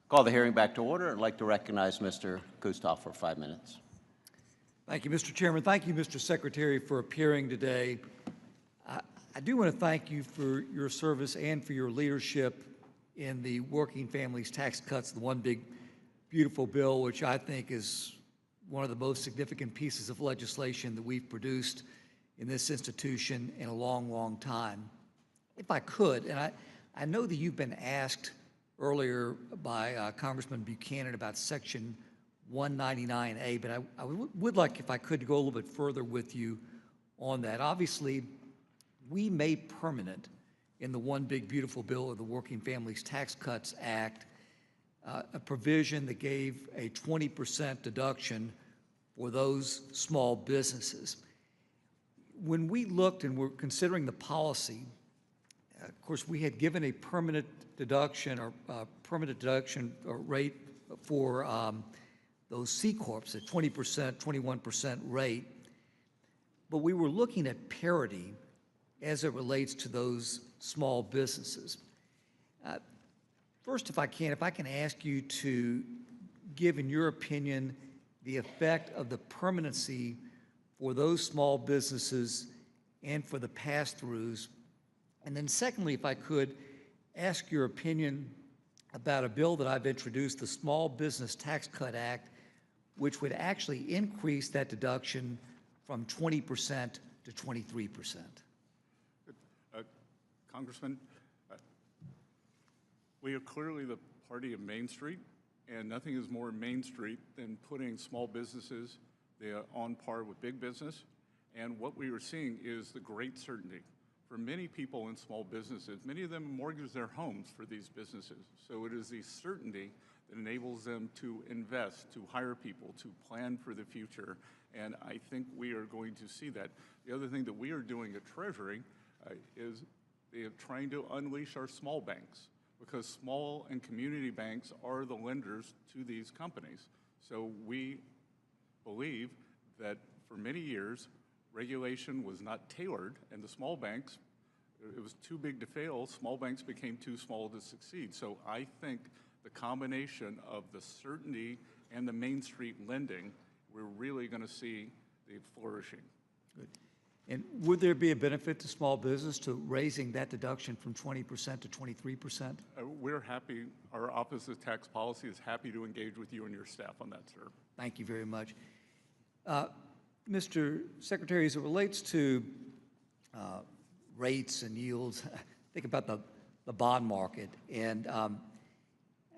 Call the hearing back to order. I'd like to recognize Mr. Kustoff for 5 minutes. Thank you, Mr. Chairman. Thank you, Mr. Secretary, for appearing today. I do want to thank you for your service and for your leadership in the Working Families Tax Cuts, the One Big Beautiful Bill, which I think is one of the most significant pieces of legislation that we've produced in this institution in a long, long time. If I could, and I know that you've been asked earlier by Congressman Buchanan about Section 199A, but I would like, if I could, to go a little bit further with you on that. Obviously, we made permanent in the One Big Beautiful Bill of the Working Families Tax Cuts Act a provision that gave a 20% deduction for those small businesses. When we looked and were considering the policy, of course, we had given a permanent deduction or rate for those C Corps at 20%, 21% rate, but we were looking at parity as it relates to those small businesses. First, if I can ask you to give, in your opinion, the effect of the permanency for those small businesses and for the pass-throughs. And then secondly, if I could ask your opinion about a bill that I've introduced, the Small Business Tax Cut Act, which would actually increase that deduction from 20% to 23%. Congressman, we are clearly the party of Main Street, and nothing is more Main Street than putting small businesses on par with big business. And what we are seeing is the great certainty. For many people in small businesses, many of them mortgage their homes for these businesses. So it is the certainty that enables them to invest, to hire people, to plan for the future. And I think we are going to see that. The other thing that we are doing at Treasury is trying to unleash our small banks, because small and community banks are the lenders to these companies. So we believe that for many years, regulation was not tailored, and the small banks, it was too big to fail. Small banks became too small to succeed. So I think the combination of the certainty and the Main Street lending, we're really going to see the flourishing. Good. And would there be a benefit to small business to raising that deduction from 20% to 23%? We're happy. Our Office of Tax Policy is happy to engage with you and your staff on that, sir. Thank you very much. Mr. Secretary, as it relates to rates and yields, think about the bond market. And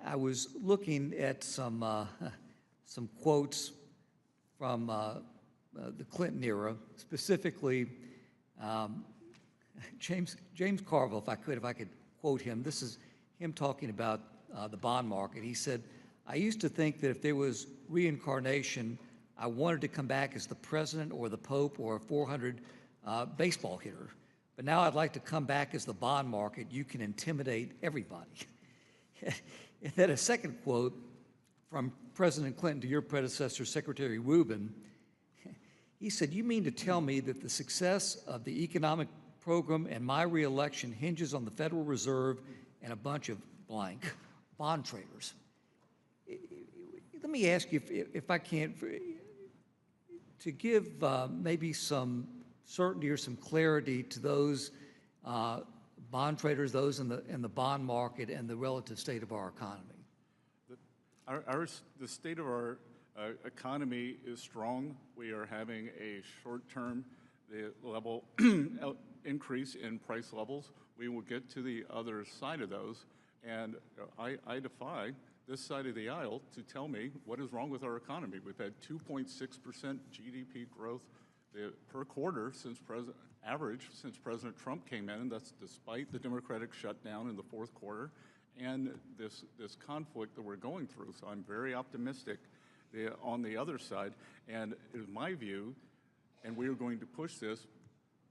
I was looking at some quotes from the Clinton era, specifically James Carville, if I could quote him. This is him talking about the bond market. He said, "I used to think that if there was reincarnation, I wanted to come back as the president or the Pope or a 400 baseball hitter. But now I'd like to come back as the bond market. You can intimidate everybody." And then a second quote from President Clinton to your predecessor, Secretary Rubin. He said, "You mean to tell me that the success of the economic program and my reelection hinges on the Federal Reserve and a bunch of blank bond traders?" Let me ask you, if I can, to give maybe some certainty or some clarity to those bond traders, those in the bond market, and the relative state of our economy. The state of our economy is strong. We are having a short-term level increase in price levels. We will get to the other side of those, and I defy this side of the aisle to tell me what is wrong with our economy. We've had 2.6% GDP growth per quarter since President Trump came in, and that's despite the Democratic shutdown in the fourth quarter and this conflict that we're going through. So I'm very optimistic on the other side, and in my view, and we are going to push this,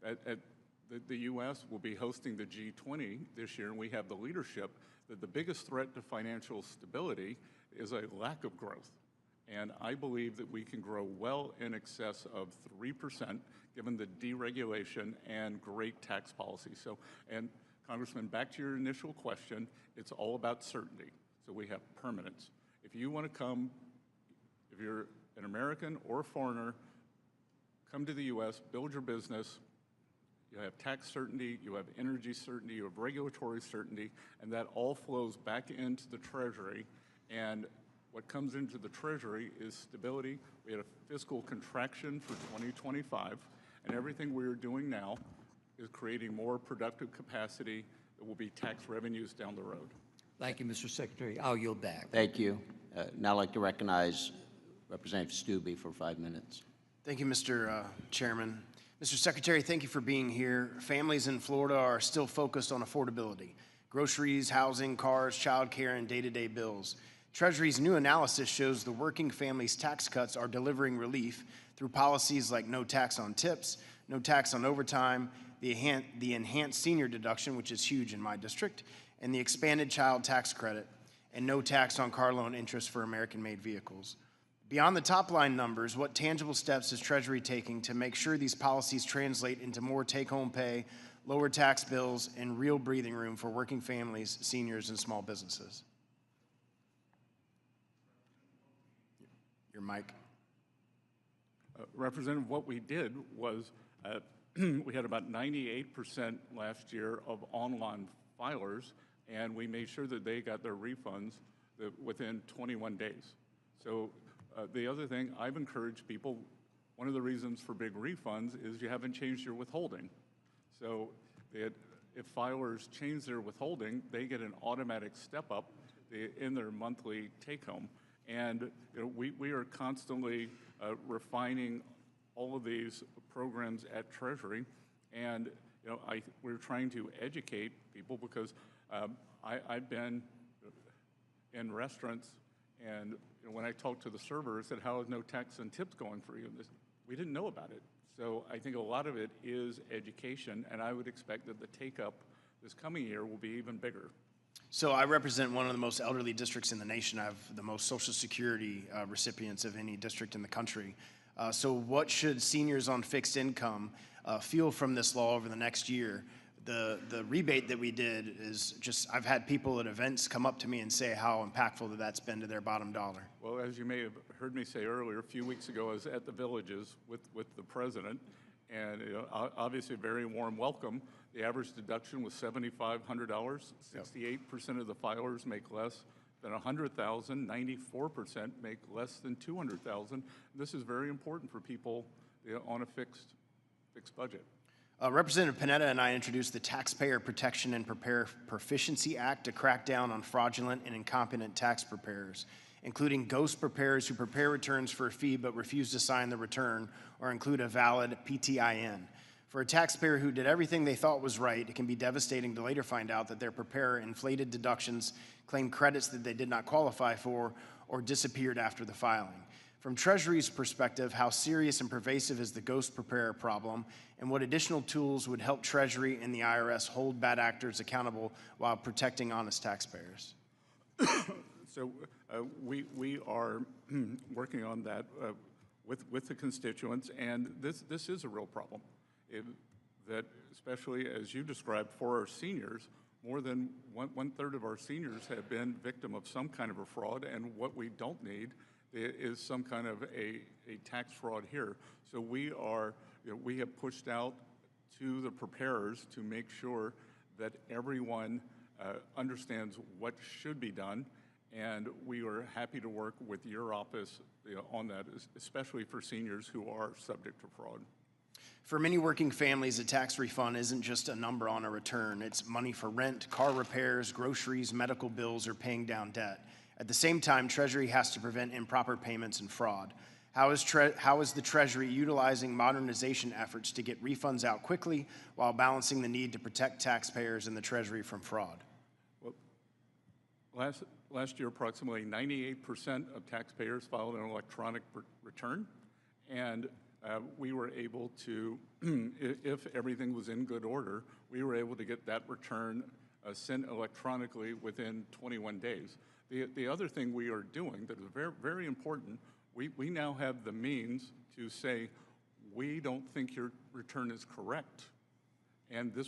the U.S. will be hosting the G20 this year, and we have the leadership that the biggest threat to financial stability is a lack of growth. And I believe that we can grow well in excess of 3%, given the deregulation and great tax policy. So, and Congressman, back to your initial question, it's all about certainty. so we have permanence. If you want to come, if you're an American or a foreigner, come to the U.S., build your business, you have tax certainty, you have energy certainty, you have regulatory certainty, and that all flows back into the Treasury. And what comes into the Treasury is stability. We had a fiscal contraction for 2025, and everything we are doing now is creating more productive capacity that will be tax revenues down the road. Thank you, Mr. Secretary. I'll yield back. Thank you. Now I'd like to recognize Representative Stubbe for 5 minutes. Thank you, Mr. Chairman. Mr. Secretary, thank you for being here. Families in Florida are still focused on affordability: groceries, housing, cars, childcare, and day-to-day bills. Treasury's new analysis shows the working families' tax cuts are delivering relief through policies like no tax on tips, no tax on overtime, the enhanced senior deduction, which is huge in my district, and the expanded child tax credit, and no tax on car loan interest for American-made vehicles. Beyond the top-line numbers, what tangible steps is Treasury taking to make sure these policies translate into more take-home pay, lower tax bills, and real breathing room for working families, seniors, and small businesses? Your mic. Representative, what we did was we had about 98% last year of online filers, and we made sure that they got their refunds within 21 days. So the other thing, I've encouraged people, one of the reasons for big refunds is you haven't changed your withholding. So if filers change their withholding, they get an automatic step up in their monthly take-home. And we are constantly refining all of these programs at Treasury, and we're trying to educate people because I've been in restaurants, and when I talked to the server, I said, "How is no tax and tips going for you?" We didn't know about it. So I think a lot of it is education, and I would expect that the take-up this coming year will be even bigger. So I represent one of the most elderly districts in the nation. I have the most Social Security recipients of any district in the country. So what should seniors on fixed income feel from this law over the next year? The rebate that we did is just, I've had people at events come up to me and say how impactful that's been to their bottom dollar. Well, as you may have heard me say earlier, a few weeks ago, I was at the Villages with the president, and obviously a very warm welcome. The average deduction was $7,500. 68% of the filers make less than $100,000. 94% make less than $200,000. This is very important for people on a fixed budget. Representative Panetta and I introduced the Taxpayer Protection and Proficiency Act to crack down on fraudulent and incompetent tax preparers, including ghost preparers who prepare returns for a fee but refuse to sign the return or include a valid PTIN. For a taxpayer who did everything they thought was right, it can be devastating to later find out that their preparer inflated deductions, claimed credits that they did not qualify for, or disappeared after the filing. From Treasury's perspective, how serious and pervasive is the ghost preparer problem, and what additional tools would help Treasury and the IRS hold bad actors accountable while protecting honest taxpayers? So we are working on that with the constituents, and this is a real problem. That especially as you described for our seniors, more than one third of our seniors have been victim of some kind of a fraud, and what we don't need is some kind of a tax fraud here. So we have pushed out to the preparers to make sure that everyone understands what should be done, and we are happy to work with your office on that, especially for seniors who are subject to fraud. For many working families, a tax refund isn't just a number on a return. It's money for rent, car repairs, groceries, medical bills, or paying down debt. At the same time, Treasury has to prevent improper payments and fraud. How is the Treasury utilizing modernization efforts to get refunds out quickly while balancing the need to protect taxpayers and the Treasury from fraud? Well, last year, approximately 98% of taxpayers filed an electronic return, and we were able to, if everything was in good order, we were able to get that return sent electronically within 21 days. The other thing we are doing that is very, very important, we now have the means to say, we don't think your return is correct, and this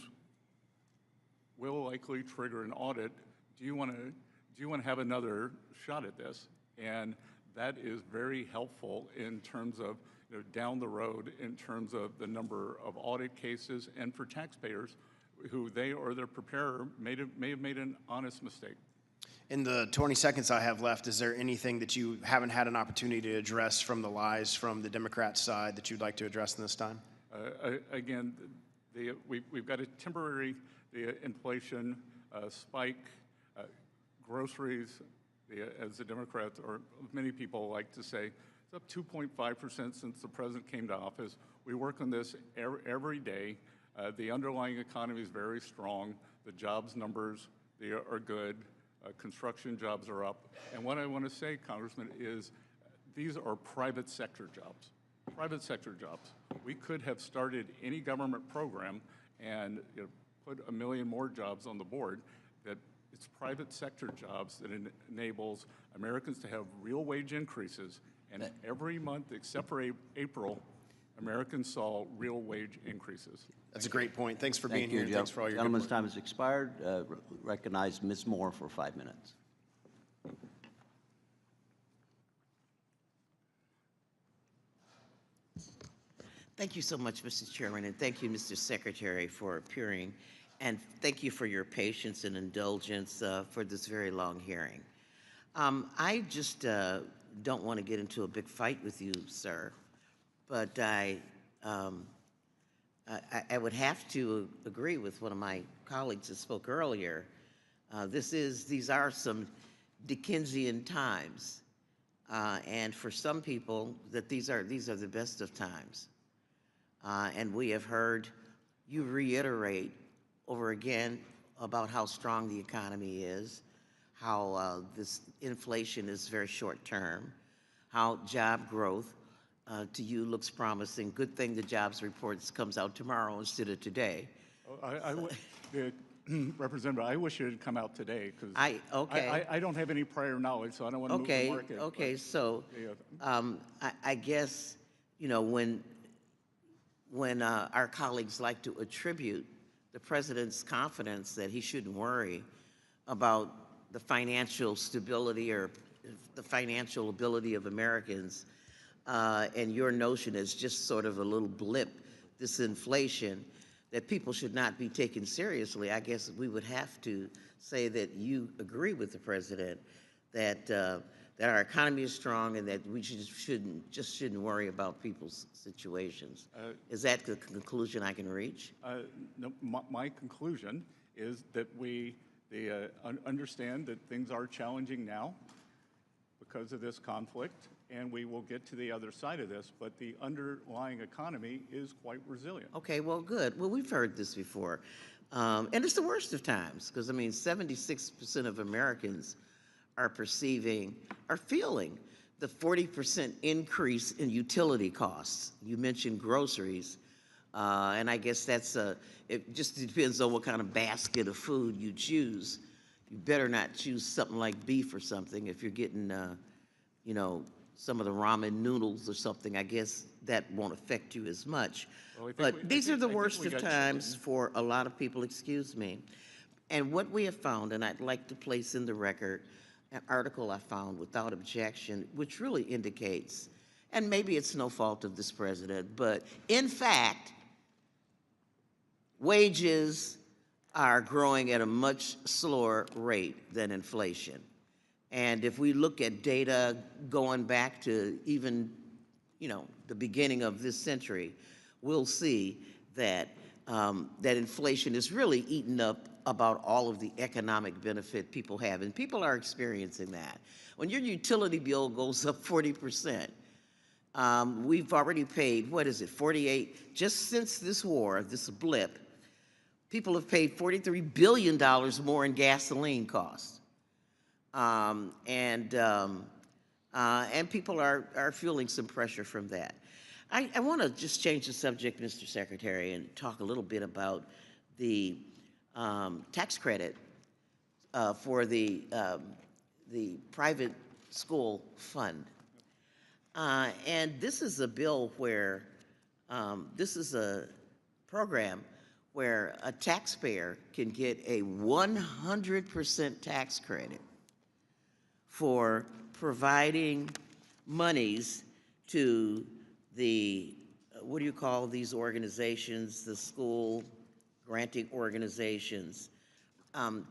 will likely trigger an audit. Do you want to do you want to have another shot at this? And that is very helpful in terms of, down the road, in terms of the number of audit cases, and for taxpayers who they or their preparer may have made an honest mistake. In the 20 seconds I have left, is there anything that you haven't had an opportunity to address from the lies from the Democrat side that you'd like to address in this time? Again, we've got a temporary inflation spike, groceries, as the Democrats, or many people like to say, it's up 2.5% since the president came to office. We work on this every day. The underlying economy is very strong. The jobs numbers, they are good. Construction jobs are up. And what I want to say, Congressman, is these are private sector jobs. Private sector jobs. We could have started any government program and put 1 million more jobs on the board. That it's private sector jobs that enables Americans to have real wage increases. And every month, except for April, Americans saw real wage increases. That's a great point. Thanks for being here. Thanks for all your good Gentleman's work. time has expired. Recognize Ms. Moore for 5 minutes. Thank you so much, Mr. Chairman, and thank you, Mr. Secretary, for appearing, and thank you for your patience and indulgence for this very long hearing. I just don't want to get into a big fight with you, sir, but I would have to agree with one of my colleagues that spoke earlier. These are some Dickensian times, and for some people, that these are the best of times. And we have heard you reiterate over again about how strong the economy is, how this inflation is very short term, how job growth to you looks promising. Good thing the jobs reports comes out tomorrow instead of today. Representative, I wish it had come out today because okay. I don't have any prior knowledge, so I don't want to move the market. Okay, so I guess, when our colleagues like to attribute the president's confidence that he shouldn't worry about the financial stability or the financial ability of Americans, and your notion is just sort of a little blip, this inflation, that people should not be taken seriously, I guess we would have to say that you agree with the president that our economy is strong and that we shouldn't worry about people's situations. Is that the conclusion I can reach? No, my conclusion is that we understand that things are challenging now because of this conflict, and we will get to the other side of this, but the underlying economy is quite resilient. Okay, well, good. Well, we've heard this before. And it's the worst of times, because, 76% of Americans are feeling the 40% increase in utility costs. You mentioned groceries, and I guess it just depends on what kind of basket of food you choose. You better not choose something like beef or something. If you're getting, some of the ramen noodles or something, I guess that won't affect you as much. But these are the worst of times for a lot of people, excuse me. And what we have found, and I'd like to place in the record, an article I found without objection, which really indicates, and maybe it's no fault of this president, but in fact, wages are growing at a much slower rate than inflation. And if we look at data going back to even, the beginning of this century, we'll see that that inflation is really eating up about all of the economic benefit people have, and people are experiencing that. When your utility bill goes up 40%, we've already paid, 48, just since this war, this blip, people have paid $43 billion more in gasoline costs. And people are feeling some pressure from that. I want to just change the subject, Mr. Secretary, and talk a little bit about the tax credit for the private school fund. And this is a bill where, this is a program where a taxpayer can get a 100% tax credit for providing monies to the, what do you call these organizations, the school granting organizations. Can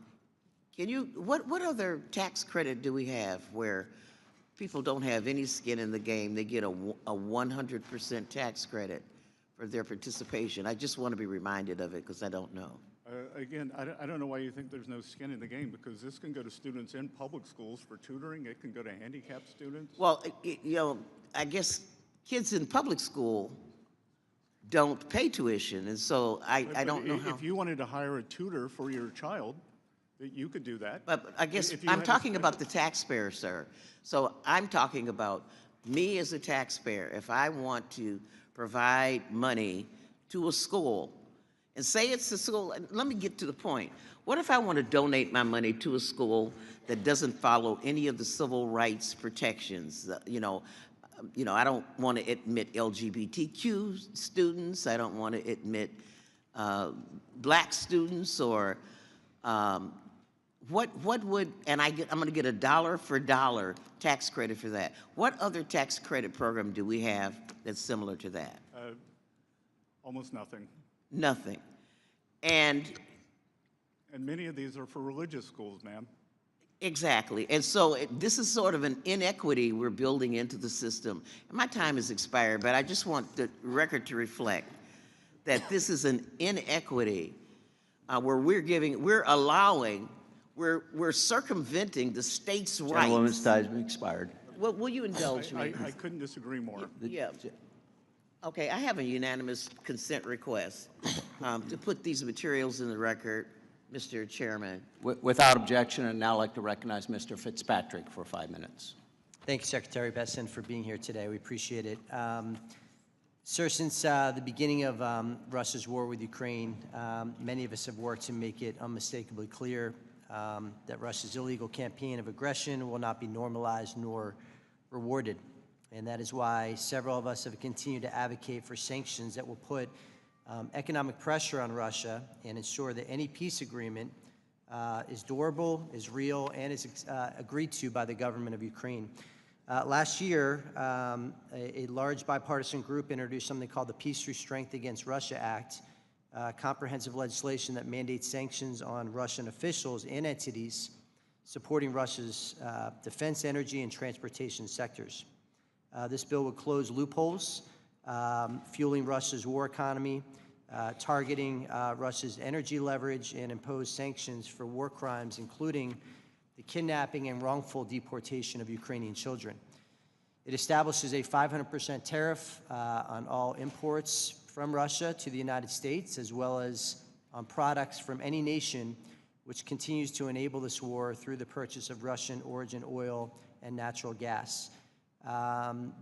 you, what other tax credit do we have where people don't have any skin in the game? They get a 100% tax credit for their participation. I just want to be reminded of it because I don't know. Again, I don't know why you think there's no skin in the game, because this can go to students in public schools for tutoring. It can go to handicapped students. Well, you know, I guess kids in public school don't pay tuition, and so I don't know how. If you wanted to hire a tutor for your child, you could do that. But I guess I'm talking about the taxpayer, sir. So I'm talking about me as a taxpayer. If I want to provide money to a school, and say it's a school, and let me get to the point. What if I want to donate my money to a school that doesn't follow any of the civil rights protections? You know, I don't want to admit LGBTQ students. I don't want to admit black students, or what would, and I'm going to get a dollar for dollar tax credit for that. What other tax credit program do we have that's similar to that? Almost nothing. Nothing. And many of these are for religious schools, ma'am. Exactly. And so this is sort of an inequity we're building into the system. And my time has expired, but I just want the record to reflect that this is an inequity where we're circumventing the state's rights. Gentlewoman's time expired. Well, will you indulge me? I couldn't disagree more. Yeah. Okay, I have a unanimous consent request to put these materials in the record, Mr. Chairman. Without objection, and now I'd like to recognize Mr. Fitzpatrick for 5 minutes. Thank you, Secretary Bessent, for being here today. We appreciate it. Sir, since the beginning of Russia's war with Ukraine, many of us have worked to make it unmistakably clear that Russia's illegal campaign of aggression will not be normalized nor rewarded. And that is why several of us have continued to advocate for sanctions that will put economic pressure on Russia and ensure that any peace agreement is durable, is real, and is agreed to by the government of Ukraine. Last year, a large bipartisan group introduced something called the Peace Through Strength Against Russia Act, comprehensive legislation that mandates sanctions on Russian officials and entities supporting Russia's defense, energy, and transportation sectors. This bill would close loopholes, fueling Russia's war economy, targeting Russia's energy leverage, and impose sanctions for war crimes, including the kidnapping and wrongful deportation of Ukrainian children. It establishes a 500% tariff on all imports from Russia to the United States, as well as on products from any nation which continues to enable this war through the purchase of Russian origin oil and natural gas.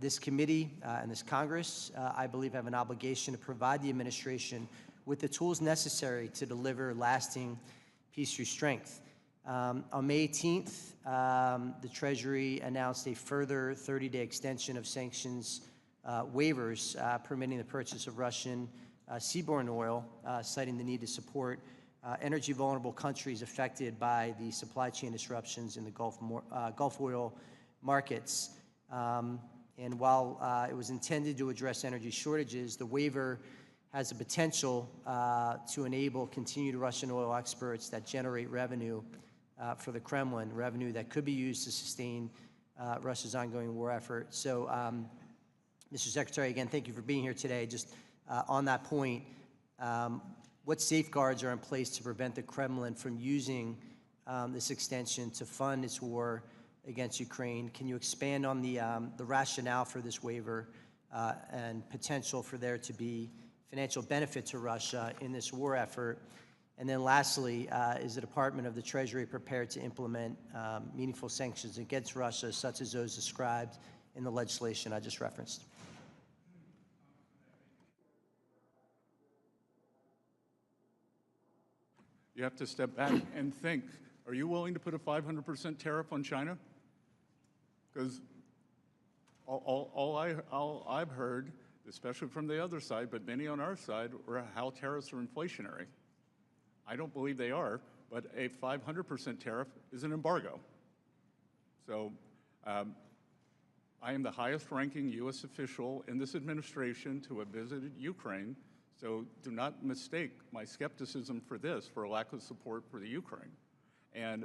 This committee and this Congress, I believe, have an obligation to provide the administration with the tools necessary to deliver lasting peace through strength. On May 18th, the Treasury announced a further 30-day extension of sanctions waivers permitting the purchase of Russian seaborne oil, citing the need to support energy-vulnerable countries affected by the supply chain disruptions in the Gulf oil markets. And while it was intended to address energy shortages, the waiver has the potential to enable continued Russian oil exports that generate revenue for the Kremlin, revenue that could be used to sustain Russia's ongoing war effort. So, Mr. Secretary, again, thank you for being here today. Just on that point, what safeguards are in place to prevent the Kremlin from using this extension to fund its war against Ukraine? Can you expand on the rationale for this waiver and potential for there to be financial benefit to Russia in this war effort? And then lastly, is the Department of the Treasury prepared to implement meaningful sanctions against Russia, such as those described in the legislation I just referenced? You have to step back and think, are you willing to put a 500% tariff on China? Because all I've heard, especially from the other side, but many on our side, are how tariffs are inflationary. I don't believe they are, but a 500% tariff is an embargo. So I am the highest-ranking U.S. official in this administration to have visited Ukraine, so do not mistake my skepticism for this for a lack of support for the Ukraine. And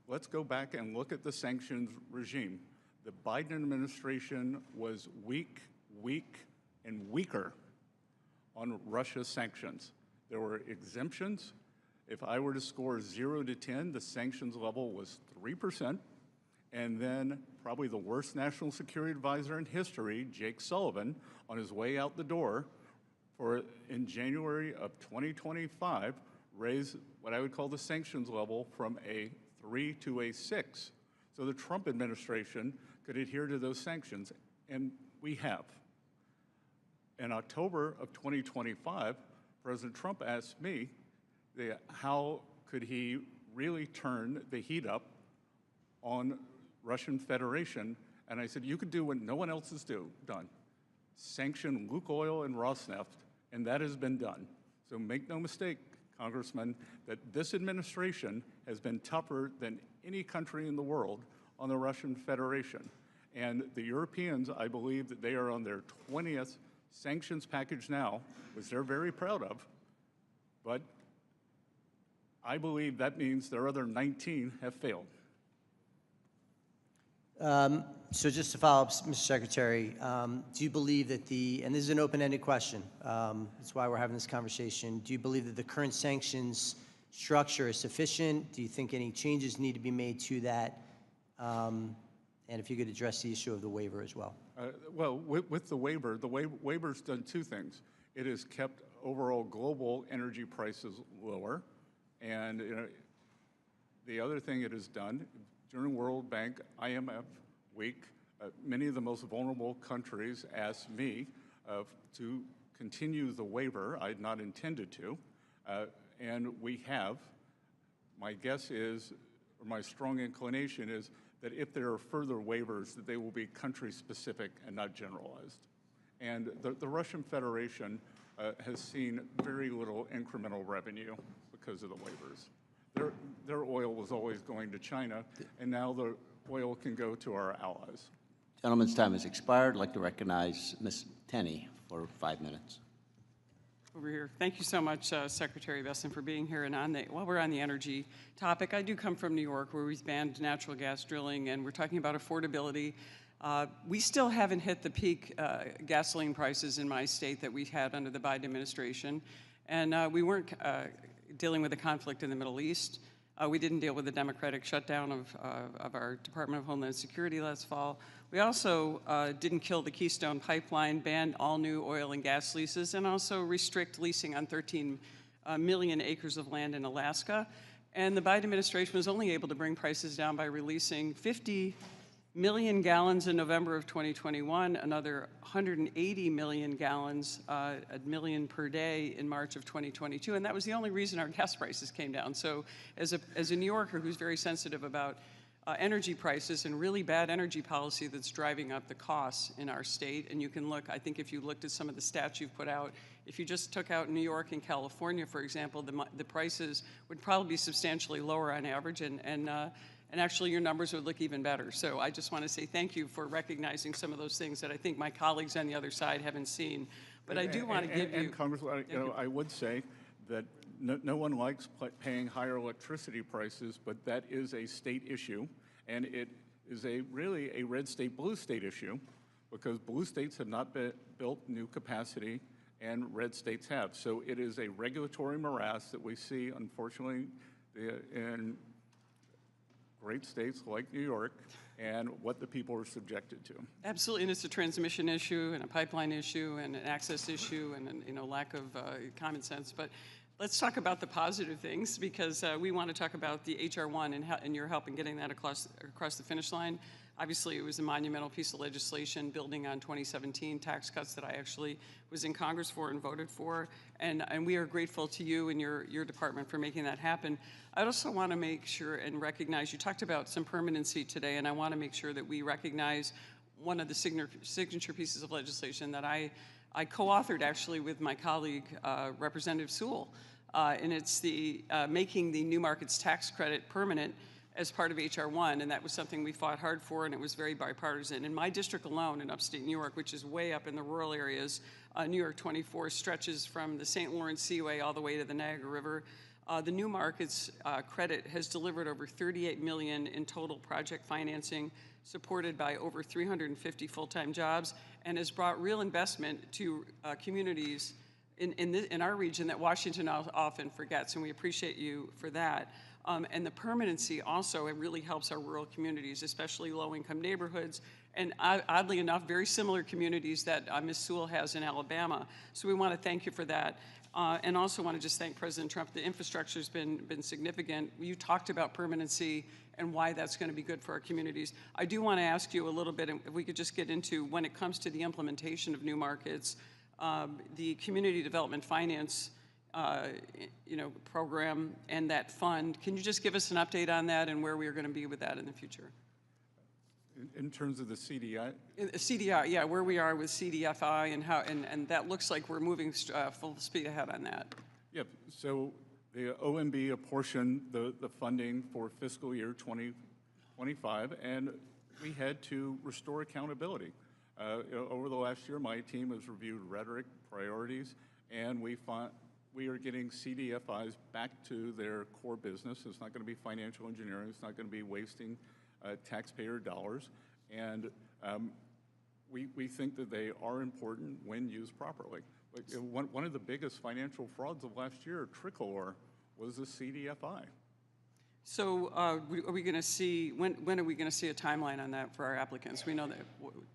let's go back and look at the sanctions regime. The Biden administration was weak, and weaker on Russia's sanctions. There were exemptions. If I were to score 0 to 10, the sanctions level was 3%. And then probably the worst national security advisor in history, Jake Sullivan, on his way out the door in January of 2025, raised what I would call the sanctions level from a 3 to a 6. So the Trump administration could adhere to those sanctions, and we have. In October of 2025, President Trump asked me how could he really turn the heat up on Russian Federation, and I said, you could do what no one else has done, sanction Lukoil and Rosneft, and that has been done. So make no mistake, Congressman, that this administration has been tougher than any country in the world on the Russian Federation. And the Europeans, I believe that they are on their 20th sanctions package now, which they're very proud of, but I believe that means their other 19 have failed. So just to follow up, Mr. Secretary, do you believe that and this is an open-ended question, that's why we're having this conversation, do you believe that the current sanctions structure is sufficient? Do you think any changes need to be made to that? And if you could address the issue of the waiver as well. Well, with the waiver's done two things. It has kept overall global energy prices lower, and the other thing it has done, during World Bank, IMF week, many of the most vulnerable countries asked me to continue the waiver. I had not intended to, and we have. My guess is, or my strong inclination is, that if there are further waivers, that they will be country-specific and not generalized. And the Russian Federation has seen very little incremental revenue because of the waivers. Their oil was always going to China, and now the oil can go to our allies. Gentleman's time has expired. I'd like to recognize Ms. Tenney for 5 minutes. Over here. Thank you so much, Secretary Bessent, for being here. And while we're on the energy topic, I do come from New York, where we've banned natural gas drilling, and we're talking about affordability. We still haven't hit the peak gasoline prices in my state that we had under the Biden administration, and we weren't dealing with a conflict in the Middle East. We didn't deal with the Democratic shutdown of our Department of Homeland Security last fall. We also didn't kill the Keystone Pipeline, banned all new oil and gas leases, and also restrict leasing on 13 million acres of land in Alaska. And the Biden administration was only able to bring prices down by releasing 50 million gallons in November of 2021, another 180 million gallons, a million per day in March of 2022, and that was the only reason our gas prices came down. So as a New Yorker who's very sensitive about energy prices and really bad energy policy that's driving up the costs in our state, and you can look, I think if you looked at some of the stats you've put out, if you just took out New York and California, for example, the prices would probably be substantially lower on average, and actually your numbers would look even better. So I just want to say thank you for recognizing some of those things that I think my colleagues on the other side haven't seen. But I do want to give you... And Congressman, I would say that no one likes paying higher electricity prices, but that is a state issue, and it is really a red state, blue state issue, because blue states have not built new capacity, and red states have. So it is a regulatory morass that we see, unfortunately, in great states like New York, and what the people are subjected to. Absolutely, and it's a transmission issue, and a pipeline issue, and an access issue, and lack of common sense. But let's talk about the positive things, because we want to talk about the H.R. 1 and your help in getting that across the finish line. Obviously, it was a monumental piece of legislation building on 2017 tax cuts that I actually was in Congress for and voted for, and we are grateful to you and your department for making that happen. I also want to make sure and recognize, you talked about some permanency today, and I want to make sure that we recognize one of the signature pieces of legislation that I co-authored actually with my colleague, Representative Sewell, and it's the making the new markets tax credit permanent. as part of H.R. 1, and that was something we fought hard for, and it was very bipartisan. In my district alone, in upstate New York, which is way up in the rural areas, New York 24 stretches from the St. Lawrence Seaway all the way to the Niagara River. The New Markets credit has delivered over $38 million in total project financing, supported by over 350 full-time jobs, and has brought real investment to communities in our region that Washington often forgets, and we appreciate you for that. And the permanency also, it really helps our rural communities, especially low-income neighborhoods, and oddly enough, very similar communities that Ms. Sewell has in Alabama. So we want to thank you for that. And also want to just thank President Trump. The infrastructure's been significant. You talked about permanency and why that's going to be good for our communities. I do want to ask you a little bit, if we could just get into, when it comes to the implementation of New Markets, the Community Development Finance program and that fund. Can you just give us an update on that and where we are going to be with that in the future? In terms of the CDI? CDI, yeah, where we are with CDFI and how, and that looks like we're moving full speed ahead on that. Yep, so the OMB apportioned the funding for fiscal year 2025, and we had to restore accountability. Over the last year, my team has reviewed rhetoric, priorities, and we are getting CDFIs back to their core business. It's not going to be financial engineering. It's not going to be wasting taxpayer dollars, and we think that they are important when used properly. But one of the biggest financial frauds of last year, Tricolor, was the CDFI. So are we going to see, when are we going to see a timeline on that for our applicants? We know that,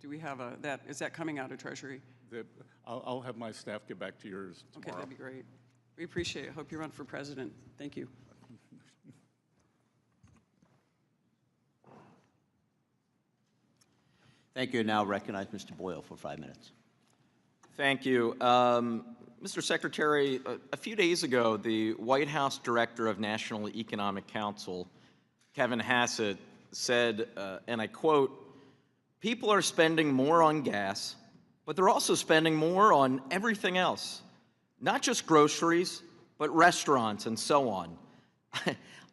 do we have is that coming out of Treasury? I'll have my staff get back to yours tomorrow. Okay, that'd be great. We appreciate it. Hope you run for president. Thank you. Thank you. Now recognize Mr. Boyle for 5 minutes. Thank you. Mr. Secretary, a few days ago, the White House Director of National Economic Council, Kevin Hassett, said, and I quote, "People are spending more on gas, but they're also spending more on everything else, not just groceries, but restaurants and so on."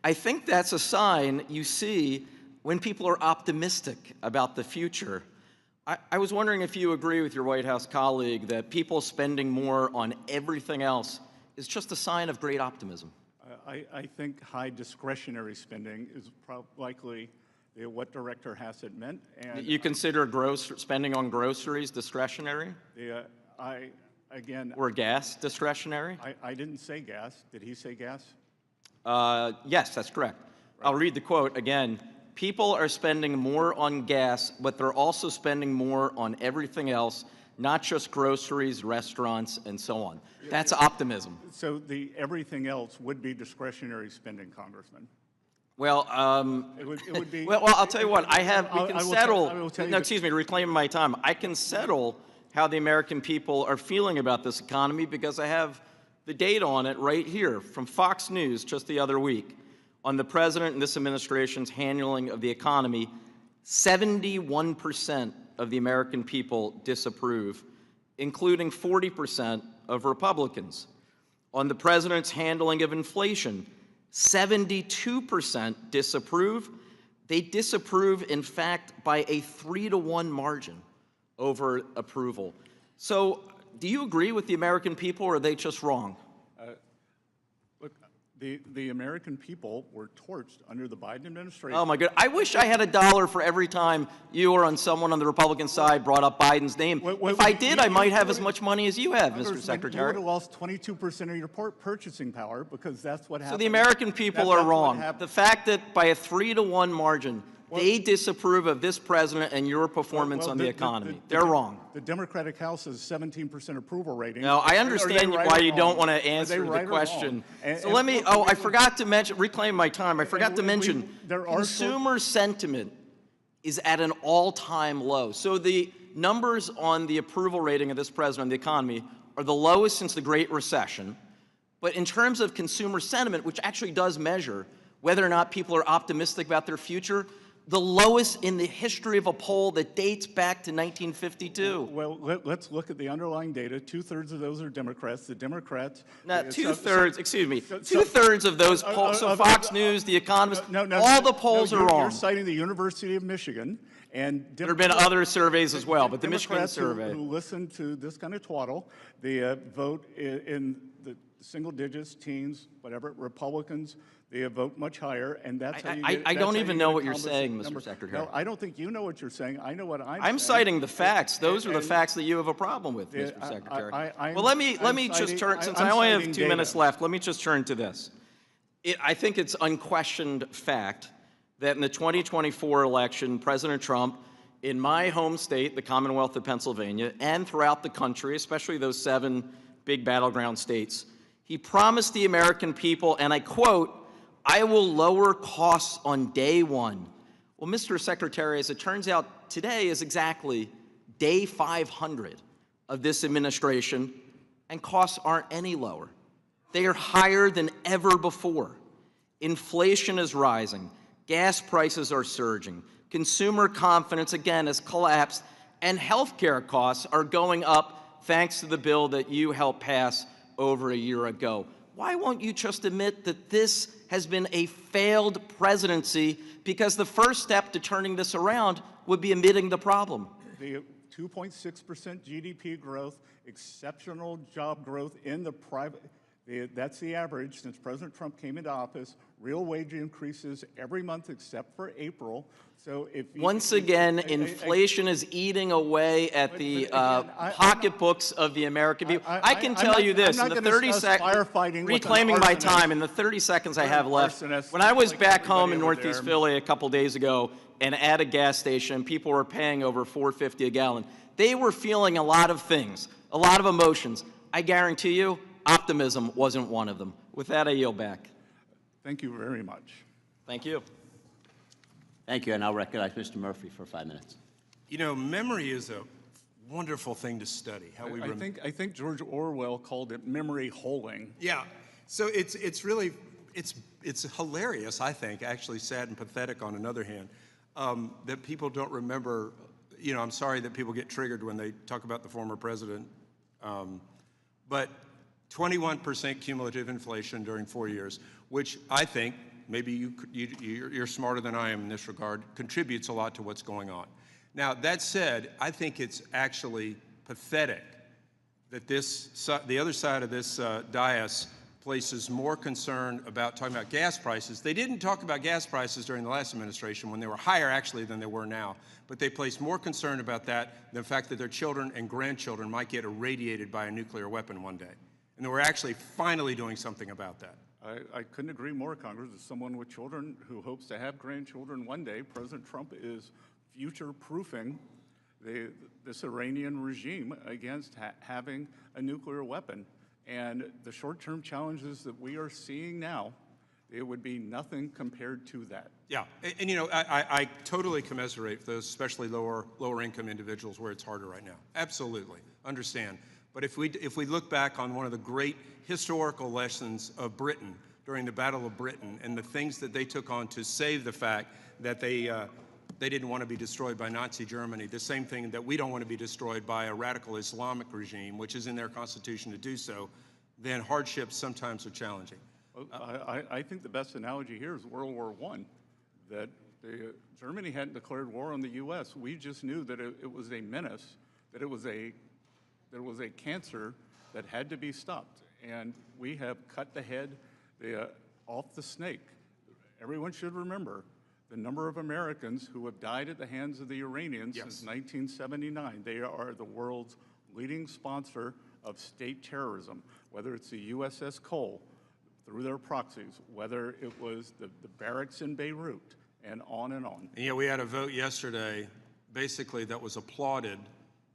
I think that's a sign you see when people are optimistic about the future. I was wondering if you agree with your White House colleague that people spending more on everything else is just a sign of great optimism. I think high discretionary spending is likely what Director Hassett meant. And you consider spending on groceries discretionary? Or gas discretionary? I didn't say gas. Did he say gas? Yes, that's correct. Right. I'll read the quote again. "People are spending more on gas, but they're also spending more on everything else, not just groceries, restaurants, and so on." That's optimism. So the everything else would be discretionary spending, Congressman. Well, it would be. Well, I'll tell you what. We can settle. Excuse me, reclaim my time. I can settle how the American people are feeling about this economy because I have the data on it right here from Fox News just the other week. On the president and this administration's handling of the economy, 71% of the American people disapprove, including 40% of Republicans. On the president's handling of inflation, 72% disapprove. They disapprove, in fact, by a 3-to-1 margin over approval. So, do you agree with the American people, or are they just wrong? The American people were torched under the Biden administration. Oh my God! I wish I had $1 for every time you or someone on the Republican side brought up Biden's name. If I did, I might have as much money as you have, Mr. Secretary. You would have lost 22% of your purchasing power because that's what happened. So the American people are wrong. The fact that by a 3-to-1 margin, they disapprove of this president and your performance on the economy. They're wrong. The Democratic House has 17% approval rating. No, I understand why you don't want to answer the question. So let me, I forgot to mention, reclaim my time, I forgot to mention, consumer sentiment is at an all-time low. So the numbers on the approval rating of this president on the economy are the lowest since the Great Recession. But in terms of consumer sentiment, which actually does measure whether or not people are optimistic about their future, the lowest in the history of a poll that dates back to 1952. Well, let's look at the underlying data. 2/3 of those are Democrats. The Democrats. Now, two-thirds of those polls, so Fox News, The Economist, all the polls are wrong. You're citing the University of Michigan. And there have been other surveys as well, but the Michigan survey. Who listen to this kind of twaddle, they vote in the single digits, teens, whatever, Republicans, they vote much higher, and that's how you get, I don't even know what you're saying, Mr. Secretary. No, I don't think you know what you're saying. I know what I'm saying. I'm citing the facts. Those are the facts that you have a problem with, Mr. Secretary. Well, let me just turn, since I only have 2 minutes left, let me just turn to this. I think it's unquestioned fact that in the 2024 election, President Trump, in my home state, the Commonwealth of Pennsylvania, and throughout the country, especially those 7 big battleground states, he promised the American people, and I quote, "I will lower costs on day one." Well, Mr. Secretary, as it turns out, today is exactly day 500 of this administration, and costs aren't any lower. They are higher than ever before. Inflation is rising. Gas prices are surging. Consumer confidence, again, has collapsed. And healthcare costs are going up thanks to the bill that you helped pass over a year ago. Why won't you just admit that this has been a failed presidency? Because the first step to turning this around would be admitting the problem. The 2.6% GDP growth, exceptional job growth in the private. That's the average since President Trump came into office. Real wage increases every month except for April. So if once again, inflation is eating away at the pocketbooks of the American people. I can tell you this, in the 30 seconds, reclaiming my time, in the 30 seconds I have left, when I was back home in Northeast Philly a couple days ago and at a gas station, people were paying over $4.50 a gallon. They were feeling a lot of things, a lot of emotions. I guarantee you, optimism wasn't one of them. With that, I yield back. Thank you very much. Thank you. Thank you, and I'll recognize Mr. Murphy for 5 minutes. You know, memory is a wonderful thing to study. How we I think George Orwell called it memory holing. Yeah. So it's really hilarious, I think, actually sad and pathetic on another hand, that people don't remember. You know, I'm sorry that people get triggered when they talk about the former president, but 21% cumulative inflation during 4 years, which I think, maybe you're smarter than I am in this regard, contributes a lot to what's going on. Now, that said, I think it's actually pathetic that the other side of this dais places more concern about talking about gas prices. They didn't talk about gas prices during the last administration when they were higher, actually, than they were now. But they placed more concern about that than the fact that their children and grandchildren might get irradiated by a nuclear weapon one day. And they were actually finally doing something about that. I couldn't agree more, Congress. As someone with children who hopes to have grandchildren one day, President Trump is future-proofing this Iranian regime against having a nuclear weapon. And the short-term challenges that we are seeing now, it would be nothing compared to that. Yeah, and you know, I totally commiserate for those, especially lower income individuals where it's harder right now. Absolutely, understand. But if we look back on one of the great historical lessons of Britain during the Battle of Britain and the things that they took on to save the fact that they didn't want to be destroyed by Nazi Germany, the same thing that we don't want to be destroyed by a radical Islamic regime, which is in their constitution to do so, then hardships sometimes are challenging. I think the best analogy here is World War I, that Germany hadn't declared war on the U.S. We just knew that it was a menace, that it was a cancer that had to be stopped. And we have cut the head off the snake. Everyone should remember the number of Americans who have died at the hands of the Iranians since 1979. They are the world's leading sponsor of state terrorism, whether it's the USS Cole through their proxies, whether it was the barracks in Beirut, and on and on. And yeah, we had a vote yesterday, basically, that was applauded.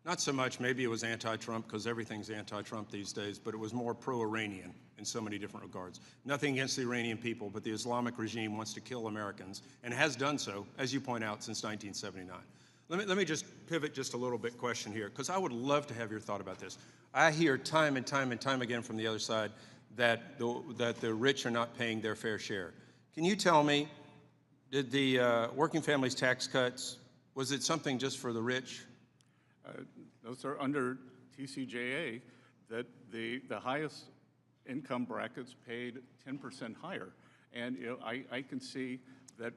Not so much, maybe it was anti-Trump, because everything's anti-Trump these days, but it was more pro-Iranian in so many different regards. Nothing against the Iranian people, but the Islamic regime wants to kill Americans, and has done so, as you point out, since 1979. Let me just pivot just a little bit question here, because I would love to have your thought about this. I hear time and time and time again from the other side that the rich are not paying their fair share. Can you tell me, Did the working families tax cuts, was it something just for the rich? Those are under TCJA, that the highest income brackets paid 10% higher. And I can see that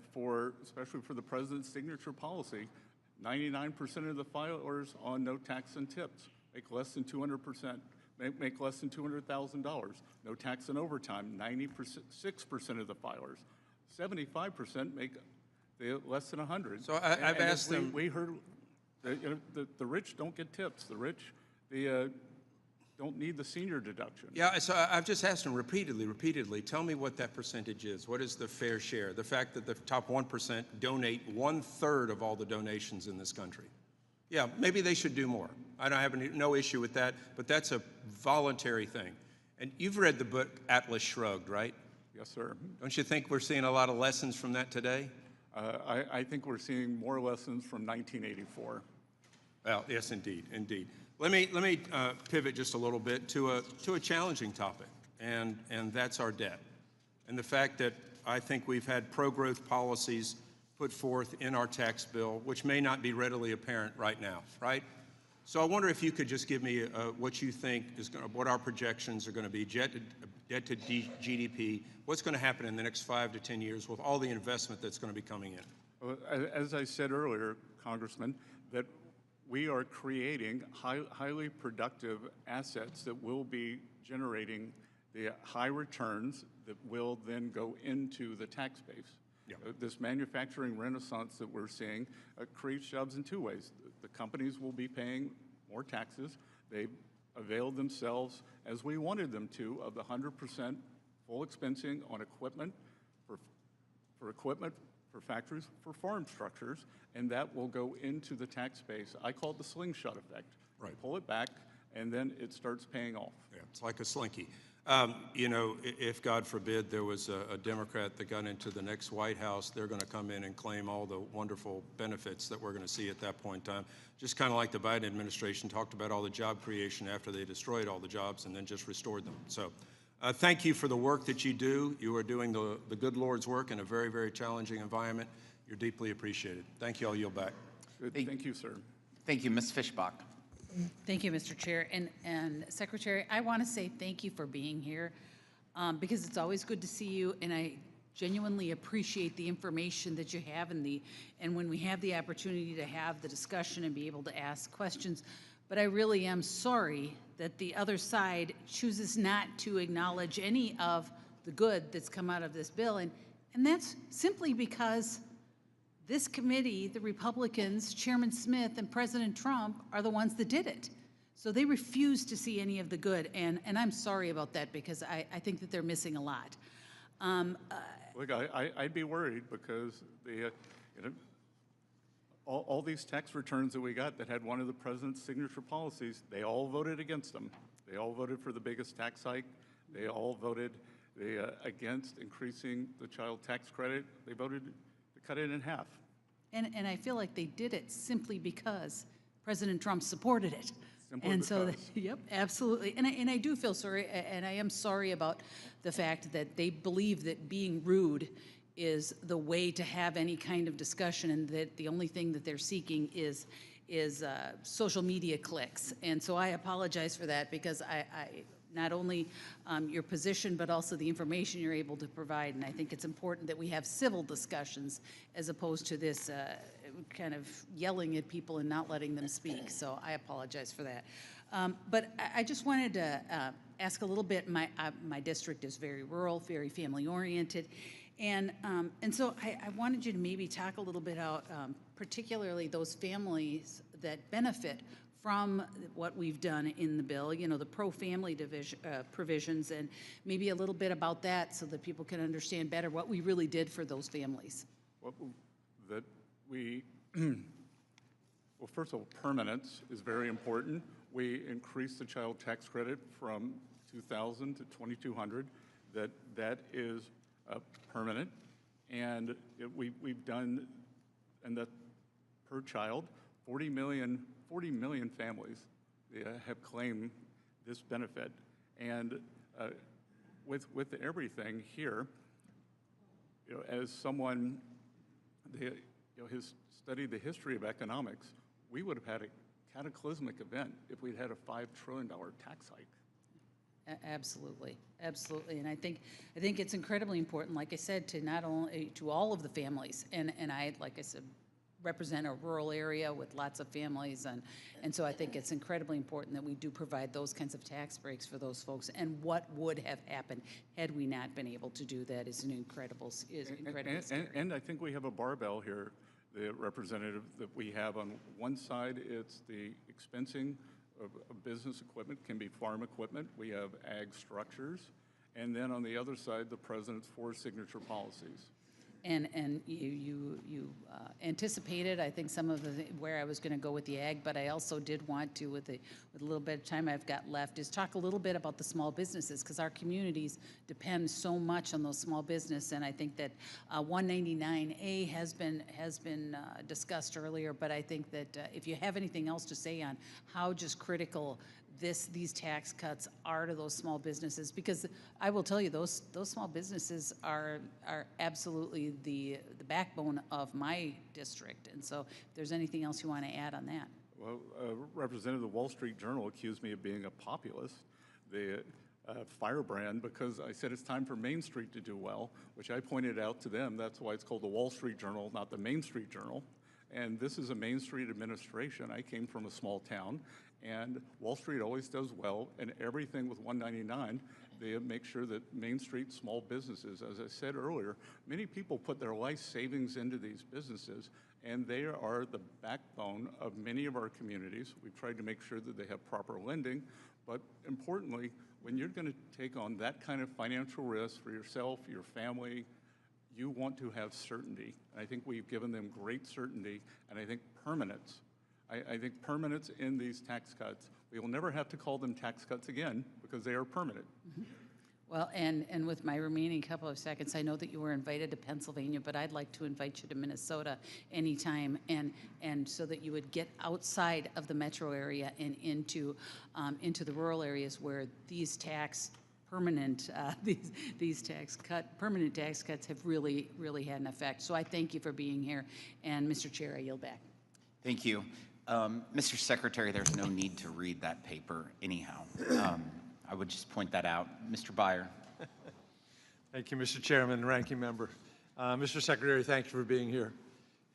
especially for the president's signature policy, 99% of the filers on no tax and tips make less than 200%, make less than $200,000. No tax and overtime, 6% of the filers. 75% make less than 100. So I've asked them. We heard the rich don't get tips. The rich, don't need the senior deduction. Yeah, so I've just asked them repeatedly, tell me what that percentage is. What is the fair share? The fact that the top 1% donate 1/3 of all the donations in this country. Yeah, maybe they should do more. I don't have no issue with that, but that's a voluntary thing. And you've read the book Atlas Shrugged, right? Yes, sir. Don't you think we're seeing a lot of lessons from that today? I think we're seeing more lessons from 1984. Well, yes, indeed, indeed. Let me pivot just a little bit to a challenging topic, and that's our debt, and the fact that I think we've had pro-growth policies put forth in our tax bill, which may not be readily apparent right now, right? So I wonder if you could just give me what you think what our projections are going to be, debt to GDP, what's going to happen in the next 5 to 10 years with all the investment that's going to be coming in. Well, as I said earlier, Congressman, that we are creating highly productive assets that will be generating the high returns that will then go into the tax base. Yeah. This manufacturing renaissance that we're seeing creates jobs in two ways. The companies will be paying more taxes. They availed themselves, as we wanted them to, of the 100% full expensing on equipment, for equipment, for factories, for farm structures, and that will go into the tax base. I call it the slingshot effect. Right. Pull it back, and then it starts paying off. Yeah, it's like a slinky. You know, if God forbid there was a Democrat that got into the next White House, they're going to come in and claim all the wonderful benefits that we're going to see at that point in time. Just kind of like the Biden administration talked about all the job creation after they destroyed all the jobs and then just restored them. So thank you for the work that you do. You are doing the good Lord's work in a very, very challenging environment. You're deeply appreciated. Thank you. I'll yield back. Good. Thank you, sir. Thank you, Ms. Fishbach. Thank you, Mr. Chair. And Secretary, I want to say thank you for being here because it's always good to see you, and I genuinely appreciate the information that you have and when we have the opportunity to have the discussion and be able to ask questions. But I really am sorry that the other side chooses not to acknowledge any of the good that's come out of this bill, and that's simply because this committee, the Republicans, Chairman Smith and President Trump are the ones that did it. So they refuse to see any of the good, and I'm sorry about that because I think that they're missing a lot. Look, I'd be worried because all these tax returns that we got that had one of the president's signature policies, they all voted against them. They all voted for the biggest tax hike. They all voted against increasing the child tax credit. They voted cut it in half. And I feel like they did it simply because President Trump supported it. Simply and because. so, yep, absolutely. And I do feel sorry, and I am sorry about the fact that they believe that being rude is the way to have any kind of discussion, and that the only thing that they're seeking is social media clicks. And so I apologize for that because I not only your position, but also the information you're able to provide. And I think it's important that we have civil discussions as opposed to this kind of yelling at people and not letting them speak. So I apologize for that. But I just wanted to ask a little bit. My district is very rural, very family oriented. And so I wanted you to maybe talk a little bit about particularly those families that benefit from what we've done in the bill, you know, the pro-family provisions, and maybe a little bit about that so that people can understand better what we really did for those families. Well, first of all, permanence is very important. We increased the child tax credit from $2,000 to $2,200. That is permanent, and we've done, and that per child, 40 million families have claimed this benefit. And with everything here, you know, as someone studied the history of economics, we would have had a cataclysmic event if we'd had a $5 trillion tax hike. Absolutely, absolutely, and I think it's incredibly important, like I said, to not only to all of the families, and I, like I said, represent a rural area with lots of families, and so I think it's incredibly important that we do provide those kinds of tax breaks for those folks. And what would have happened had we not been able to do that is incredibly scary. And I think we have a barbell here. The representative that we have on one side, it's the expensing of business equipment, can be farm equipment. We have ag structures. And then on the other side, the president's 4 signature policies. And you anticipated, I think, some of where I was going to go with the ag, but I also did want to, with a little bit of time I've got left, is talk a little bit about the small businesses, because our communities depend so much on those small business. And I think that 199A has been discussed earlier, but I think that if you have anything else to say on how just critical these tax cuts are to those small businesses, because I will tell you, those small businesses are absolutely the backbone of my district. And so if there's anything else you want to add on that. Well, Representative of the Wall Street Journal accused me of being a populist, the firebrand, because I said it's time for Main Street to do well, which I pointed out to them. That's why it's called the Wall Street Journal, not the Main Street Journal. And this is a Main Street administration. I came from a small town, and Wall Street always does well, and everything with 199, they make sure that Main Street small businesses, as I said earlier, many people put their life savings into these businesses, and they are the backbone of many of our communities. We've tried to make sure that they have proper lending, but importantly, when you're going to take on that kind of financial risk for yourself, your family, you want to have certainty. And I think we've given them great certainty, and I think permanence. I think permanence in these tax cuts. We will never have to call them tax cuts again because they are permanent. Mm-hmm. Well, and with my remaining couple of seconds, I know that you were invited to Pennsylvania, but I'd like to invite you to Minnesota anytime, and so that you would get outside of the metro area and into the rural areas where these permanent tax cuts have really had an effect. So I thank you for being here, and Mr. Chair, I yield back. Thank you. Mr. Secretary, there's no need to read that paper anyhow. I would just point that out. Mr. Byer. Thank you, Mr. Chairman and Ranking Member. Mr. Secretary, thank you for being here.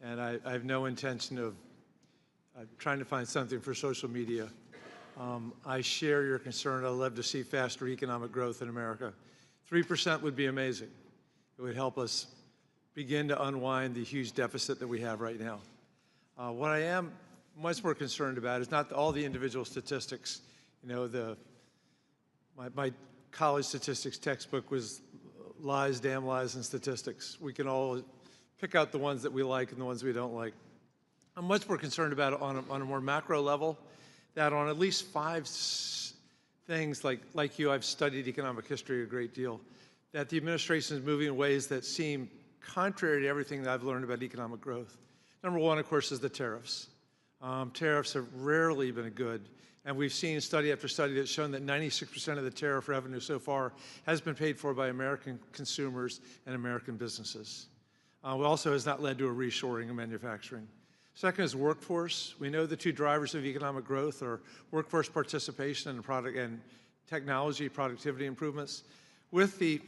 And I have no intention of trying to find something for social media. I share your concern. I'd love to see faster economic growth in America. 3% would be amazing. It would help us begin to unwind the huge deficit that we have right now. What I am much more concerned about is not all the individual statistics. You know, my college statistics textbook was lies, damn lies, and statistics. We can all pick out the ones that we like and the ones we don't like. I'm much more concerned about it on a more macro level, that on at least 5 things, like you, I've studied economic history a great deal, that the administration is moving in ways that seem contrary to everything that I've learned about economic growth. Number one, of course, is the tariffs. Tariffs have rarely been good, and we've seen study after study that's shown that 96% of the tariff revenue so far has been paid for by American consumers and American businesses. It also has not led to a reshoring of manufacturing. Second is workforce. We know the 2 drivers of economic growth are workforce participation and technology productivity improvements. With the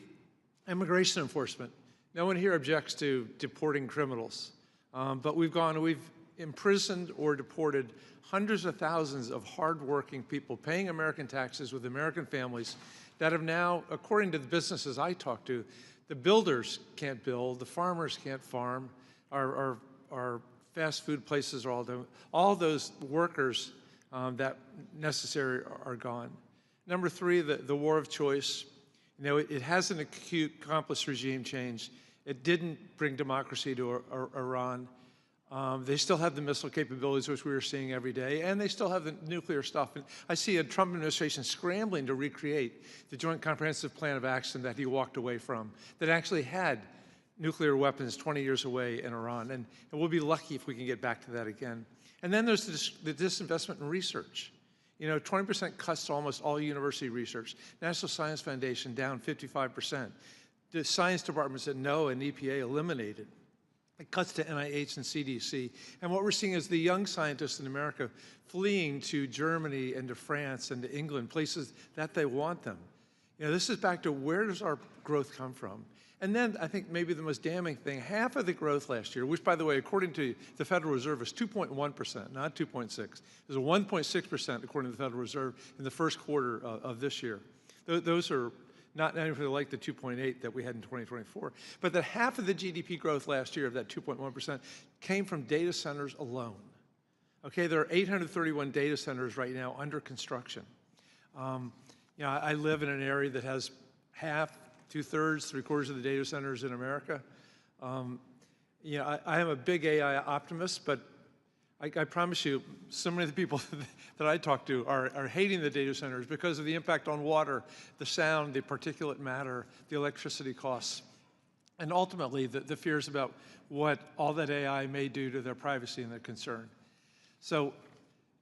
immigration enforcement, no one here objects to deporting criminals. But we've imprisoned or deported hundreds of thousands of hardworking people paying American taxes with American families that have now, according to the businesses I talk to, the builders can't build, the farmers can't farm, our fast food places are all done. All those workers that necessary are gone. Number 3, the war of choice. You know, it has an accomplished regime change. It didn't bring democracy to Iran. They still have the missile capabilities, which we are seeing every day, and they still have the nuclear stuff. And I see a Trump administration scrambling to recreate the Joint Comprehensive Plan of Action that he walked away from, that actually had nuclear weapons 20 years away in Iran. And we'll be lucky if we can get back to that again. And then there's the disinvestment in research. You know, 20% cuts to almost all university research. National Science Foundation down 55%. The science departments at NOAA and EPA eliminated. It cuts to NIH and CDC. And what we're seeing is the young scientists in America fleeing to Germany and to France and to England, places that they want them. You know, this is back to where does our growth come from? And then I think maybe the most damning thing, half of the growth last year, which by the way, according to the Federal Reserve is 2.1%, not 2.6. It was a 1.6% according to the Federal Reserve in the first quarter of this year. Those are not anything like the 2.8 that we had in 2024. But that half of the GDP growth last year of that 2.1% came from data centers alone. Okay, there are 831 data centers right now under construction. You know, I live in an area that has half, 2/3, 3/4 of the data centers in America. You know, I am a big AI optimist, but I promise you, so many of the people that I talk to are hating the data centers because of the impact on water, the sound, the particulate matter, the electricity costs, and ultimately the fears about what all that AI may do to their privacy and their concern. So,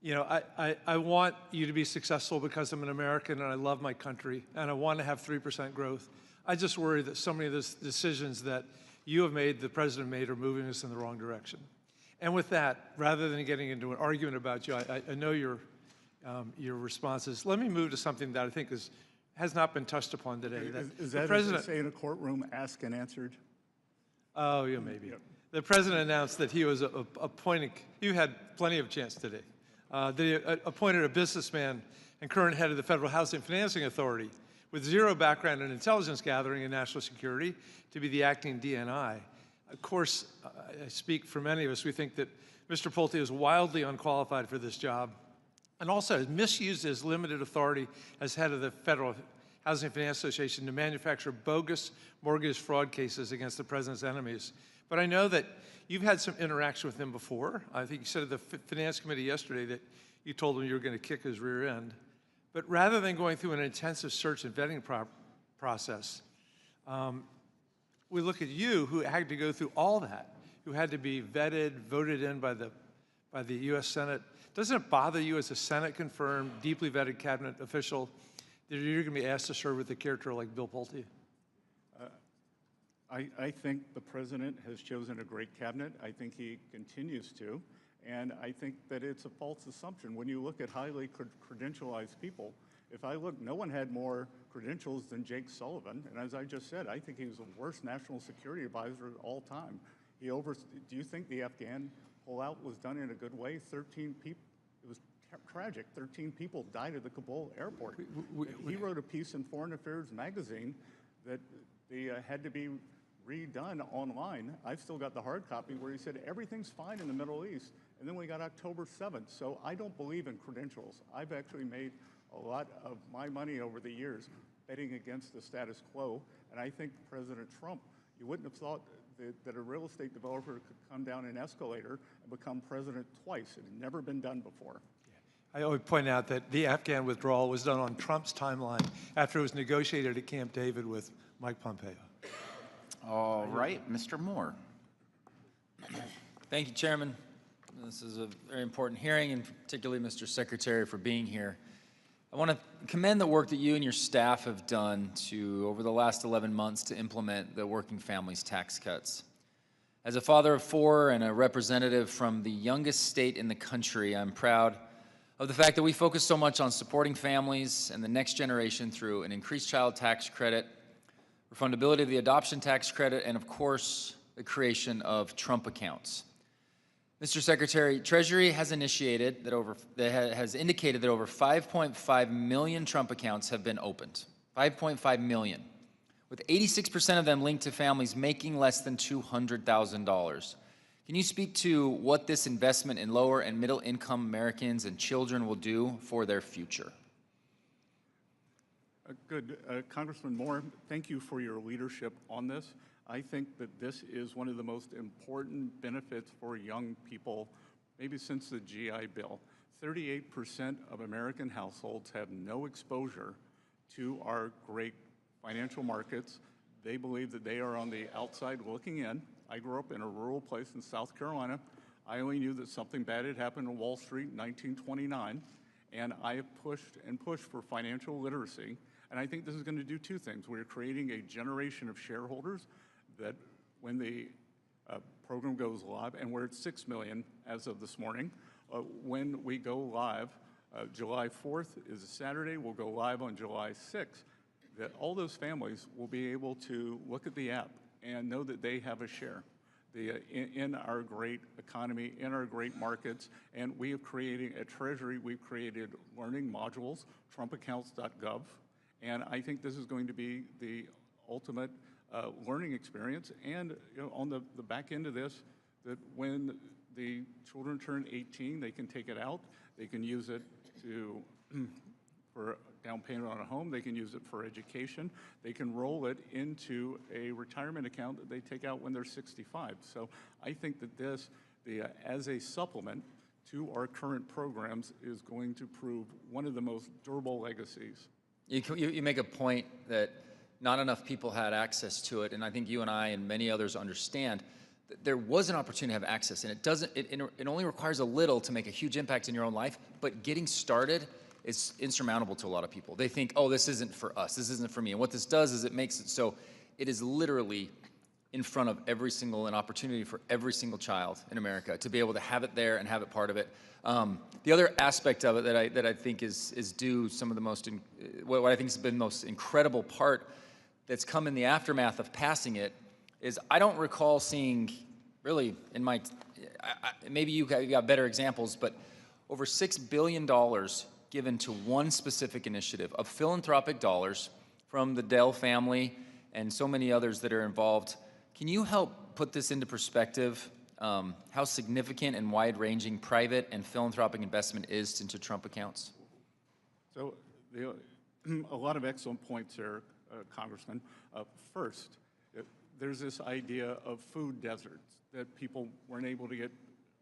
you know, I want you to be successful because I'm an American and I love my country and I want to have 3% growth. I just worry that so many of the decisions that you have made, the president made, are moving us in the wrong direction. And with that, rather than getting into an argument about you, I know your responses. Let me move to something that I think has not been touched upon today. Is that, as they say in a courtroom, asked and answered? Oh, yeah, maybe. Yep. The president announced that he was appointing, you had plenty of chance today, that he appointed a businessman and current head of the Federal Housing Financing Authority with zero background in intelligence gathering and national security to be the acting DNI. Of course, I speak for many of us, we think that Mr. Pulte is wildly unqualified for this job and also has misused his limited authority as head of the Federal Housing Finance Association to manufacture bogus mortgage fraud cases against the president's enemies. But I know that you've had some interaction with him before. I think you said at the Finance Committee yesterday that you told him you were going to kick his rear end. But rather than going through an intensive search and vetting process, we look at you, who had to go through all that, who had to be vetted, voted in by the U.S. Senate. Doesn't it bother you as a Senate-confirmed, deeply vetted cabinet official that you're going to be asked to serve with a character like Bill Pulte? I think the president has chosen a great cabinet. I think he continues to. And I think that it's a false assumption. When you look at highly credentialized people, if I look, no one had more credentials than Jake Sullivan. And as I just said, I think he was the worst national security advisor of all time. Do you think the Afghan pullout was done in a good way? 13 people, it was tragic. 13 people died at the Kabul airport. He wrote a piece in Foreign Affairs magazine that they had to be redone online. I've still got the hard copy where he said everything's fine in the Middle East. And then we got October 7th. So I don't believe in credentials. I've actually made a lot of my money over the years betting against the status quo. And I think President Trump, you wouldn't have thought that a real estate developer could come down an escalator and become president twice. It had never been done before. I always point out that the Afghan withdrawal was done on Trump's timeline after it was negotiated at Camp David with Mike Pompeo. All right, Mr. Moore. Thank you, Chairman. This is a very important hearing, and particularly Mr. Secretary for being here. I want to commend the work that you and your staff have done over the last 11 months to implement the working families tax cuts. As a father of 4 and a representative from the youngest state in the country, I'm proud of the fact that we focus so much on supporting families and the next generation through an increased child tax credit, refundability of the adoption tax credit, and of course, the creation of Trump accounts. Mr. Secretary, Treasury has indicated that over 5.5 million Trump accounts have been opened. 5.5 million, with 86% of them linked to families making less than $200,000. Can you speak to what this investment in lower and middle income Americans and children will do for their future? Good. Congressman Moore, thank you for your leadership on this. I think that this is one of the most important benefits for young people, maybe since the GI Bill. 38% of American households have no exposure to our great financial markets. They believe that they are on the outside looking in. I grew up in a rural place in South Carolina. I only knew that something bad had happened on Wall Street in 1929, and I have pushed and pushed for financial literacy. And I think this is going to do 2 things. We're creating a generation of shareholders that when the program goes live, and we're at 6 million as of this morning. When we go live, July 4th is a Saturday, we'll go live on July 6th, that all those families will be able to look at the app and know that they have a share in our great economy, in our great markets. And we have created, at Treasury, we've created learning modules, trumpaccounts.gov. And I think this is going to be the ultimate learning experience. And on the back end of this, that when the children turn 18, they can take it out, they can use it to for down payment on a home, they can use it for education, they can roll it into a retirement account that they take out when they're 65. So I think that this, as a supplement to our current programs, is going to prove one of the most durable legacies. You make a point that not enough people had access to it, and I think you and I and many others understand that there was an opportunity to have access, and it only requires a little to make a huge impact in your own life, but getting started is insurmountable to a lot of people. They think, oh, this isn't for us, this isn't for me. And what this does is it makes it so it is literally in front of an opportunity for every single child in America to be able to have it there and have it part of it. The other aspect of it that I think is due some of the most, what I think has been the most incredible part that's come in the aftermath of passing it is I don't recall seeing really in my, maybe you got better examples, but over $6 billion given to one specific initiative of philanthropic dollars from the Dell family and so many others that are involved. Can you help put this into perspective, how significant and wide-ranging private and philanthropic investment is into Trump accounts? So a lot of excellent points there, Congressman. First, there's this idea of food deserts, that people weren't able to get,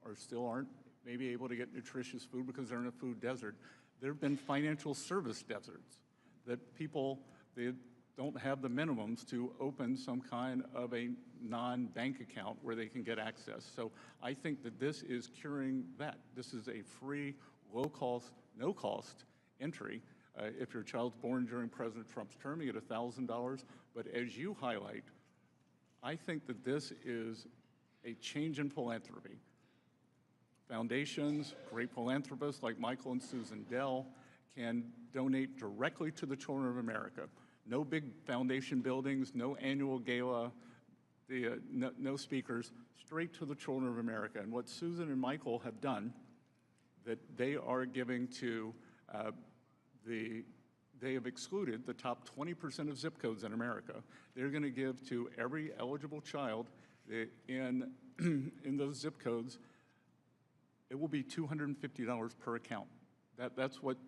or still aren't, maybe able to get nutritious food because they're in a food desert. There have been financial service deserts, that people, they don't have the minimums to open some kind of a non-bank account where they can get access. So I think that this is curing that. This is a free, low-cost, no-cost entry. If your child's born during President Trump's term, you get $1,000. But as you highlight, I think that this is a change in philanthropy. Foundations, great philanthropists like Michael and Susan Dell can donate directly to the children of America. No big foundation buildings, no annual gala, no speakers, straight to the children of America. And what Susan and Michael have done, that they are giving to they have excluded the top 20% of zip codes in America. They're going to give to every eligible child in those zip codes. It will be $250 per account. That's what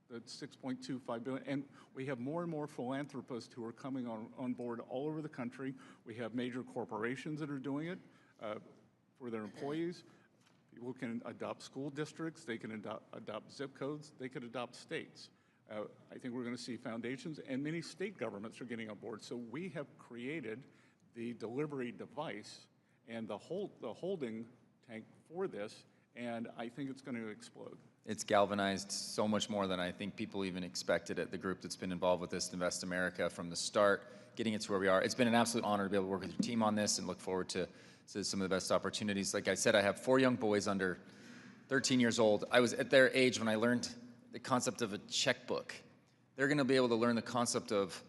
the $6.25 billion, and we have more and more philanthropists who are coming on board all over the country. We have major corporations that are doing it for their employees. People can adopt school districts, they can adopt zip codes, they could adopt states. I think we're going to see foundations, and many state governments are getting on board. So we have created the delivery device and the holding tank for this, and I think it's going to explode. It's galvanized so much more than I think people even expected at the group that's been involved with this, Invest America, from the start, getting it to where we are. It's been an absolute honor to be able to work with your team on this and look forward to some of the best opportunities. Like I said, I have 4 young boys under 13 years old. I was at their age when I learned the concept of a checkbook. They're going to be able to learn the concept of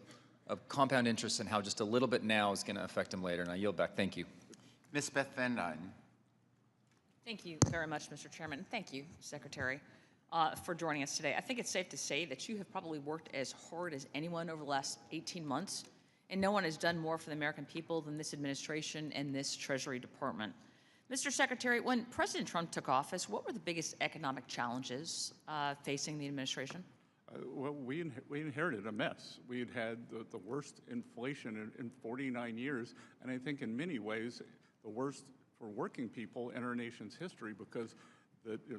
compound interest and how just a little bit now is going to affect them later. And I yield back. Thank you. Ms. Beth Van Dyne. Thank you very much, Mr. Chairman. Thank you, Secretary, for joining us today. I think it's safe to say that you have probably worked as hard as anyone over the last 18 months, and no one has done more for the American people than this administration and this Treasury Department. Mr. Secretary, when President Trump took office, what were the biggest economic challenges facing the administration? Well, we inherited a mess. We had had the worst inflation in 49 years, and I think in many ways the worst for working people in our nation's history, because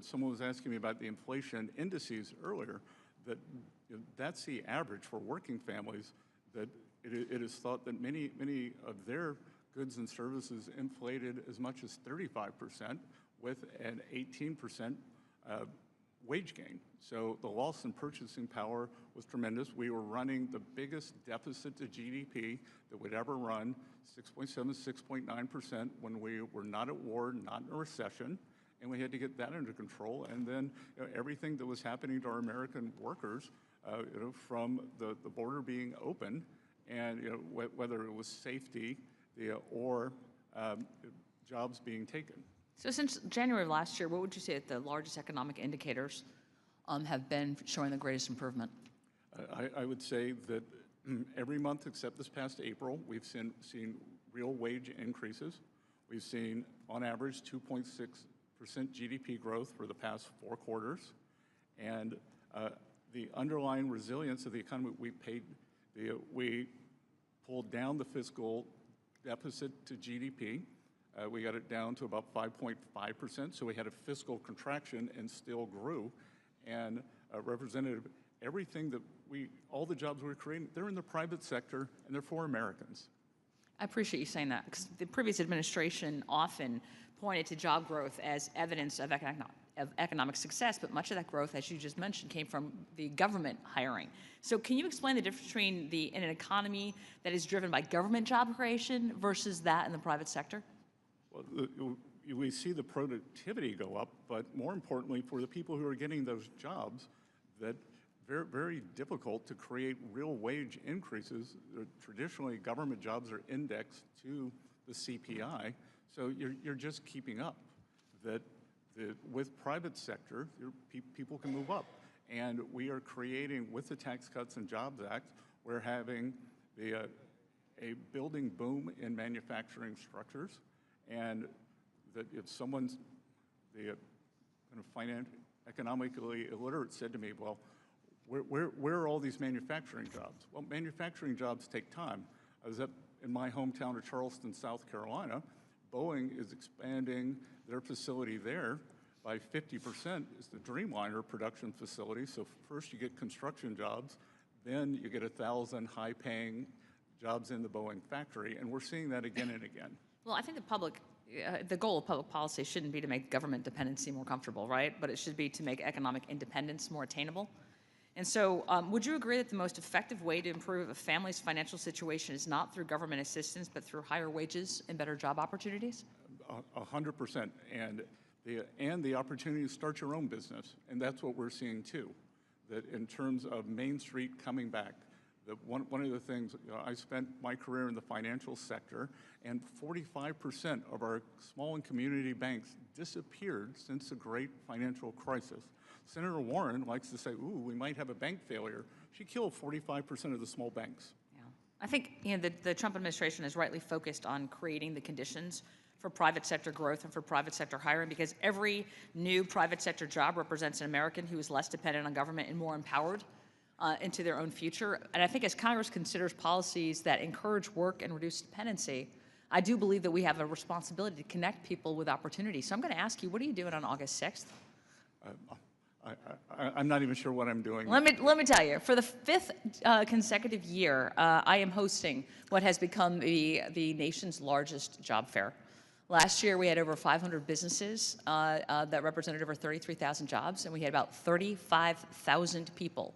someone was asking me about the inflation indices earlier, that's the average for working families, that it is thought that many of their goods and services inflated as much as 35%, with an 18% wage gain. So the loss in purchasing power was tremendous. We were running the biggest deficit to GDP that we'd ever run, 6.7, 6.9%, when we were not at war, not in a recession, and we had to get that under control. And then everything that was happening to our American workers, from the border being open, and whether it was safety or jobs being taken. So since January of last year, what would you say that the largest economic indicators have been showing the greatest improvement? I would say that every month except this past April, we've seen real wage increases. We've seen, on average, 2.6% GDP growth for the past 4 quarters. And the underlying resilience of the economy, we pulled down the fiscal deficit to GDP. We got it down to about 5.5%, so we had a fiscal contraction and still grew. And Representative, everything that all the jobs we're creating, they're in the private sector and they're for Americans. I appreciate you saying that, because the previous administration often pointed to job growth as evidence of economic success, but much of that growth, as you just mentioned, came from the government hiring. So can you explain the difference between in an economy that is driven by government job creation versus that in the private sector? Well, we see the productivity go up, but more importantly, for the people who are getting those jobs, that very, very difficult to create real wage increases. Traditionally, government jobs are indexed to the CPI, so you're just keeping up. With private sector, people can move up. And we are creating, with the Tax Cuts and Jobs Act, we're having a building boom in manufacturing structures, and that if someone's economically illiterate said to me, well, where are all these manufacturing jobs? Well, manufacturing jobs take time. I was up in my hometown of Charleston, South Carolina. Boeing is expanding their facility there by 50%. It's the Dreamliner production facility. So first you get construction jobs, then you get 1,000 high-paying jobs in the Boeing factory, and we're seeing that again and again. Well, I think the goal of public policy shouldn't be to make government dependency more comfortable, right? But it should be to make economic independence more attainable. And so would you agree that the most effective way to improve a family's financial situation is not through government assistance, but through higher wages and better job opportunities? 100%. And the opportunity to start your own business. And that's what we're seeing too. That in terms of Main Street coming back, that one of the things, I spent my career in the financial sector, and 45% of our small and community banks disappeared since the great financial crisis. Senator Warren likes to say, ooh, we might have a bank failure. She killed 45% of the small banks. Yeah. I think the Trump administration is rightly focused on creating the conditions for private sector growth and for private sector hiring, because every new private sector job represents an American who is less dependent on government and more empowered into their own future. And I think as Congress considers policies that encourage work and reduce dependency, I do believe that we have a responsibility to connect people with opportunity. So I'm going to ask you, what are you doing on August 6th? I'm not even sure what I'm doing. Let me tell you, for the 5th consecutive year, I am hosting what has become the nation's largest job fair. Last year, we had over 500 businesses that represented over 33,000 jobs, and we had about 35,000 people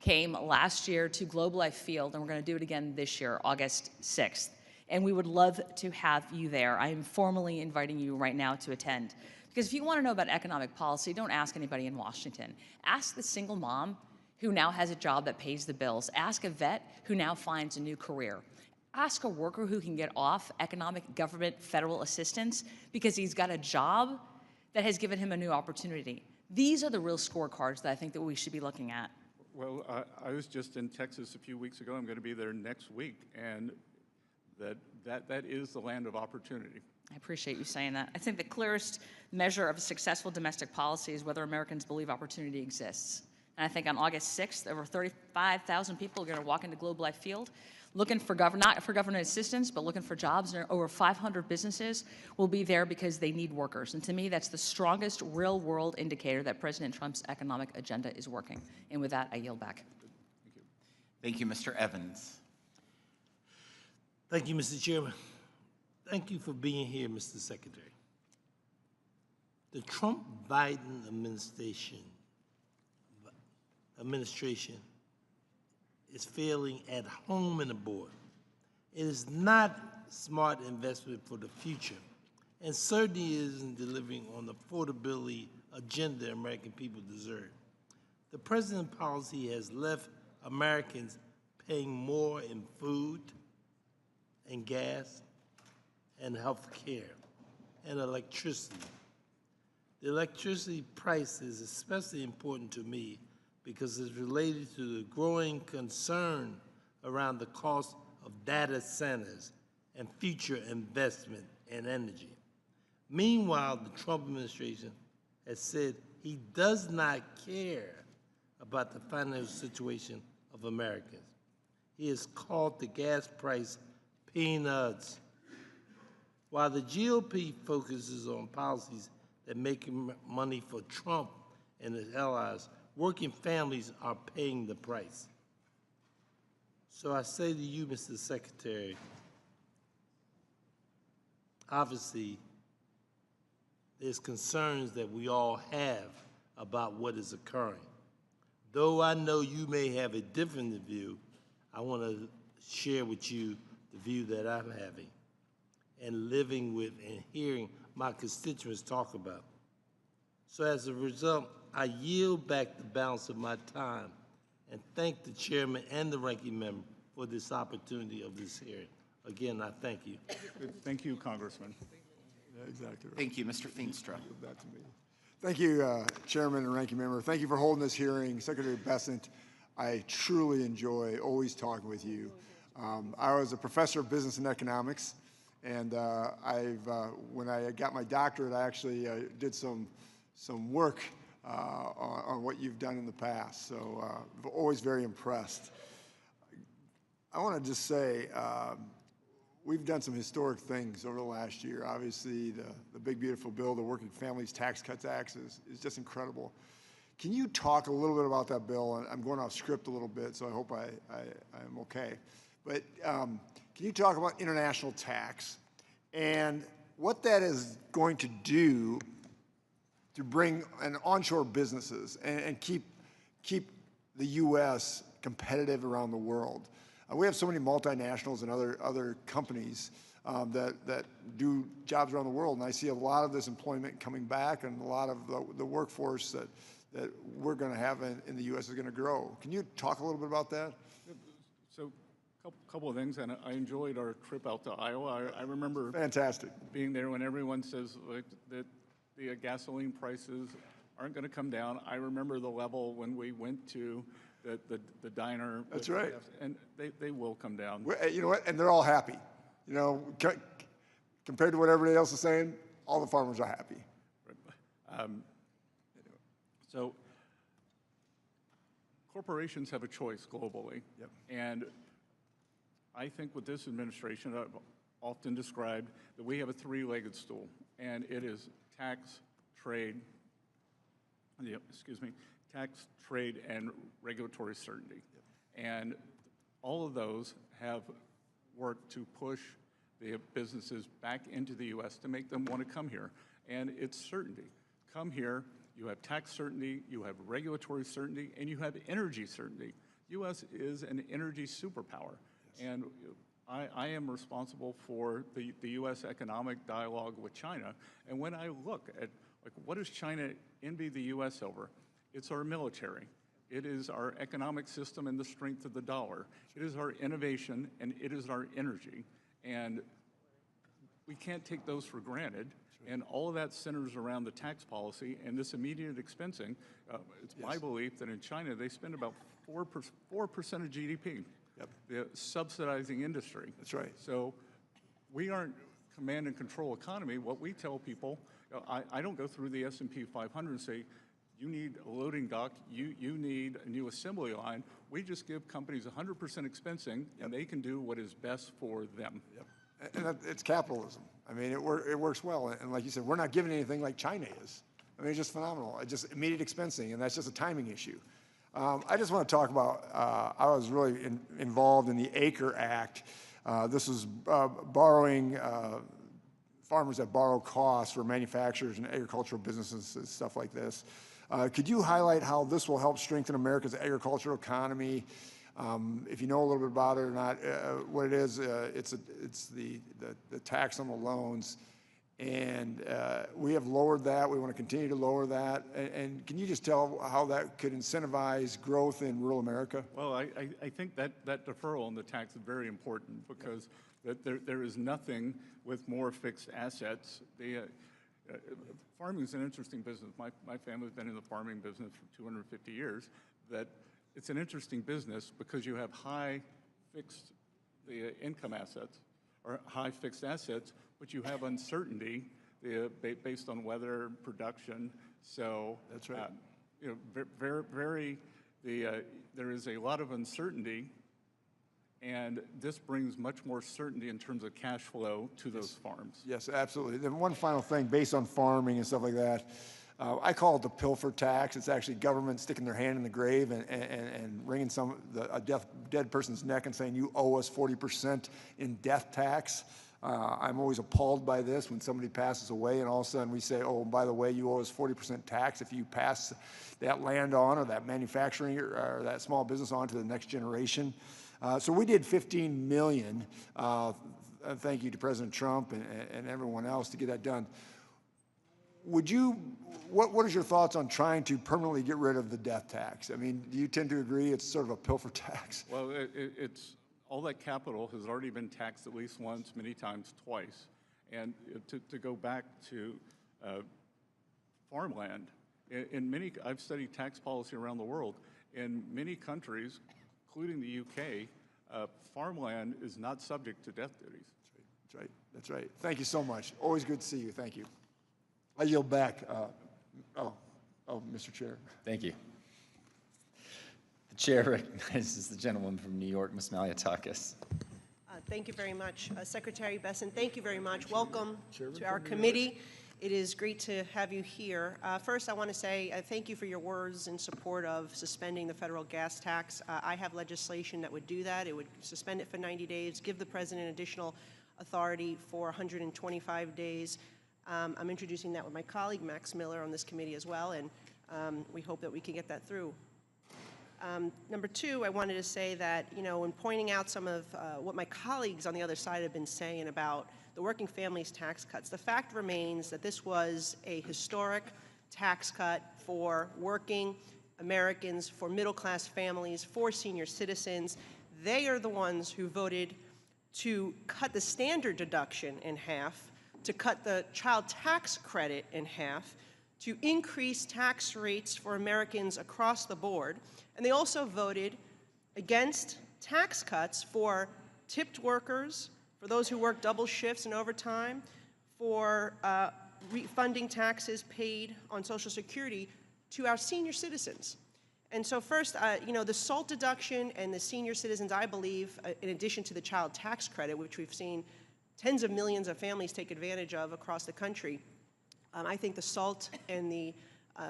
came last year to Globe Life Field, and we're going to do it again this year, August 6th. And we would love to have you there. I am formally inviting you right now to attend. Because if you want to know about economic policy, don't ask anybody in Washington. Ask the single mom who now has a job that pays the bills. Ask a vet who now finds a new career. Ask a worker who can get off economic, government, federal assistance because he's got a job that has given him a new opportunity. These are the real scorecards that I think that we should be looking at. Well, I was just in Texas a few weeks ago. I'm going to be there next week, and that is the land of opportunity. I appreciate you saying that. I think the clearest measure of a successful domestic policy is whether Americans believe opportunity exists. And I think on August 6th, over 35,000 people are going to walk into Globe Life Field looking for not for government assistance, but looking for jobs. And over 500 businesses will be there because they need workers. And to me, that's the strongest real-world indicator that President Trump's economic agenda is working. And with that, I yield back. Thank you. Thank you, Mr. Evans. Thank you, Mr. Chairman. Thank you for being here, Mr. Secretary. The Trump-Biden administration administration is failing at home and abroad. It is not smart investment for the future, and certainly isn't delivering on the affordability agenda American people deserve. The president's policy has left Americans paying more in food and gas and health care and electricity. The electricity price is especially important to me because it's related to the growing concern around the cost of data centers and future investment in energy. Meanwhile, the Trump administration has said he does not care about the financial situation of Americans. He has called the gas price peanuts. While the GOP focuses on policies that make money for Trump and his allies, working families are paying the price. So I say to you, Mr. Secretary, obviously, there's concerns that we all have about what is occurring. Though I know you may have a different view, I want to share with you the view that I'm having and living with and hearing my constituents talk about. So as a result, I yield back the balance of my time and thank the chairman and the ranking member for this opportunity of this hearing. Again, I thank you. Thank you, Congressman. Yeah, exactly right. Thank you, Mr. Feenstra. Give that to me. Thank you, Chairman and Ranking Member. Thank you for holding this hearing. Secretary Bessent, I truly enjoy always talking with you. I was a professor of business and economics, and when I got my doctorate, I actually did some work on what you've done in the past. So I'm always very impressed. I want to just say, we've done some historic things over the last year. Obviously, the big, beautiful bill, the Working Families Tax Cuts Act, is just incredible. Can you talk a little bit about that bill? And I'm going off script a little bit, so I hope I'm okay. But can you talk about international tax and what that is going to do to bring onshore businesses and keep the U.S. competitive around the world? We have so many multinationals and other companies that do jobs around the world, and I see a lot of this employment coming back, and a lot of the workforce that we're going to have in the U.S. is going to grow. Can you talk a little bit about that? So, a couple of things, and I enjoyed our trip out to Iowa. I remember fantastic being there when everyone says that the gasoline prices aren't going to come down. I remember the level when we went to the diner. That's right. And they will come down. You know what? And they're all happy. You know, compared to what everybody else is saying, all the farmers are happy. So corporations have a choice globally. Yep. And I think with this administration, I've often described that we have a three-legged stool, and it is tax, trade, and regulatory certainty. Yep. And all of those have worked to push the businesses back into the U.S. to make them want to come here. And it's certainty. Come here, you have tax certainty, you have regulatory certainty, and you have energy certainty. U.S. is an energy superpower. Yes. And I am responsible for the U.S. economic dialogue with China. And when I look at, what does China envy the U.S. over? It's our military. It is our economic system and the strength of the dollar. It is our innovation, and it is our energy. And we can't take those for granted. And all of that centers around the tax policy and this immediate expensing. It's my belief that in China, they spend about 4% of GDP. Yep. They're subsidizing industry. That's right. So we aren't command and control economy. What we tell people, I don't go through the S&P 500 and say, you need a loading dock, you need a new assembly line. We just give companies 100% expensing, and they can do what is best for them. Yep. And it's capitalism. I mean, it works well. And like you said, we're not giving anything like China is. I mean, it's just phenomenal. It's just immediate expensing, and that's just a timing issue. I just want to talk about, I was really involved in the ACRE Act. This was borrowing, farmers that borrow costs for manufacturers and agricultural businesses and stuff like this. Could you highlight how this will help strengthen America's agricultural economy? If you know a little bit about it or not, what it is, it's the tax on the loans. And we have lowered that. We want to continue to lower that. And can you just tell how that could incentivize growth in rural America? Well, I think that deferral on the tax is very important because there is nothing with more fixed assets. Farming is an interesting business. My family's been in the farming business for 250 years. That it's an interesting business because you have high fixed income assets or high fixed assets, but you have uncertainty based on weather, production. So that's right. There is a lot of uncertainty, and this brings much more certainty in terms of cash flow to those farms. Yes, absolutely. Then one final thing, based on farming and stuff like that, I call it the pilfer tax. It's actually government sticking their hand in the grave and wringing a dead person's neck and saying, you owe us 40% in death tax. I'm always appalled by this when somebody passes away and all of a sudden we say, oh, by the way, you owe us 40% tax if you pass that land on or that manufacturing or that small business on to the next generation. So we did $15 million. Thank you to President Trump and everyone else to get that done. What is your thoughts on trying to permanently get rid of the death tax? I mean, do you tend to agree it's sort of a pilfer tax? Well, it's all that capital has already been taxed at least once, many times twice. And to go back to farmland, I've studied tax policy around the world. In many countries, including the UK, farmland is not subject to death duties. That's right. That's right. Thank you so much. Always good to see you. Thank you. I yield back. Mr. Chair. Thank you. The chair recognizes the gentleman from New York, Ms. Malliotakis. Thank you very much. Secretary Bessent, thank you very much. Welcome to our committee. It is great to have you here. First, I want to say thank you for your words in support of suspending the federal gas tax. I have legislation that would do that. It would suspend it for 90 days, give the president additional authority for 125 days. I'm introducing that with my colleague, Max Miller, on this committee as well, and we hope that we can get that through. Number two, I wanted to say that, when pointing out some of what my colleagues on the other side have been saying about the working families tax cuts, the fact remains that this was a historic tax cut for working Americans, for middle-class families, for senior citizens. They are the ones who voted to cut the standard deduction in half, to cut the child tax credit in half, to increase tax rates for Americans across the board. And they also voted against tax cuts for tipped workers, for those who work double shifts and overtime, for refunding taxes paid on Social Security to our senior citizens. And so first, the SALT deduction and the senior citizens, I believe, in addition to the child tax credit, which we've seen tens of millions of families take advantage of across the country, I think the SALT and the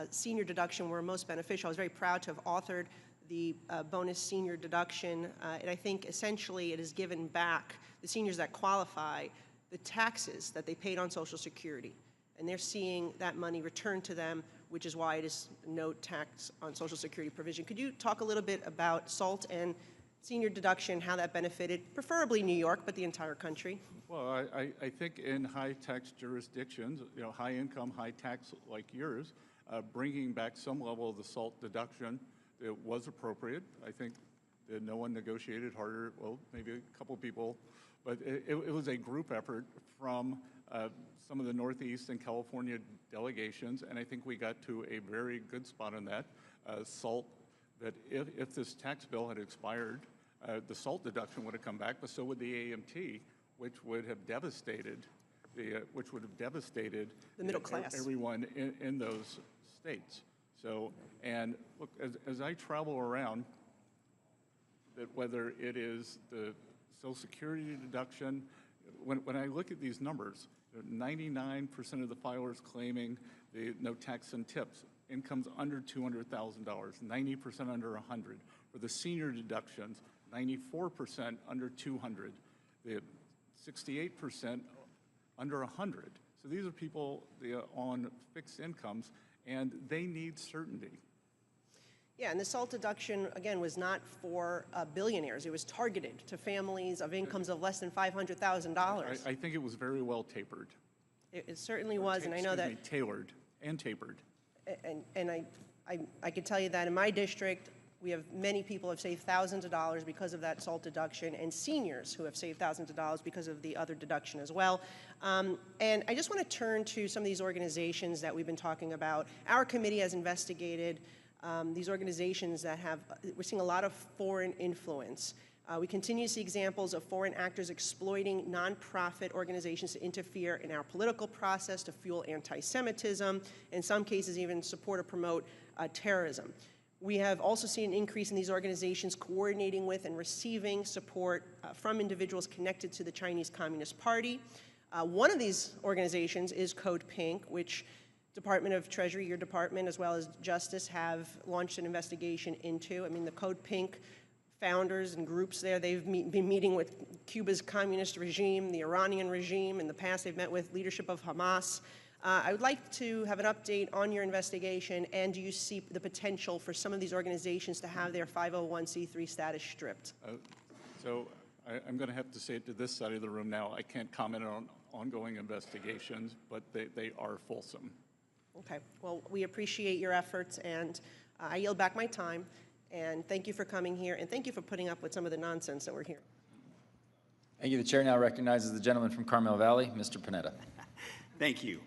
senior deduction were most beneficial. I was very proud to have authored the bonus senior deduction, and I think essentially it has given back the seniors that qualify the taxes that they paid on Social Security. And they're seeing that money returned to them, which is why it is no tax on Social Security provision. Could you talk a little bit about SALT and senior deduction, how that benefited, preferably New York, but the entire country? Well, I think in high tax jurisdictions, high income, high tax like yours, bringing back some level of the SALT deduction, it was appropriate. I think that no one negotiated harder, well, maybe a couple people, but it was a group effort from some of the Northeast and California delegations, and I think we got to a very good spot on that. SALT, that if this tax bill had expired, the SALT deduction would have come back, but so would the AMT, which would have devastated the middle class, everyone in those states. So, and look, as I travel around, that whether it is the Social Security deduction, when I look at these numbers, 99% of the filers claiming no tax and tips, incomes under $200,000, 90% under 100. For the senior deductions, 94% under 200, the 68% under 100. So these are people on fixed incomes, and they need certainty. Yeah, and the SALT deduction, again, was not for billionaires. It was targeted to families of incomes of less than $500,000. I think it was very well tapered. It certainly was, and I know that. Tailored and tapered. And I can tell you that in my district, we have many people who have saved thousands of dollars because of that SALT deduction, and seniors who have saved thousands of dollars because of the other deduction as well. And I just want to turn to some of these organizations that we've been talking about. Our committee has investigated these organizations that have, we're seeing a lot of foreign influence. We continue to see examples of foreign actors exploiting nonprofit organizations to interfere in our political process, to fuel anti-Semitism, in some cases even support or promote terrorism. We have also seen an increase in these organizations coordinating with and receiving support from individuals connected to the Chinese Communist Party. One of these organizations is Code Pink, which Department of Treasury, your department, as well as Justice, have launched an investigation into. I mean, the Code Pink founders and groups there, they've been meeting with Cuba's communist regime, the Iranian regime. In the past, they've met with leadership of Hamas. I would like to have an update on your investigation, and do you see the potential for some of these organizations to have their 501c3 status stripped? I'm going to have to say it to this side of the room now. I can't comment on ongoing investigations, but they are fulsome. Okay, well, we appreciate your efforts, and I yield back my time. And thank you for coming here, and thank you for putting up with some of the nonsense that we're hearing. Thank you. The chair now recognizes the gentleman from Carmel Valley, Mr. Panetta. Thank you,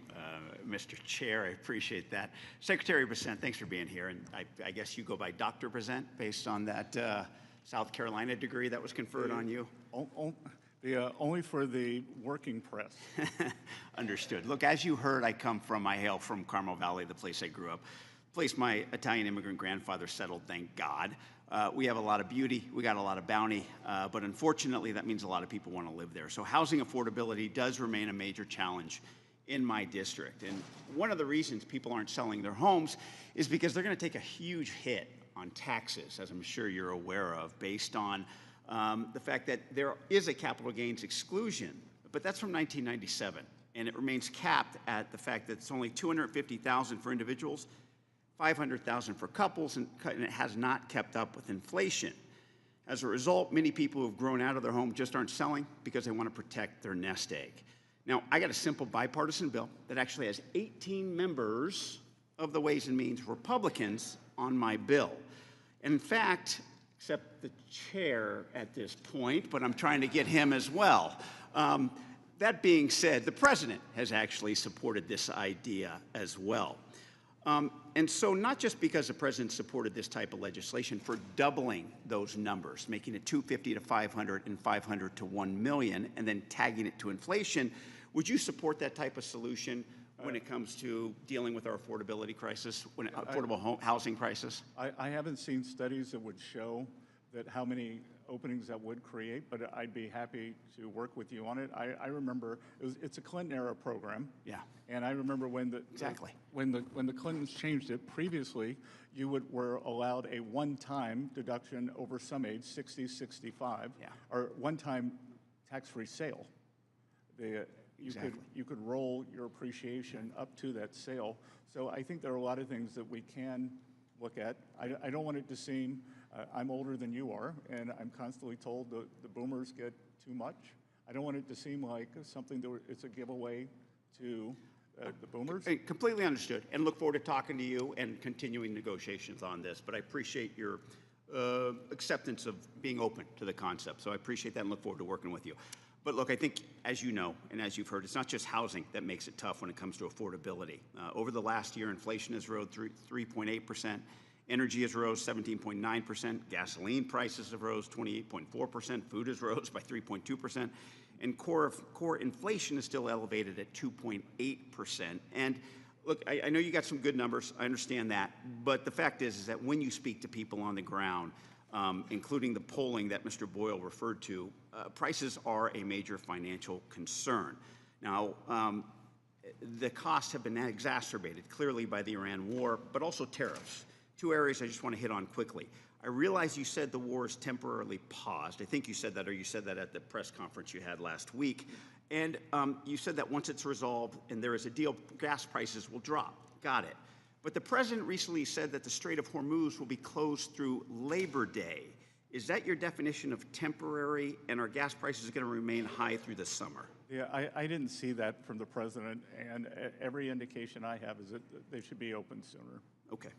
Mr. Chair. I appreciate that. Secretary Bessent, thanks for being here. And I guess you go by Dr. Bessent based on that South Carolina degree that was conferred on you? Only for the working press. Understood. Look, as you heard, I hail from Carmel Valley, the place I grew up. Place my Italian immigrant grandfather settled, thank God. We have a lot of beauty, we got a lot of bounty, but unfortunately that means a lot of people want to live there. So housing affordability does remain a major challenge in my district. And one of the reasons people aren't selling their homes is because they're going to take a huge hit on taxes, as I'm sure you're aware of, based on the fact that there is a capital gains exclusion, but that's from 1997, and it remains capped at the fact that it's only $250,000 for individuals, $500,000 for couples, and it has not kept up with inflation. As a result, many people who have grown out of their home just aren't selling because they want to protect their nest egg. Now, I got a simple bipartisan bill that actually has 18 members of the Ways and Means Republicans on my bill. And in fact, except the chair at this point, but I'm trying to get him as well. That being said, the president has actually supported this idea as well. And so not just because the president supported this type of legislation for doubling those numbers, making it 250 to 500 and 500 to 1 million, and then tagging it to inflation, would you support that type of solution when it comes to dealing with our affordability crisis, affordable housing crisis? I haven't seen studies that would show that how many openings that would create, but I'd be happy to work with you on it. I remember it's a Clinton era program. Yeah. And I remember when when the Clintons changed it previously, you were allowed a one-time deduction over some age, 60, 65, or one-time tax-free sale. You could roll your appreciation up to that sale. So I think there are a lot of things that we can look at. I don't want it to seem, I'm older than you are, and I'm constantly told the boomers get too much. I don't want it to seem like something that it's a giveaway to the boomers. Completely understood, and look forward to talking to you and continuing negotiations on this. But I appreciate your acceptance of being open to the concept. So I appreciate that and look forward to working with you. But look, I think, as you know, and as you've heard, it's not just housing that makes it tough when it comes to affordability. Over the last year, inflation has rose 3.8%. Energy has rose 17.9%. Gasoline prices have rose 28.4%. Food has rose by 3.2%. And core inflation is still elevated at 2.8%. And look, I know you got some good numbers. I understand that. But the fact is that when you speak to people on the ground, including the polling that Mr. Boyle referred to, prices are a major financial concern. Now, the costs have been exacerbated clearly by the Iran war, but also tariffs. Two areas I just want to hit on quickly. I realize you said the war is temporarily paused. I think you said that, or you said that at the press conference you had last week. And you said that once it's resolved and there is a deal, gas prices will drop. Got it. But the president recently said that the Strait of Hormuz will be closed through Labor Day. Is that your definition of temporary, and are gas prices going to remain high through the summer? Yeah, I didn't see that from the president, and every indication I have is that they should be open sooner. Okay.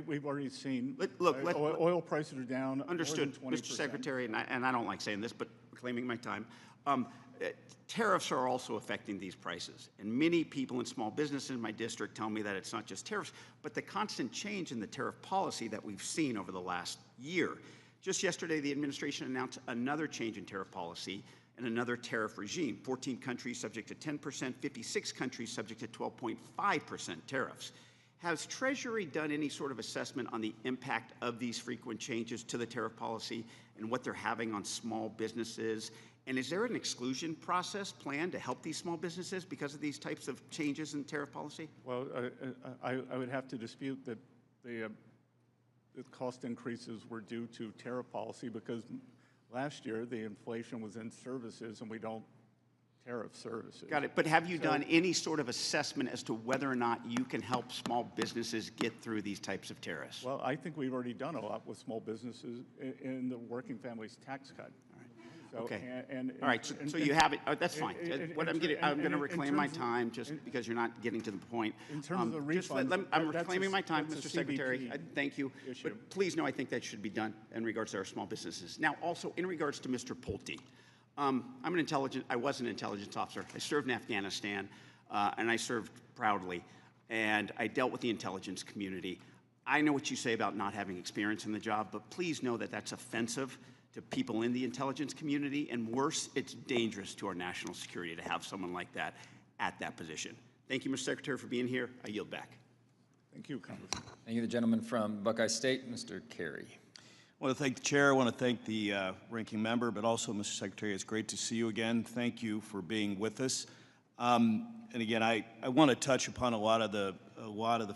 We've already seen oil prices are down. Understood, more than 20%. Mr. Secretary, and I don't like saying this, but reclaiming my time. Tariffs are also affecting these prices, and many people in small businesses in my district tell me that it's not just tariffs, but the constant change in the tariff policy that we've seen over the last year. Just yesterday, the administration announced another change in tariff policy and another tariff regime. 14 countries subject to 10%, 56 countries subject to 12.5% tariffs. Has Treasury done any sort of assessment on the impact of these frequent changes to the tariff policy and what they're having on small businesses? And is there an exclusion process planned to help these small businesses because of these types of changes in tariff policy? Well, I would have to dispute that the cost increases were due to tariff policy, because last year the inflation was in services and we don't tariff services. Got it. But have you done any sort of assessment as to whether or not you can help small businesses get through these types of tariffs? Well, I think we've already done a lot with small businesses in the working families tax cut. So, okay. All right. So you have it. That's fine. What I'm going to reclaim my time just because you're not getting to the point. In terms of the refunds, I'm reclaiming my time, Mr. Secretary. Thank you. Issue. But please know I think that should be done in regards to our small businesses. Now, also in regards to Mr. Pulte, I was an intelligence officer. I served in Afghanistan, and I served proudly. And I dealt with the intelligence community. I know what you say about not having experience in the job, but please know that that's offensive to people in the intelligence community, and worse, it's dangerous to our national security to have someone like that at that position. Thank you, Mr. Secretary, for being here. I yield back. Thank you, Congressman. Thank you. The gentleman from Buckeye State, Mr. Carey. I want to thank the chair. I want to thank the ranking member, but also, Mr. Secretary, it's great to see you again. Thank you for being with us. And again, I want to touch upon a lot of the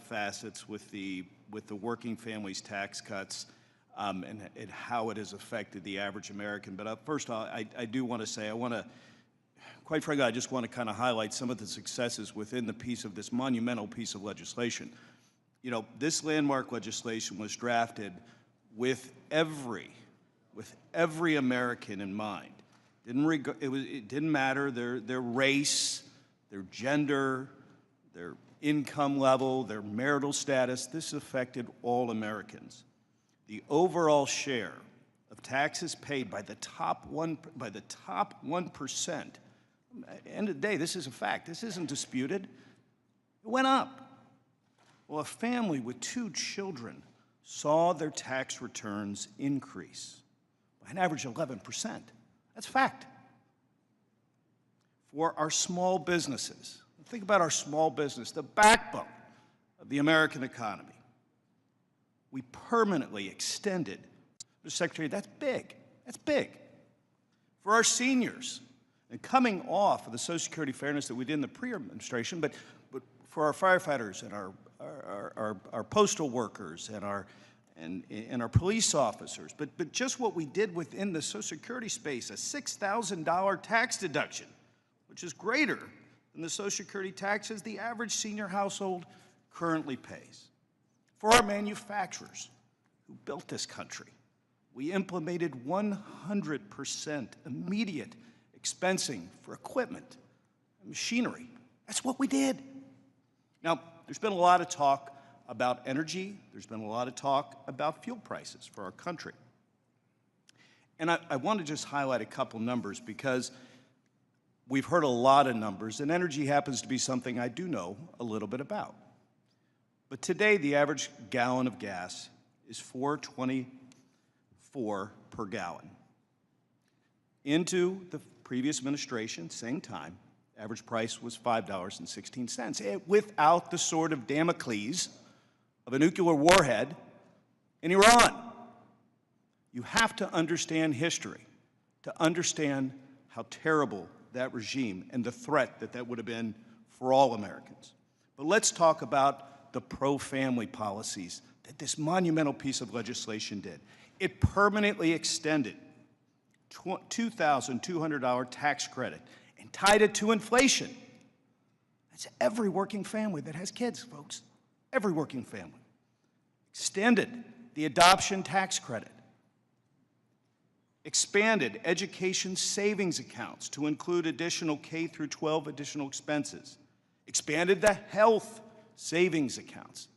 facets with the working families tax cuts. And how it has affected the average American. But first, I do want to say, quite frankly, I just want to kind of highlight some of the successes within the piece of this monumental piece of legislation. You know, this landmark legislation was drafted with every American in mind. It didn't matter their race, their gender, their income level, their marital status. This affected all Americans. The overall share of taxes paid by the top 1%. At the end of the day, this is a fact. This isn't disputed. It went up. Well, a family with 2 children saw their tax returns increase by an average of 11%. That's a fact. For our small businesses, think about our small business, the backbone of the American economy. We permanently extended, Mr. Secretary, that's big. That's big. For our seniors, and coming off of the Social Security fairness that we did in the pre-administration, but for our firefighters and our postal workers and our police officers, but just what we did within the Social Security space, a $6,000 tax deduction, which is greater than the Social Security taxes the average senior household currently pays. For our manufacturers who built this country, we implemented 100% immediate expensing for equipment and machinery. That's what we did. Now, there's been a lot of talk about energy. There's been a lot of talk about fuel prices for our country. And I want to just highlight a couple numbers because we've heard a lot of numbers, and energy happens to be something I do know a little bit about. But today, the average gallon of gas is $4.24 per gallon. Into the previous administration, same time, average price was $5.16, without the sword of Damocles of a nuclear warhead in Iran. You have to understand history to understand how terrible that regime and the threat that would have been for all Americans. But let's talk about the pro-family policies that this monumental piece of legislation did. It permanently extended $2,200 tax credit and tied it to inflation. That's every working family that has kids, folks. every working family. Extended the adoption tax credit. Expanded education savings accounts to include additional K through 12 additional expenses. Expanded the health savings accounts.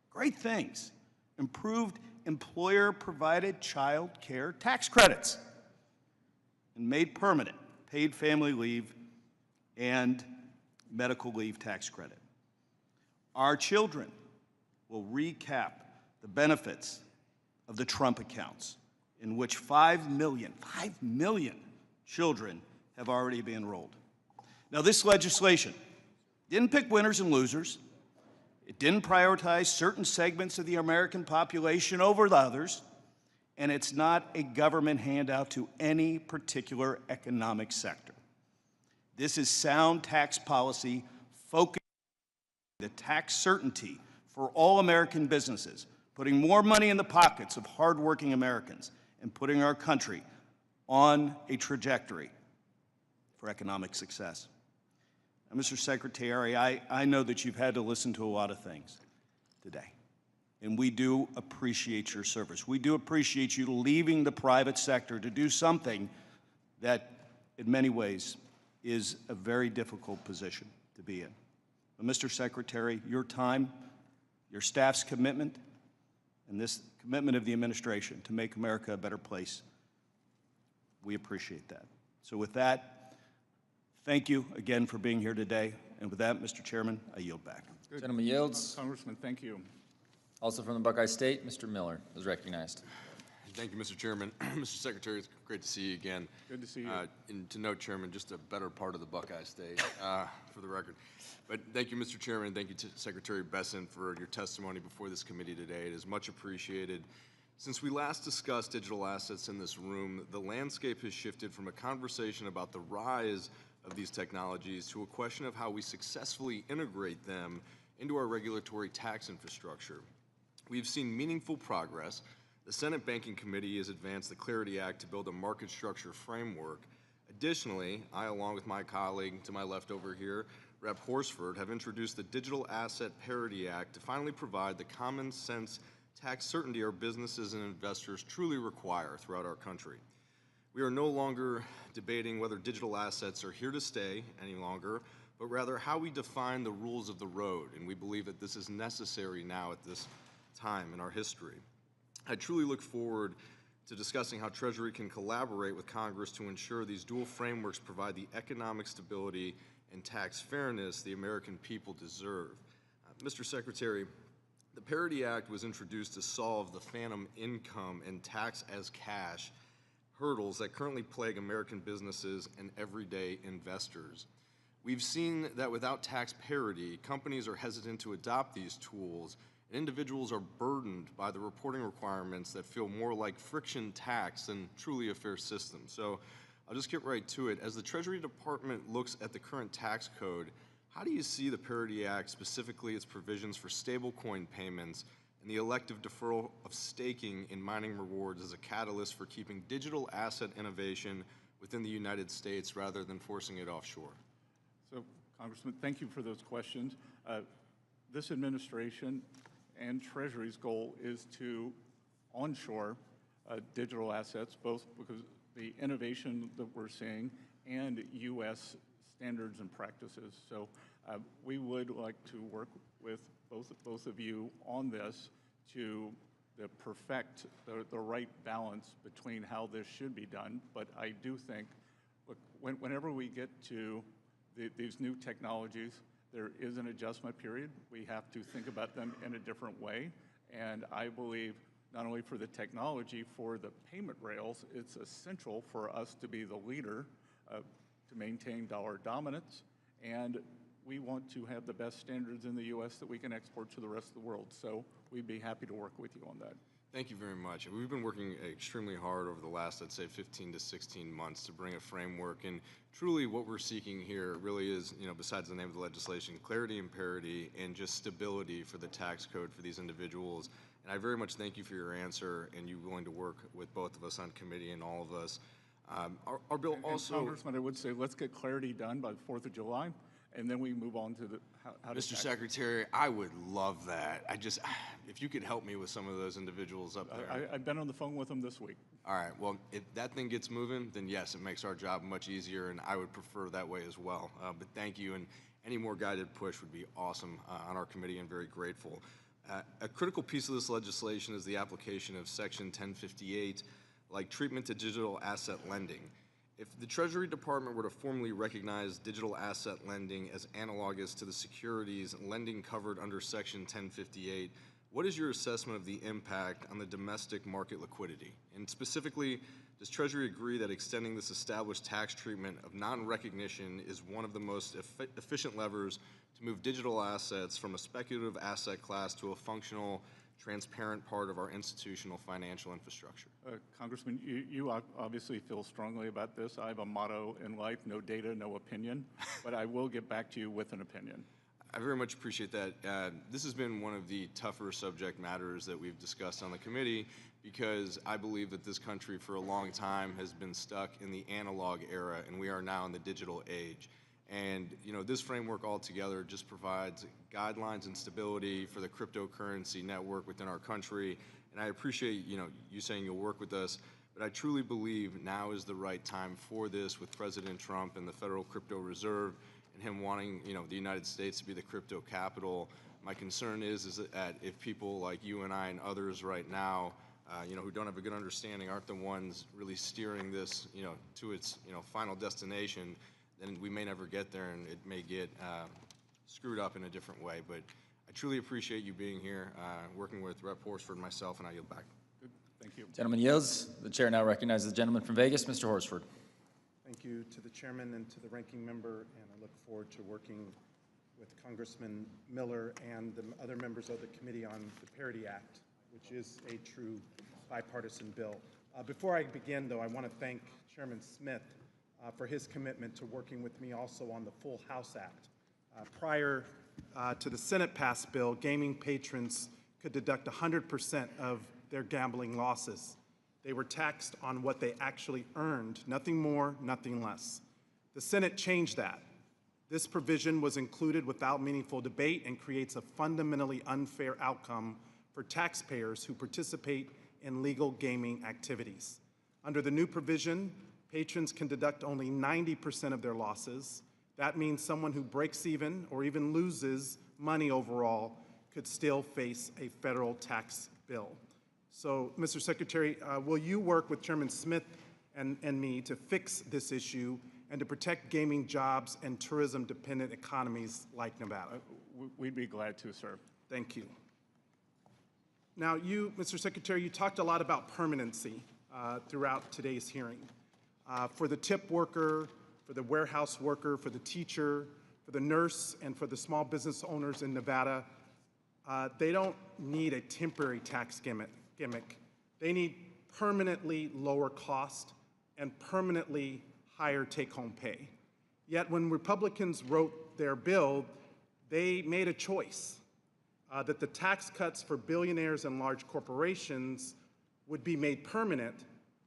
Great things. Improved employer-provided child care tax credits. And made permanent paid family leave and medical leave tax credit. Our children will recap the benefits of the Trump accounts, in which 5 million children have already been enrolled. Now, this legislation didn't pick winners and losers. It didn't prioritize certain segments of the American population over the others, and it's not a government handout to any particular economic sector. This is sound tax policy focused on the tax certainty for all American businesses, putting more money in the pockets of hardworking Americans, and putting our country on a trajectory for economic success. Now, Mr. Secretary, I know that you've had to listen to a lot of things today, and we do appreciate your service. We do appreciate you leaving the private sector to do something that, in many ways, is a very difficult position to be in. But Mr. Secretary, your time, your staff's commitment, and this commitment of the administration to make America a better place, we appreciate that. So with that, thank you again for being here today. And with that, Mr. Chairman, I yield back. Good. Gentleman yields. Congressman, thank you. Also from the Buckeye State, Mr. Miller is recognized. Thank you, Mr. Chairman. Mr. Secretary, it's great to see you again. Good to see you. And to note, Chairman, just a better part of the Buckeye State, for the record. But thank you, Mr. Chairman, and thank you to Secretary Bessent for your testimony before this committee today. It is much appreciated. Since we last discussed digital assets in this room, the landscape has shifted from a conversation about the rise of these technologies to a question of how we successfully integrate them into our regulatory tax infrastructure. We've seen meaningful progress. The Senate Banking Committee has advanced the Clarity Act to build a market structure framework. Additionally, I, along with my colleague to my left over here, Rep. Horsford, have introduced the Digital Asset Parity Act to finally provide the common sense tax certainty our businesses and investors truly require throughout our country. We are no longer debating whether digital assets are here to stay any longer, but rather how we define the rules of the road, and we believe that this is necessary now at this time in our history. I truly look forward to discussing how Treasury can collaborate with Congress to ensure these dual frameworks provide the economic stability and tax fairness the American people deserve. Mr. Secretary, the Parity Act was introduced to solve the phantom income and tax as cash hurdles that currently plague American businesses and everyday investors. We've seen that without tax parity, companies are hesitant to adopt these tools, and individuals are burdened by the reporting requirements that feel more like friction tax than truly a fair system. So I'll just get right to it. As the Treasury Department looks at the current tax code, how do you see the Parity Act, specifically its provisions for stablecoin payments and the elective deferral of staking in mining rewards, as a catalyst for keeping digital asset innovation within the United States rather than forcing it offshore? So, Congressman, thank you for those questions. This administration and Treasury's goal is to onshore digital assets, both because the innovation that we're seeing and U.S. standards and practices. So we would like to work with both of you on this to perfect the right balance between how this should be done. But I do think, look, whenever we get to these new technologies, there is an adjustment period. We have to think about them in a different way. And I believe not only for the technology, for the payment rails, it's essential for us to be the leader to maintain dollar dominance. And we want to have the best standards in the U.S. that we can export to the rest of the world. So we'd be happy to work with you on that. Thank you very much. We've been working extremely hard over the last, I'd say, 15 to 16 months to bring a framework. And truly what we're seeking here really is, besides the name of the legislation, clarity and parity and just stability for the tax code for these individuals. And I very much thank you for your answer and you willing to work with both of us on committee and all of us. Our bill also— Congressman, I would say let's get clarity done by the 4th of July. and then we move on to the, how to Mr. tackle. Secretary, I would love that. If you could help me with some of those individuals up there. I've been on the phone with them this week. All right, well, if that thing gets moving, then yes, it makes our job much easier, and I would prefer that way as well. But thank you, and any more guided push would be awesome on our committee, and very grateful. A critical piece of this legislation is the application of Section 1058, like treatment to digital asset lending. If the Treasury Department were to formally recognize digital asset lending as analogous to the securities lending covered under Section 1058, what is your assessment of the impact on the domestic market liquidity? And specifically, does Treasury agree that extending this established tax treatment of non-recognition is one of the most efficient levers to move digital assets from a speculative asset class to a functional, transparent part of our institutional financial infrastructure? Congressman, you obviously feel strongly about this. I have a motto in life: no data, no opinion, but I will get back to you with an opinion. I very much appreciate that. This has been one of the tougher subject matters that we've discussed on the committee, because I believe that this country for a long time has been stuck in the analog era, and we are now in the digital age. And this framework altogether just provides guidelines and stability for the cryptocurrency network within our country. And I appreciate you saying you'll work with us, but I truly believe now is the right time for this, with President Trump and the Federal Crypto Reserve and him wanting the United States to be the crypto capital. My concern is that if people like you and I and others right now, who don't have a good understanding, aren't the ones really steering this to its final destination, then we may never get there, and it may get screwed up in a different way. But I truly appreciate you being here, working with Rep. Horsford and myself, and I yield back. Good. Thank you. Gentleman yields. The chair now recognizes the gentleman from Vegas, Mr. Horsford. Thank you to the chairman and to the ranking member, and I look forward to working with Congressman Miller and the other members of the Committee on the Parity Act, which is a true bipartisan bill. Before I begin, though, I want to thank Chairman Smith for his commitment to working with me also on the Full House Act. Prior to the Senate-passed bill, gaming patrons could deduct 100% of their gambling losses. They were taxed on what they actually earned, nothing more, nothing less. The Senate changed that. This provision was included without meaningful debate and creates a fundamentally unfair outcome for taxpayers who participate in legal gaming activities. Under the new provision, patrons can deduct only 90% of their losses. That means someone who breaks even or even loses money overall could still face a federal tax bill. So, Mr. Secretary, will you work with Chairman Smith and me to fix this issue and to protect gaming jobs and tourism-dependent economies like Nevada? We'd be glad to, sir. Thank you. Now, you, Mr. Secretary, you talked a lot about permanency throughout today's hearing. For the tip worker, for the warehouse worker, for the teacher, for the nurse, and for the small business owners in Nevada, they don't need a temporary tax gimmick. They need permanently lower cost and permanently higher take-home pay. Yet when Republicans wrote their bill, they made a choice that the tax cuts for billionaires and large corporations would be made permanent,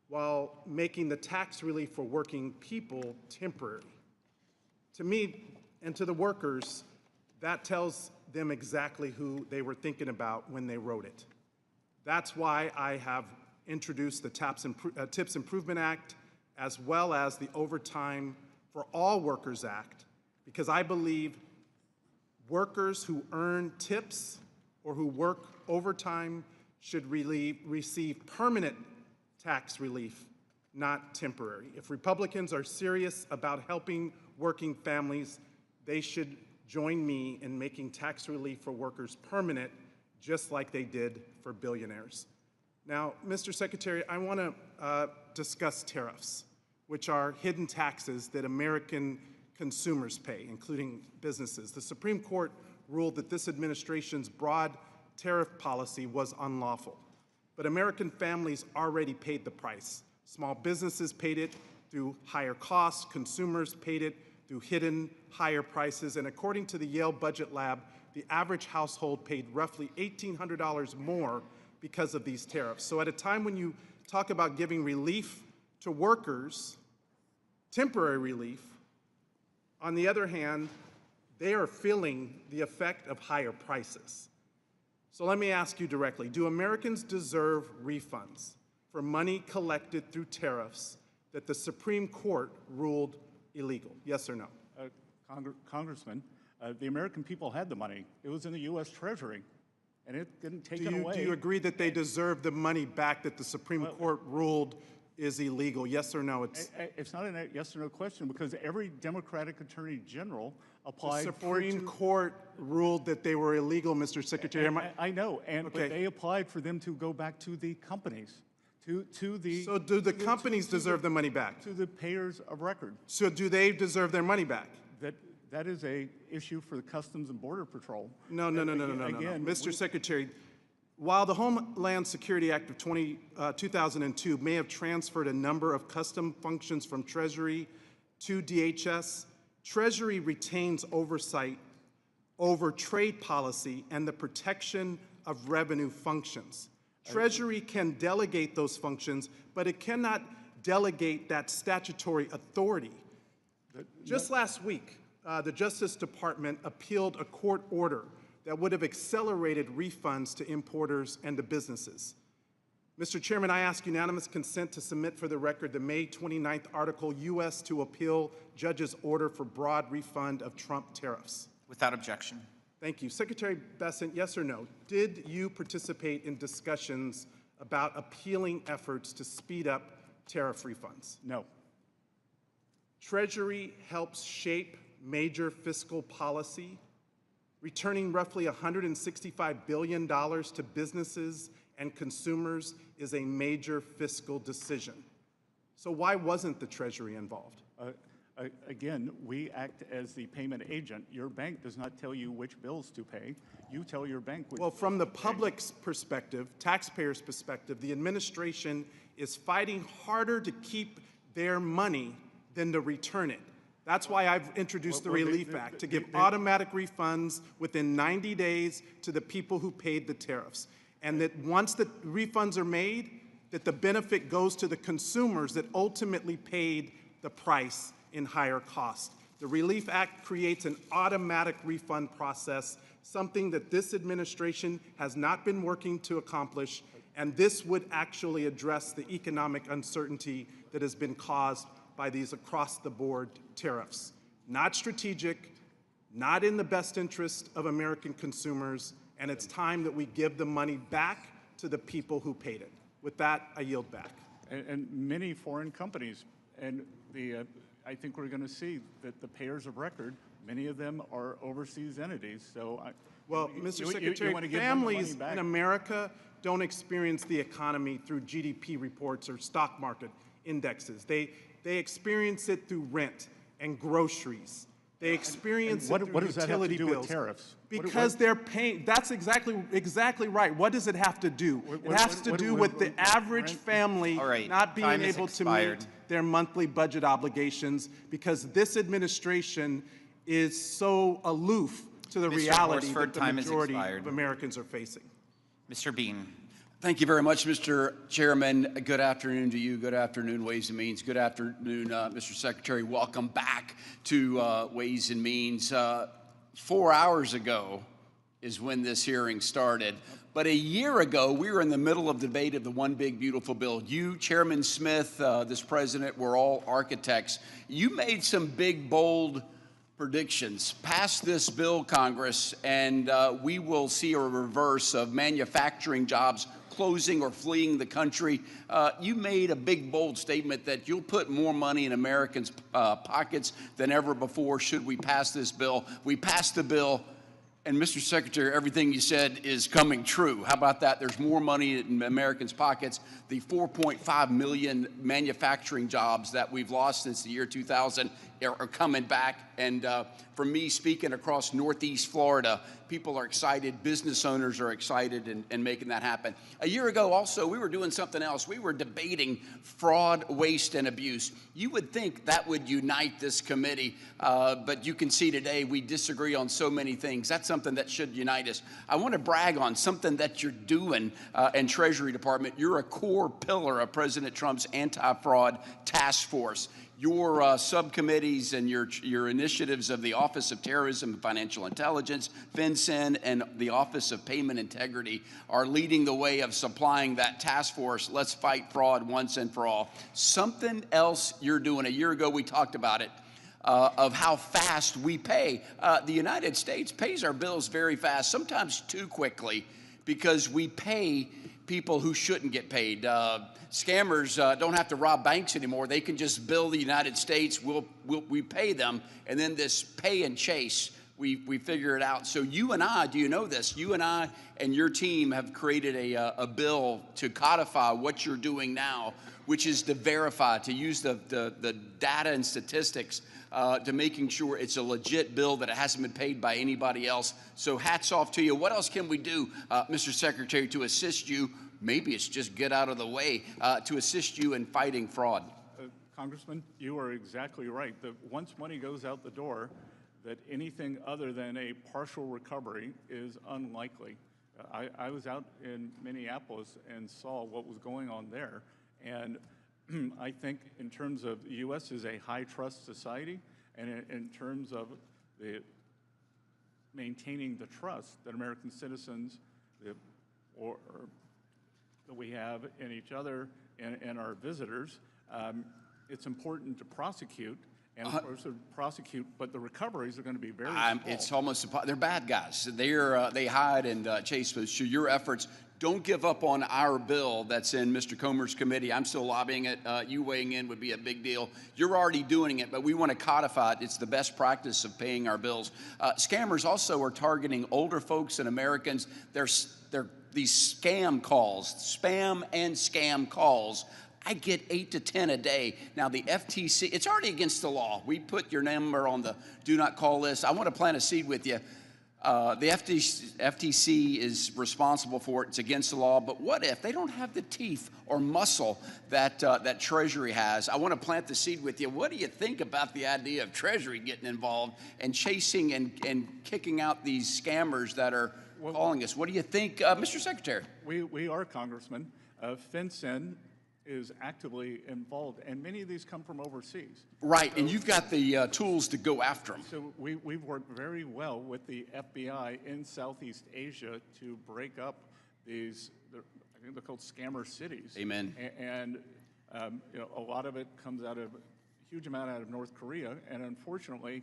while making the tax relief for working people temporary. To me and to the workers, that tells them exactly who they were thinking about when they wrote it. That's why I have introduced the Tips Improvement Act, as well as the Overtime for All Workers Act, because I believe workers who earn tips or who work overtime should receive permanent tax relief, not temporary. If Republicans are serious about helping working families, they should join me in making tax relief for workers permanent, just like they did for billionaires. Now, Mr. Secretary, I want to discuss tariffs, which are hidden taxes that American consumers pay, including businesses. The Supreme Court ruled that this administration's broad tariff policy was unlawful. But American families already paid the price. Small businesses paid it through higher costs, consumers paid it through hidden higher prices, and according to the Yale Budget Lab, the average household paid roughly $1,800 more because of these tariffs. So at a time when you talk about giving relief to workers, temporary relief, on the other hand, they are feeling the effect of higher prices. So let me ask you directly, do Americans deserve refunds for money collected through tariffs that the Supreme Court ruled illegal? Yes or no? Congressman, the American people had the money. It was in the U.S. Treasury, and it didn't take it away. Do you agree that they deserve the money back that the Supreme Court ruled is illegal? Yes or no? It's not a yes or no question, because every Democratic Attorney General applied the Supreme Court ruled that they were illegal, Mr. Secretary. I know, but they applied for them to go back to the companies. So do the companies deserve the money back? To the payers of record. So do they deserve their money back? That is a issue for the Customs and Border Patrol. No. Mr. Secretary, while the Homeland Security Act of 2002 may have transferred a number of custom functions from Treasury to DHS, Treasury retains oversight over trade policy and the protection of revenue functions. Treasury can delegate those functions, but it cannot delegate that statutory authority. Just last week, the Justice Department appealed a court order that would have accelerated refunds to importers and to businesses. Mr. Chairman, I ask unanimous consent to submit for the record the May 29th article, U.S. to appeal judge's order for broad refund of Trump tariffs. Without objection. Thank you. Secretary Bessent, yes or no? Did you participate in discussions about appealing efforts to speed up tariff refunds? No. Treasury helps shape major fiscal policy, returning roughly $165 billion to businesses and consumers is a major fiscal decision. So why wasn't the Treasury involved? Again, we act as the payment agent. Your bank does not tell you which bills to pay. You tell your bank which Well, from the public's perspective, taxpayers' perspective, the administration is fighting harder to keep their money than to return it. That's why I've introduced the Relief Act, to give automatic refunds within 90 days to the people who paid the tariffs. And that once the refunds are made, that the benefit goes to the consumers that ultimately paid the price in higher cost. The Relief Act creates an automatic refund process, something that this administration has not been working to accomplish, and this would actually address the economic uncertainty that has been caused by these across-the-board tariffs. Not strategic, not in the best interest of American consumers, and it's time that we give the money back to the people who paid it. With that, I yield back. And many foreign companies, and I think we're going to see that the payers of record, many of them are overseas entities. So, well, Mr. Secretary, families in America don't experience the economy through GDP reports or stock market indexes. They experience it through rent and groceries. They experience it through utility bills. What does that have to do with tariffs? Because they're paying. That's exactly right. What does it have to do? It has to do with the average family not being able to meet their monthly budget obligations because this administration is so aloof to the reality that the majority of Americans are facing. Mr. Bean. Thank you very much, Mr. Chairman. Good afternoon to you. Good afternoon, Ways and Means. Good afternoon, Mr. Secretary. Welcome back to Ways and Means. 4 hours ago is when this hearing started. But a year ago, we were in the middle of debate of the One Big Beautiful Bill. You, Chairman Smith, this president, were all architects. You made some big, bold predictions. Pass this bill, Congress, and we will see a reverse of manufacturing jobs closing or fleeing the country. You made a big, bold statement that you'll put more money in Americans' pockets than ever before should we pass this bill. We passed the bill, and Mr. Secretary, everything you said is coming true. How about that? There's more money in Americans' pockets. The 4.5 million manufacturing jobs that we've lost since the year 2000 are coming back. And for me, speaking across Northeast Florida, people are excited, business owners are excited and making that happen. A year ago also, we were doing something else. We were debating fraud, waste, and abuse. You would think that would unite this committee, but you can see today we disagree on so many things. That's something that should unite us. I want to brag on something that you're doing in Treasury Department. You're a core pillar of President Trump's anti-fraud task force. Your subcommittee activities and your initiatives of the Office of Terrorism and Financial Intelligence, FinCEN, and the Office of Payment Integrity are leading the way of supplying that task force. Let's fight fraud once and for all. Something else you're doing. A year ago, we talked about it. Of how fast we pay. The United States pays our bills very fast, sometimes too quickly, because we pay people who shouldn't get paid. Scammers don't have to rob banks anymore. They can just bill the United States. We pay them, and then this pay and chase, we figure it out. So you and I, do you know this? You and I and your team have created a bill to codify what you're doing now, which is to verify, to use the data and statistics to making sure it's a legit bill, that it hasn't been paid by anybody else. So hats off to you. What else can we do, Mr. Secretary, to assist you? Maybe it's just get out of the way, to assist you in fighting fraud. Congressman, you are exactly right. That once money goes out the door, that anything other than a partial recovery is unlikely. I was out in Minneapolis and saw what was going on there. And I think in terms of the U.S. is a high trust society, and in terms of maintaining the trust that American citizens or that we have in each other and our visitors, it's important to prosecute. And of course, prosecute, but the recoveries are going to be very small. It's almost, they're bad guys. They hide and chase. So your efforts, don't give up on our bill that's in Mr. Comer's committee. I'm still lobbying it. You weighing in would be a big deal. You're already doing it, but we want to codify it. It's the best practice of paying our bills. Scammers also are targeting older folks and Americans. They're these scam calls, spam and scam calls. I get 8 to 10 a day. Now the FTC, it's already against the law. We put your number on the do not call list. I want to plant a seed with you. The FTC is responsible for it. It's against the law. But what if they don't have the teeth or muscle that Treasury has? I want to plant the seed with you. What do you think about the idea of Treasury getting involved and chasing and kicking out these scammers that are calling us? What do you think, Mr. Secretary? We are, Congressman. FinCEN is actively involved, and many of these come from overseas. Right, and you've got the tools to go after them. So we've worked very well with the FBI in Southeast Asia to break up these, I think they're called scammer cities. Amen. And you know, a lot of it comes out of, a huge amount out of North Korea, and unfortunately,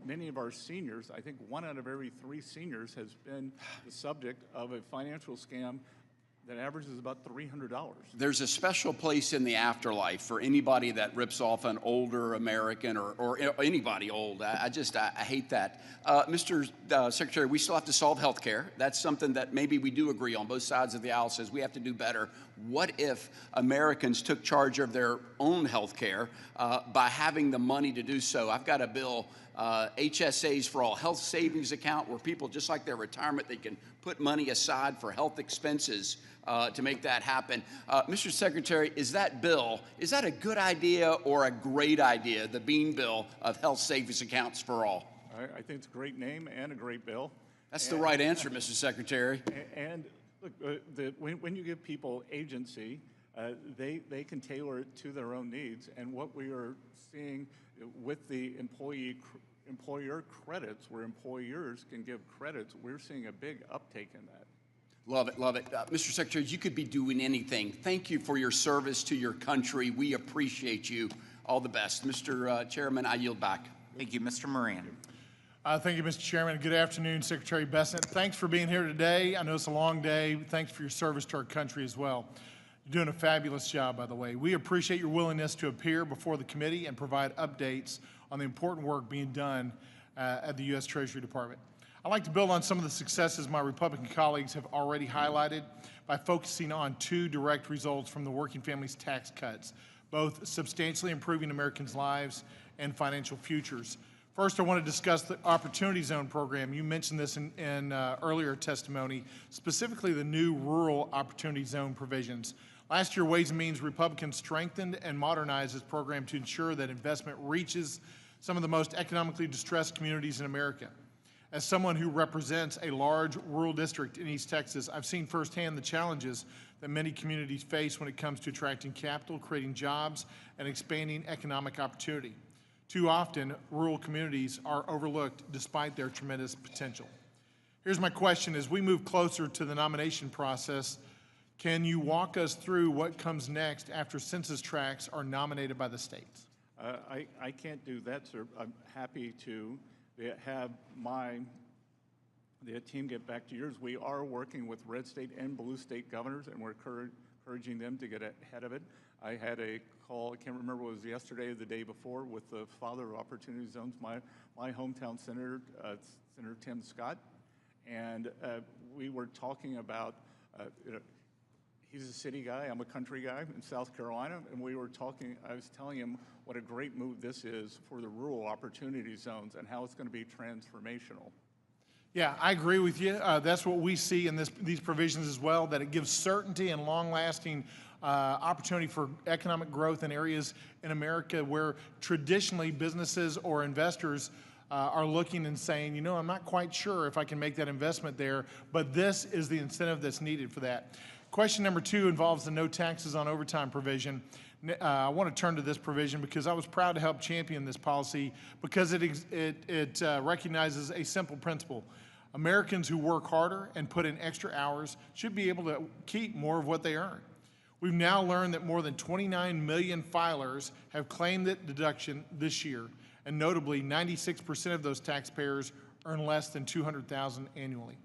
many of our seniors, I think 1 out of every 3 seniors has been the subject of a financial scam that averages about $300. There's a special place in the afterlife for anybody that rips off an older American or anybody old. I hate that. Mr. Secretary, we still have to solve health care. That's something that maybe we do agree on. Both sides of the aisle says we have to do better. What if Americans took charge of their own health care by having the money to do so? I've got a bill, HSAs for all, health savings account, where people, just like their retirement, they can put money aside for health expenses to make that happen. Mr. Secretary, is that bill, is that a good idea or a great idea, the Bean Bill of health savings accounts for all? I think it's a great name and a great bill. That's the right answer, Mr. Secretary. And look, when you give people agency, they can tailor it to their own needs. And what we are seeing with the employer credits, where employers can give credits, we're seeing a big uptake in that. Love it, love it. Mr. Secretary, you could be doing anything. Thank you for your service to your country. We appreciate you. All the best. Mr. Chairman, I yield back. Thank you, Mr. Moran. Thank you, Mr. Chairman. Good afternoon, Secretary Bessent. Thanks for being here today. I know it's a long day. Thanks for your service to our country as well. You're doing a fabulous job, by the way. We appreciate your willingness to appear before the committee and provide updates on the important work being done at the U.S. Treasury Department. I'd like to build on some of the successes my Republican colleagues have already highlighted by focusing on 2 direct results from the Working Families Tax Cuts, both substantially improving Americans' lives and financial futures. First, I want to discuss the Opportunity Zone program. You mentioned this in earlier testimony, specifically the new Rural Opportunity Zone provisions. Last year, Ways and Means Republicans strengthened and modernized this program to ensure that investment reaches some of the most economically distressed communities in America. As someone who represents a large rural district in East Texas, I've seen firsthand the challenges that many communities face when it comes to attracting capital, creating jobs, and expanding economic opportunity. Too often, rural communities are overlooked despite their tremendous potential. Here's my question: as we move closer to the nomination process, can you walk us through what comes next after census tracts are nominated by the states? I can't do that, sir. I'm happy to have the team get back to yours. We are working with red state and blue state governors, and we're encouraging them to get ahead of it. I had a call, I can't remember if it was yesterday or the day before, with the father of Opportunity Zones, my hometown senator, Senator Tim Scott, and we were talking about, he's a city guy, I'm a country guy in South Carolina, and we were talking, I was telling him what a great move this is for the rural Opportunity Zones and how it's going to be transformational. Yeah, I agree with you. That's what we see in these provisions as well, that it gives certainty and long-lasting opportunity for economic growth in areas in America where traditionally businesses or investors are looking and saying, you know, I'm not quite sure if I can make that investment there, but this is the incentive that's needed for that. Question number 2 involves the no taxes on overtime provision. I want to turn to this provision because I was proud to help champion this policy because it recognizes a simple principle. Americans who work harder and put in extra hours should be able to keep more of what they earn. We've now learned that more than 29 million filers have claimed that deduction this year, and notably 96% of those taxpayers earn less than $200,000 annually.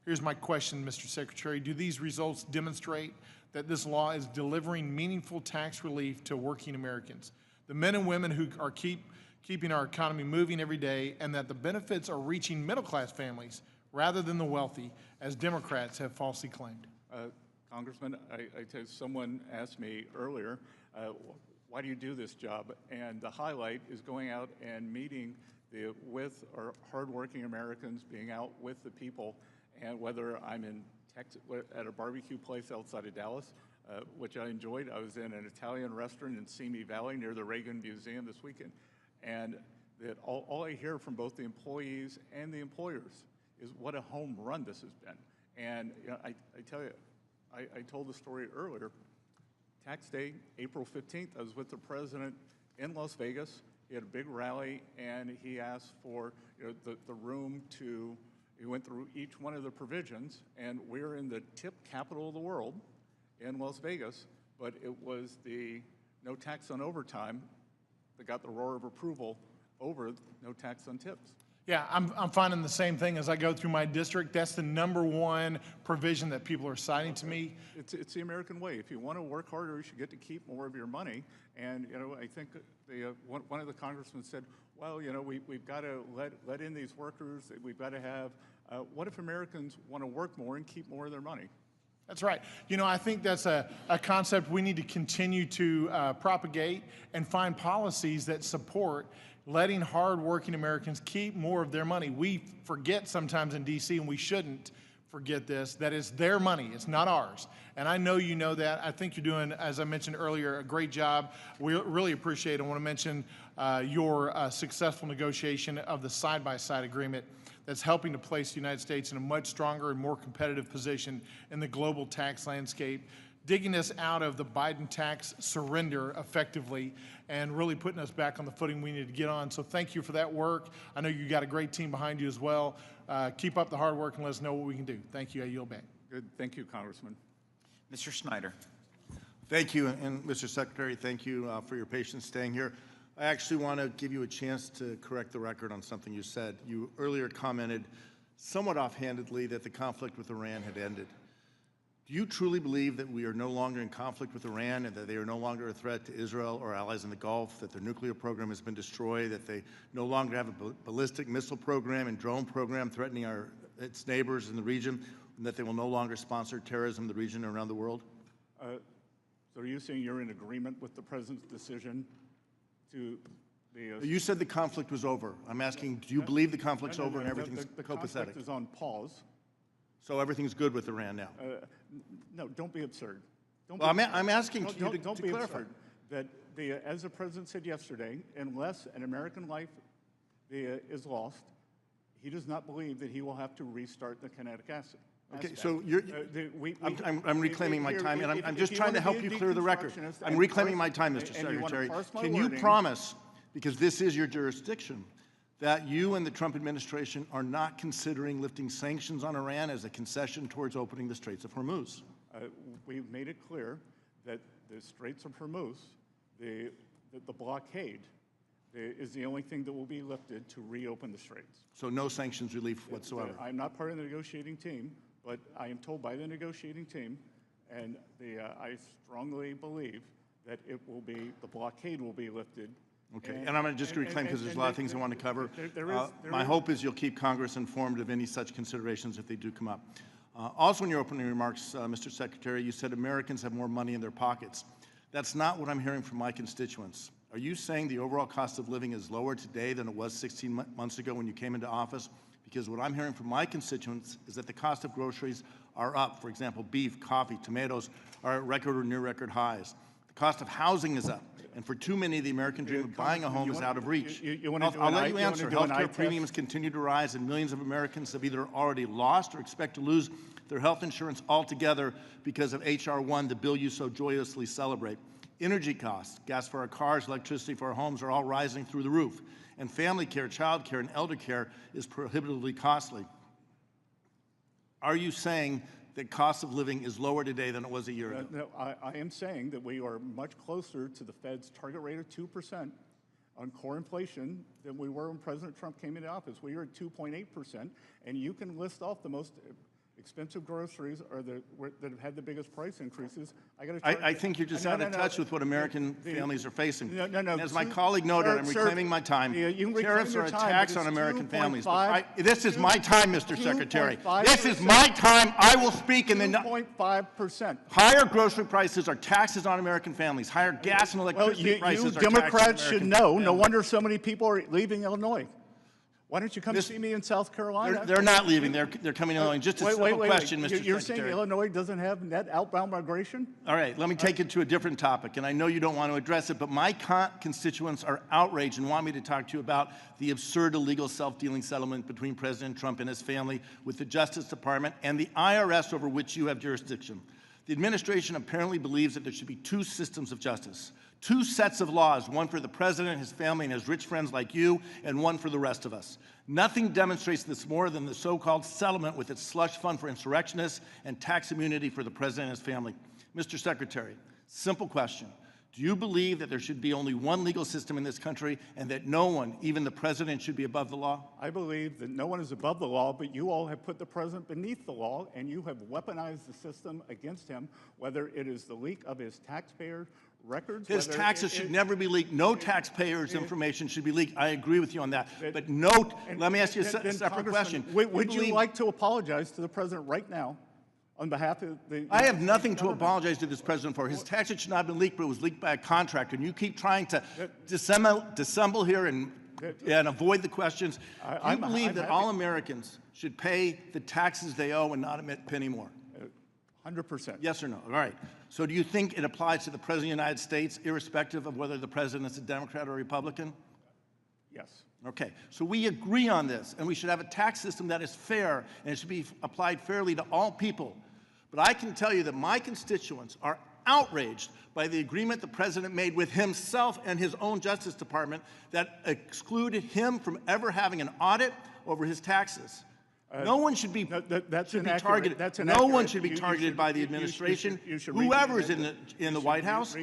Here's my question, Mr. Secretary. Do these results demonstrate that this law is delivering meaningful tax relief to working Americans, the men and women who are keeping our economy moving every day, and that the benefits are reaching middle-class families rather than the wealthy, as Democrats have falsely claimed? Congressman, I tell you, someone asked me earlier, why do you do this job? And the highlight is going out and meeting with our hardworking Americans, being out with the people, and whether I'm in Texas, at a barbecue place outside of Dallas, which I enjoyed. I was in an Italian restaurant in Simi Valley near the Reagan Museum this weekend, and that all I hear from both the employees and the employers is what a home run this has been. And you know, I tell you, I told the story earlier. Tax day, April 15th, I was with the president in Las Vegas. He had a big rally, and he asked for the room to, he went through each one of the provisions, and we're in the tip capital of the world in Las Vegas, but it was the no tax on overtime that got the roar of approval over no tax on tips. Yeah, I'm finding the same thing as I go through my district. That's the #1 provision that people are citing to me. It's the American way. If you want to work harder, you should get to keep more of your money. And I think one of the congressmen said, well, we've got to let in these workers. We've got to have. What if Americans want to work more and keep more of their money? That's right. I think that's a concept we need to continue to propagate and find policies that support letting hard-working Americans keep more of their money. We forget sometimes in D.C., and we shouldn't forget this, that it's their money, it's not ours. And I know you know that. I think you're doing, as I mentioned earlier, a great job. We really appreciate it. I want to mention your successful negotiation of the side-by-side agreement that's helping to place the United States in a much stronger and more competitive position in the global tax landscape, digging us out of the Biden tax surrender effectively and really putting us back on the footing we need to get on. So thank you for that work. I know you got a great team behind you as well. Keep up the hard work and let us know what we can do. Thank you. I yield back. Good. Thank you, Congressman. Mr. Snyder. Thank you, and Mr. Secretary, thank you for your patience staying here. I actually want to give you a chance to correct the record on something you said. You earlier commented somewhat offhandedly that the conflict with Iran had ended. Do you truly believe that we are no longer in conflict with Iran and that they are no longer a threat to Israel or allies in the Gulf, that their nuclear program has been destroyed, that they no longer have a ballistic missile program and drone program threatening its neighbors in the region, and that they will no longer sponsor terrorism in the region and around the world? So are you saying you're in agreement with the president's decision to the... You said the conflict was over. I'm asking, do you believe the conflict's over and everything's the copacetic? conflict is on pause. So everything's good with Iran now? No, don't be absurd. I'm asking you to don't be clarify. absurd. That as the president said yesterday, unless an American life is lost, he does not believe that he will have to restart the kinetic acid. Okay, so I'm reclaiming my time, and I'm just trying to help you clear the record. I'm reclaiming my time, Mr. Secretary. Can you promise because this is your jurisdiction, that you and the Trump administration are not considering lifting sanctions on Iran as a concession towards opening the Straits of Hormuz? We've made it clear that the Straits of Hormuz, the blockade, is the only thing that will be lifted to reopen the Straits. So no sanctions relief whatsoever? I'm not part of the negotiating team, but I am told by the negotiating team, and I strongly believe that the blockade will be lifted. Okay, and I'm going to just reclaim because there's a lot of things I want to cover. My hope is you'll keep Congress informed of any such considerations if they do come up. Also in your opening remarks, Mr. Secretary, you said Americans have more money in their pockets. That's not what I'm hearing from my constituents. Are you saying the overall cost of living is lower today than it was 16 months ago when you came into office? Because what I'm hearing from my constituents is that the cost of groceries are up. For example, beef, coffee, tomatoes are at record or near record highs. The cost of housing is up. And for too many, the American dream of buying a home is out of reach. I'll let you answer. Healthcare premiums continue to rise, and millions of Americans have either already lost or expect to lose their health insurance altogether because of H.R. 1, the bill you so joyously celebrate. Energy costs, gas for our cars, electricity for our homes are all rising through the roof. And family care, child care, and elder care is prohibitively costly. Are you saying that cost of living is lower today than it was a year ago? No, I am saying that we are much closer to the Fed's target rate of 2% on core inflation than we were when President Trump came into office. We are at 2.8%, and you can list off the most expensive groceries or that have had the biggest price increases. I think you're just out of touch with what American families are facing. No. As my colleague noted, I'm reclaiming my time. Tariffs are a tax on American families. This is my time, Mr. Secretary. This is my time. I will speak in the 2.5%. Higher grocery prices are taxes on American families. Higher gas and electricity prices are taxes on Democrats should American know. families. No wonder so many people are leaving Illinois. Why don't you come see me in South Carolina? They're not leaving. They're coming to Illinois. Just a simple question, Mr. You're Secretary. saying Illinois doesn't have net outbound migration? All right, let me take it to a different topic, and I know you don't want to address it, but my constituents are outraged and want me to talk to you about the absurd illegal self-dealing settlement between President Trump and his family with the Justice Department and the IRS over which you have jurisdiction. The administration apparently believes that there should be two systems of justice, two sets of laws, one for the president, his family, and his rich friends like you, and one for the rest of us. Nothing demonstrates this more than the so-called settlement with its slush fund for insurrectionists and tax immunity for the president and his family. Mr. Secretary, simple question. Do you believe that there should be only one legal system in this country and that no one, even the president, should be above the law? I believe that no one is above the law, but you all have put the president beneath the law, and you have weaponized the system against him, whether it is the leak of his taxpayer records. His taxes should never be leaked. No taxpayers' information should be leaked. I agree with you on that. But note, let me ask you a separate question. Would you like to apologize to the president right now on behalf of the... I have nothing to apologize to this president for. His taxes should not have been leaked, but it was leaked by a contractor. And you keep trying to dissemble here and avoid the questions. Do you believe that all Americans should pay the taxes they owe and not emit a penny more? 100%. Yes or no? All right. So do you think it applies to the President of the United States, irrespective of whether the President is a Democrat or a Republican? Yes. Okay. So we agree on this, and we should have a tax system that is fair, and it should be applied fairly to all people. But I can tell you that my constituents are outraged by the agreement the President made with himself and his own Justice Department that excluded him from ever having an audit over his taxes. No one should be targeted. No one should be targeted by the administration. Whoever is in the White House.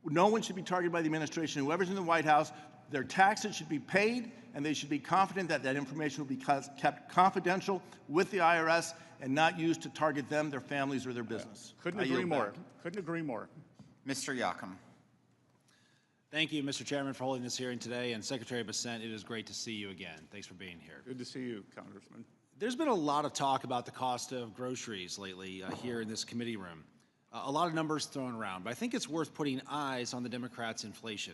No one should be targeted by the administration. Whoever's in the White House, their taxes should be paid, and they should be confident that that information will be kept confidential with the IRS and not used to target them, their families, or their business. Couldn't agree more. Couldn't agree more. Mr. Yocum. Thank you, Mr. Chairman, for holding this hearing today, and Secretary Bessent, it is great to see you again. Thanks for being here. Good to see you, Congressman. There's been a lot of talk about the cost of groceries lately here in this committee room. A lot of numbers thrown around, but I think it's worth putting eyes on the Democrats' inflation.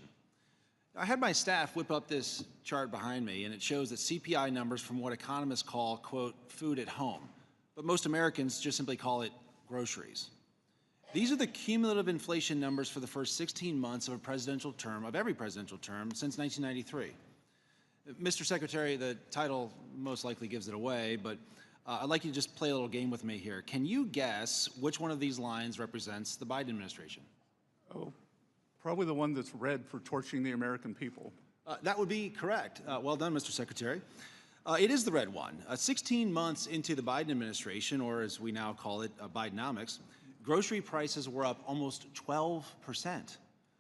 I had my staff whip up this chart behind me, and it shows that CPI numbers from what economists call, quote, food at home, but most Americans just simply call it groceries. These are the cumulative inflation numbers for the first 16 months of a presidential term, of every presidential term, since 1993. Mr. Secretary, the title most likely gives it away, but I'd like you to just play a little game with me here. Can you guess which one of these lines represents the Biden administration? Oh, probably the one that's red for torching the American people. That would be correct. Well done, Mr. Secretary. It is the red one. 16 months into the Biden administration, or as we now call it, Bidenomics, grocery prices were up almost 12%.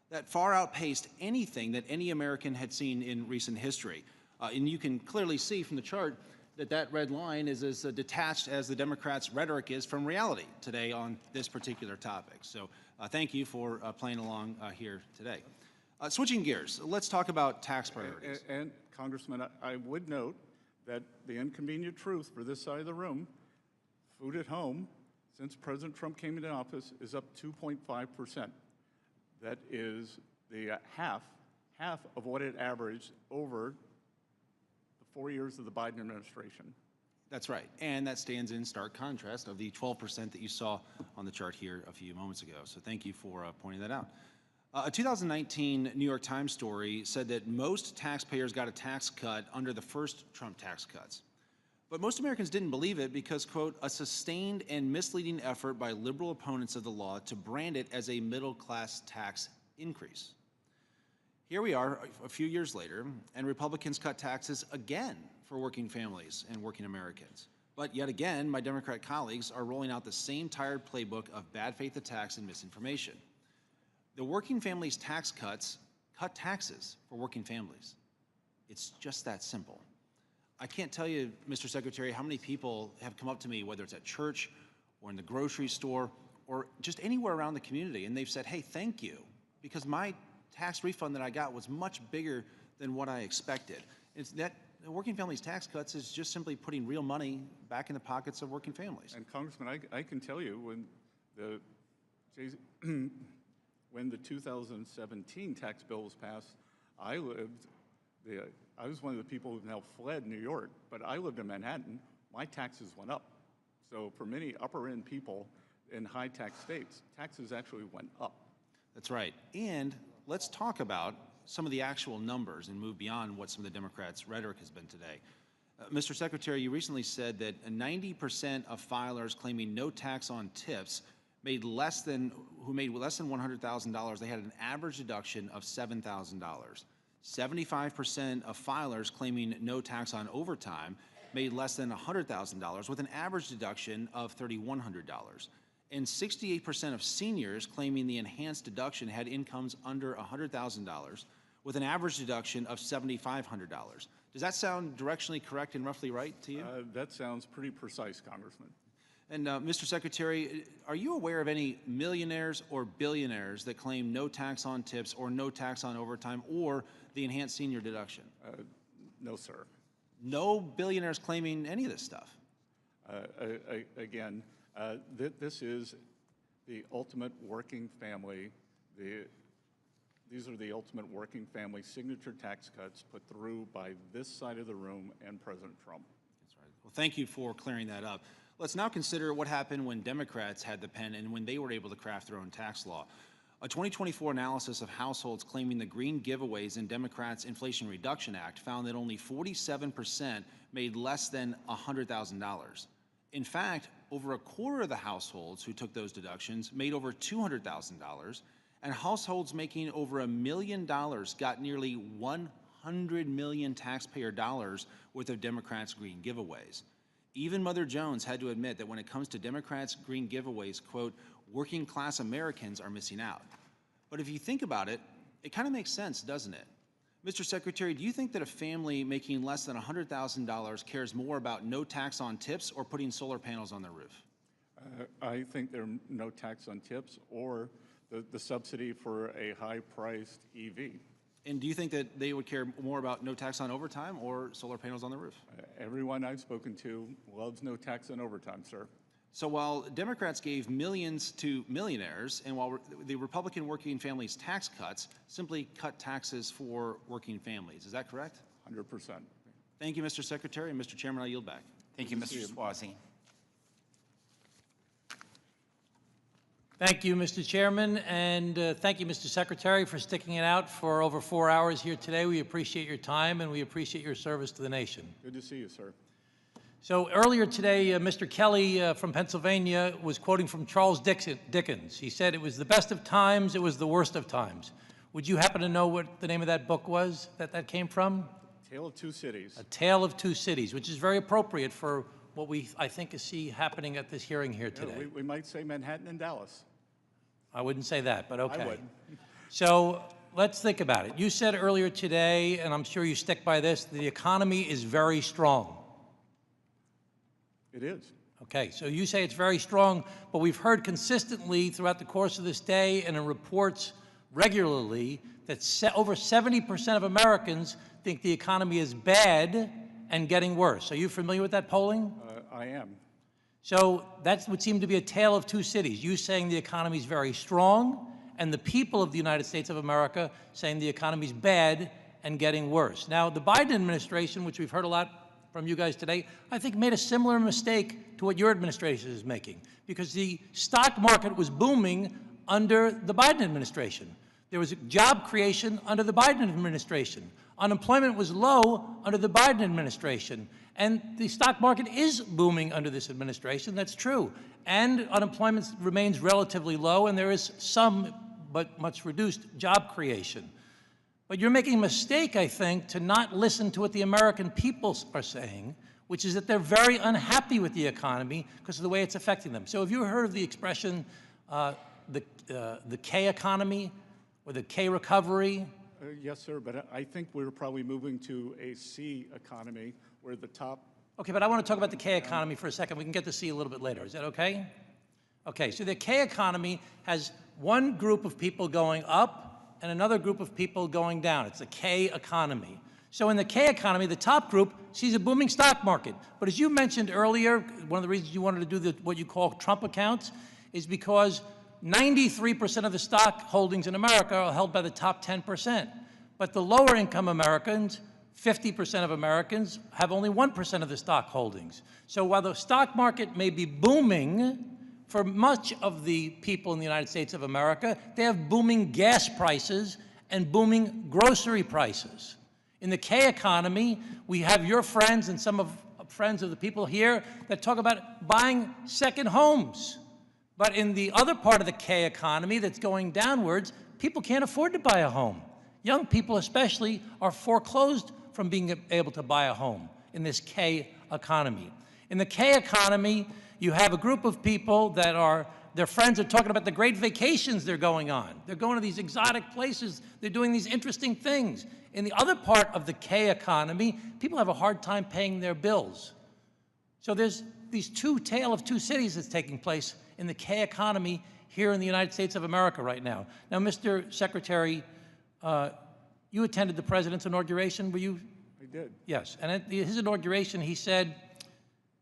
That far outpaced anything that any American had seen in recent history. And you can clearly see from the chart that that red line is as detached as the Democrats' rhetoric is from reality today on this particular topic. So thank you for playing along here today. Switching gears, let's talk about tax priorities. And Congressman, I would note that the inconvenient truth for this side of the room, food at home, since President Trump came into office, is up 2.5%. That is the half of what it averaged over the 4 years of the Biden administration. That's right, and that stands in stark contrast of the 12% that you saw on the chart here a few moments ago. So thank you for pointing that out. A 2019 New York Times story said that most taxpayers got a tax cut under the first Trump tax cuts. But most Americans didn't believe it because, quote, a sustained and misleading effort by liberal opponents of the law to brand it as a middle-class tax increase. Here we are a few years later, and Republicans cut taxes again for working families and working Americans. But yet again, my Democrat colleagues are rolling out the same tired playbook of bad faith attacks and misinformation. The working families tax cuts cut taxes for working families. It's just that simple. I can't tell you, Mr. Secretary, how many people have come up to me, whether it's at church or in the grocery store or just anywhere around the community, and they've said, hey, thank you, because my tax refund that I got was much bigger than what I expected. It's that the working families tax cuts is just simply putting real money back in the pockets of working families. And Congressman, I can tell you when the 2017 tax bill was passed, I was one of the people who've now fled New York, but I lived in Manhattan. My taxes went up. So for many upper-end people in high-tax states, taxes actually went up. That's right. And let's talk about some of the actual numbers and move beyond what some of the Democrats' rhetoric has been today. Mr. Secretary, you recently said that 90% of filers claiming no tax on tips who made less than $100,000, they had an average deduction of $7,000. 75% of filers claiming no tax on overtime made less than $100,000 with an average deduction of $3,100. And 68% of seniors claiming the enhanced deduction had incomes under $100,000 with an average deduction of $7,500. Does that sound directionally correct and roughly right to you? That sounds pretty precise, Congressman. And Mr. Secretary, are you aware of any millionaires or billionaires that claim no tax on tips or no tax on overtime or the enhanced senior deduction? No, sir. No billionaires claiming any of this stuff? Again, this is the ultimate working family. These are the ultimate working family signature tax cuts put through by this side of the room and President Trump. That's right. Well, thank you for clearing that up. Let's now consider what happened when Democrats had the pen and when they were able to craft their own tax law. A 2024 analysis of households claiming the green giveaways in Democrats' Inflation Reduction Act found that only 47% made less than $100,000. In fact, over a quarter of the households who took those deductions made over $200,000, and households making over $1 million got nearly 100 million taxpayer dollars worth of Democrats' green giveaways. Even Mother Jones had to admit that when it comes to Democrats' green giveaways, quote, working class Americans are missing out. But if you think about it, it kind of makes sense, doesn't it? Mr. Secretary, do you think that a family making less than $100,000 cares more about no tax on tips or putting solar panels on their roof? I think there are no tax on tips or the subsidy for a high-priced EV. And do you think that they would care more about no tax on overtime or solar panels on the roof? Everyone I've spoken to loves no tax on overtime, sir. So while Democrats gave millions to millionaires, and while the Republican working families tax cuts simply cut taxes for working families, is that correct? 100%. Thank you, Mr. Secretary. And Mr. Chairman, I yield back. Thank you, Mr. Suozzi. Thank you, Mr. Chairman, and thank you, Mr. Secretary, for sticking it out for over 4 hours here today. We appreciate your time, and we appreciate your service to the nation. Good to see you, sir. So earlier today, Mr. Kelly from Pennsylvania was quoting from Charles Dickens. He said, "It was the best of times, it was the worst of times." Would you happen to know what the name of that book was that came from? Tale of Two Cities. A Tale of Two Cities, which is very appropriate for what I think, see happening at this hearing here today. Yeah, we might say Manhattan and Dallas. I wouldn't say that, but okay. I would. So let's think about it. You said earlier today, and I'm sure you stick by this, the economy is very strong. It is. Okay, so you say it's very strong, but we've heard consistently throughout the course of this day and in reports regularly that over 70% of Americans think the economy is bad and getting worse. Are you familiar with that polling? I am. So that would seem to be a tale of two cities. You saying the economy is very strong, and the people of the United States of America saying the economy is bad and getting worse. Now, the Biden administration, which we've heard a lot from you guys today, I think made a similar mistake to what your administration is making, because the stock market was booming under the Biden administration. There was job creation under the Biden administration. Unemployment was low under the Biden administration. And the stock market is booming under this administration, that's true. And unemployment remains relatively low, and there is some, but much reduced, job creation. But you're making a mistake, I think, to not listen to what the American people are saying, which is that they're very unhappy with the economy because of the way it's affecting them. So have you heard of the expression, the K economy, or the K recovery? Yes, sir, but I think we're probably moving to a C economy where the top... Okay, but I want to talk about the K economy for a second. We can get to C a little bit later. Is that okay? Okay, so the K economy has one group of people going up and another group of people going down. It's the K economy. So in the K economy, the top group sees a booming stock market. But as you mentioned earlier, one of the reasons you wanted to do what you call Trump accounts is because 93% of the stock holdings in America are held by the top 10%. But the lower income Americans, 50% of Americans, have only 1% of the stock holdings. So while the stock market may be booming for much of the people in the United States of America, they have booming gas prices and booming grocery prices. In the K economy, we have your friends and some of friends of the people here that talk about buying second homes. But in the other part of the K economy that's going downwards, people can't afford to buy a home. Young people especially are foreclosed from being able to buy a home in this K economy. In the K economy, you have a group of people that their friends are talking about the great vacations they're going on. They're going to these exotic places. They're doing these interesting things. In the other part of the K economy, people have a hard time paying their bills. So there's these tale of two cities that's taking place in the K economy here in the United States of America right now. Now, Mr. Secretary, you attended the president's inauguration, were you? I did. Yes, and at his inauguration, he said,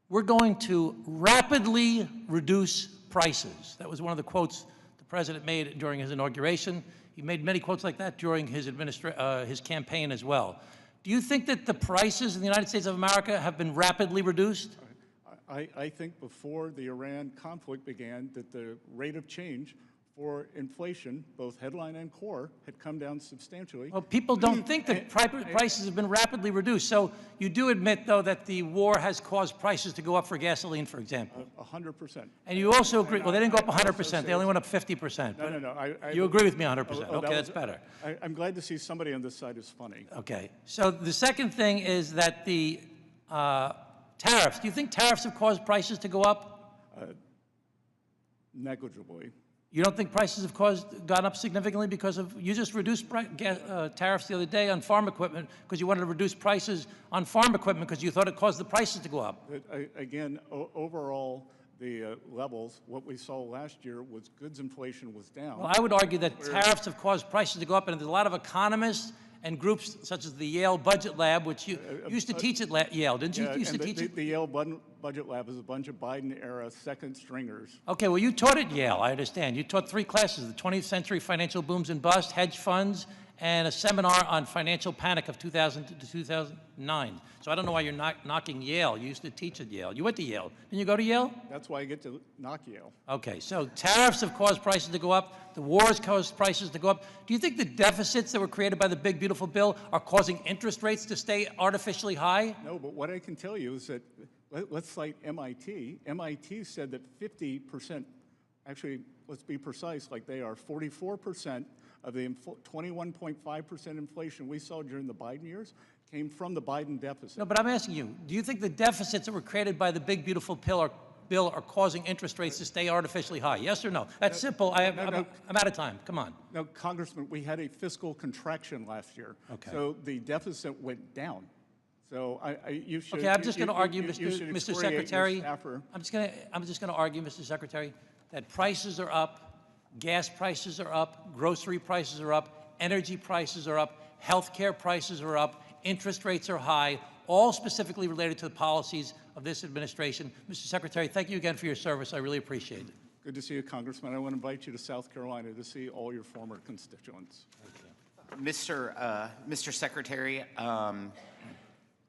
we're going to rapidly reduce prices. That was one of the quotes the president made during his inauguration. He made many quotes like that during his campaign as well. Do you think that the prices in the United States of America have been rapidly reduced? I think before the Iran conflict began that the rate of change for inflation, both headline and core, had come down substantially. Well, people don't think that prices have been rapidly reduced. So you do admit, though, that the war has caused prices to go up for gasoline, for example. 100%. And you also agree, well, they didn't go up 100%. They only went up 50%. No. You agree with me 100%. Okay, that's better. I'm glad to see somebody on this side is funny. Okay. So the second thing is that the tariffs. Do you think tariffs have caused prices to go up? Negligibly. You don't think prices have gone up significantly because of, you just reduced tariffs the other day on farm equipment because you wanted to reduce prices on farm equipment because you thought it caused the prices to go up. Again, overall, the levels, what we saw last year was goods inflation was down. Well, I would argue that tariffs have caused prices to go up, and there's a lot of economists and groups such as the Yale Budget Lab, which you used to teach at Yale, didn't you? Used to teach it? The Yale Budget Lab is a bunch of Biden-era second stringers. Okay, well, you taught at Yale, I understand. You taught 3 classes, the 20th Century Financial Booms and Bust, Hedge Funds, and a seminar on financial panic of 2000 to 2009. So I don't know why you're knocking Yale. You used to teach at Yale. You went to Yale. Didn't you go to Yale? That's why I get to knock Yale. Okay, so tariffs have caused prices to go up. The war has caused prices to go up. Do you think the deficits that were created by the big, beautiful bill are causing interest rates to stay artificially high? No, but what I can tell you is that, let's cite MIT. MIT said that 50%, actually, let's be precise, like they are 44% of the 21.5% inflation we saw during the Biden years came from the Biden deficit. No, but I'm asking you, do you think the deficits that were created by the big, beautiful bill are causing interest rates to stay artificially high? Yes or no? That's simple. I'm out of time. Come on. No, Congressman, we had a fiscal contraction last year. Okay. So the deficit went down. So you should. Okay, I'm just going to argue, you should Mr. excoriate your Secretary. staffer. I'm just going to argue, Mr. Secretary, that prices are up, gas prices are up, grocery prices are up, energy prices are up, healthcare prices are up, interest rates are high, all specifically related to the policies of this administration. Mr. Secretary, thank you again for your service. I really appreciate it. Good to see you, Congressman. I want to invite you to South Carolina to see all your former constituents. Mr. Secretary,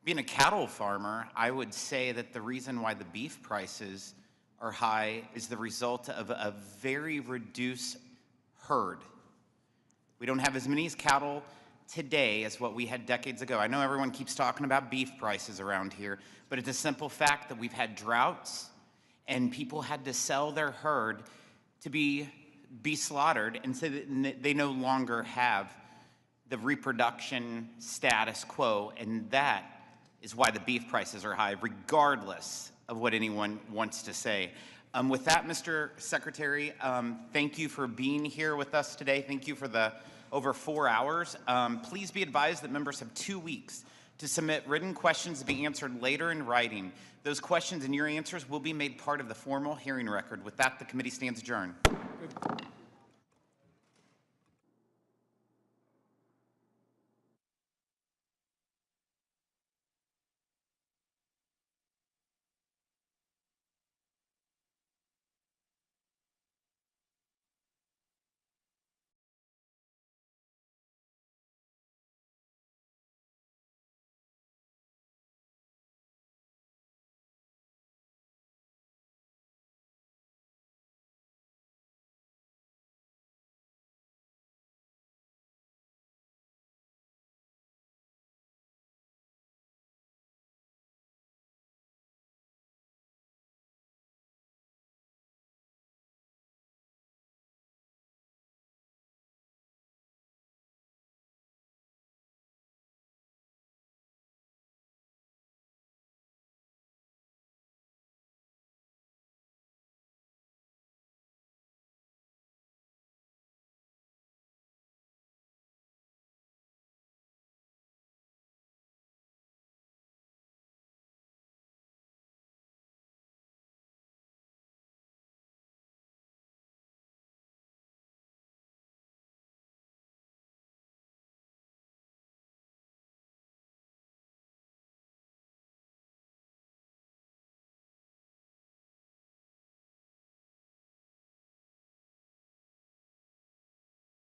being a cattle farmer, I would say that the reason why the beef prices are high is the result of a very reduced herd. We don't have as many cattle today as what we had decades ago. I know everyone keeps talking about beef prices around here, but it's a simple fact that we've had droughts and people had to sell their herd to be slaughtered, and so that they no longer have the reproduction status quo, and that is why the beef prices are high, regardless of what anyone wants to say. With that, Mr. Secretary, thank you for being here with us today. Thank you for the over 4 hours. Please be advised that members have 2 weeks to submit written questions to be answered later in writing. Those questions and your answers will be made part of the formal hearing record. With that, the committee stands adjourned. Good.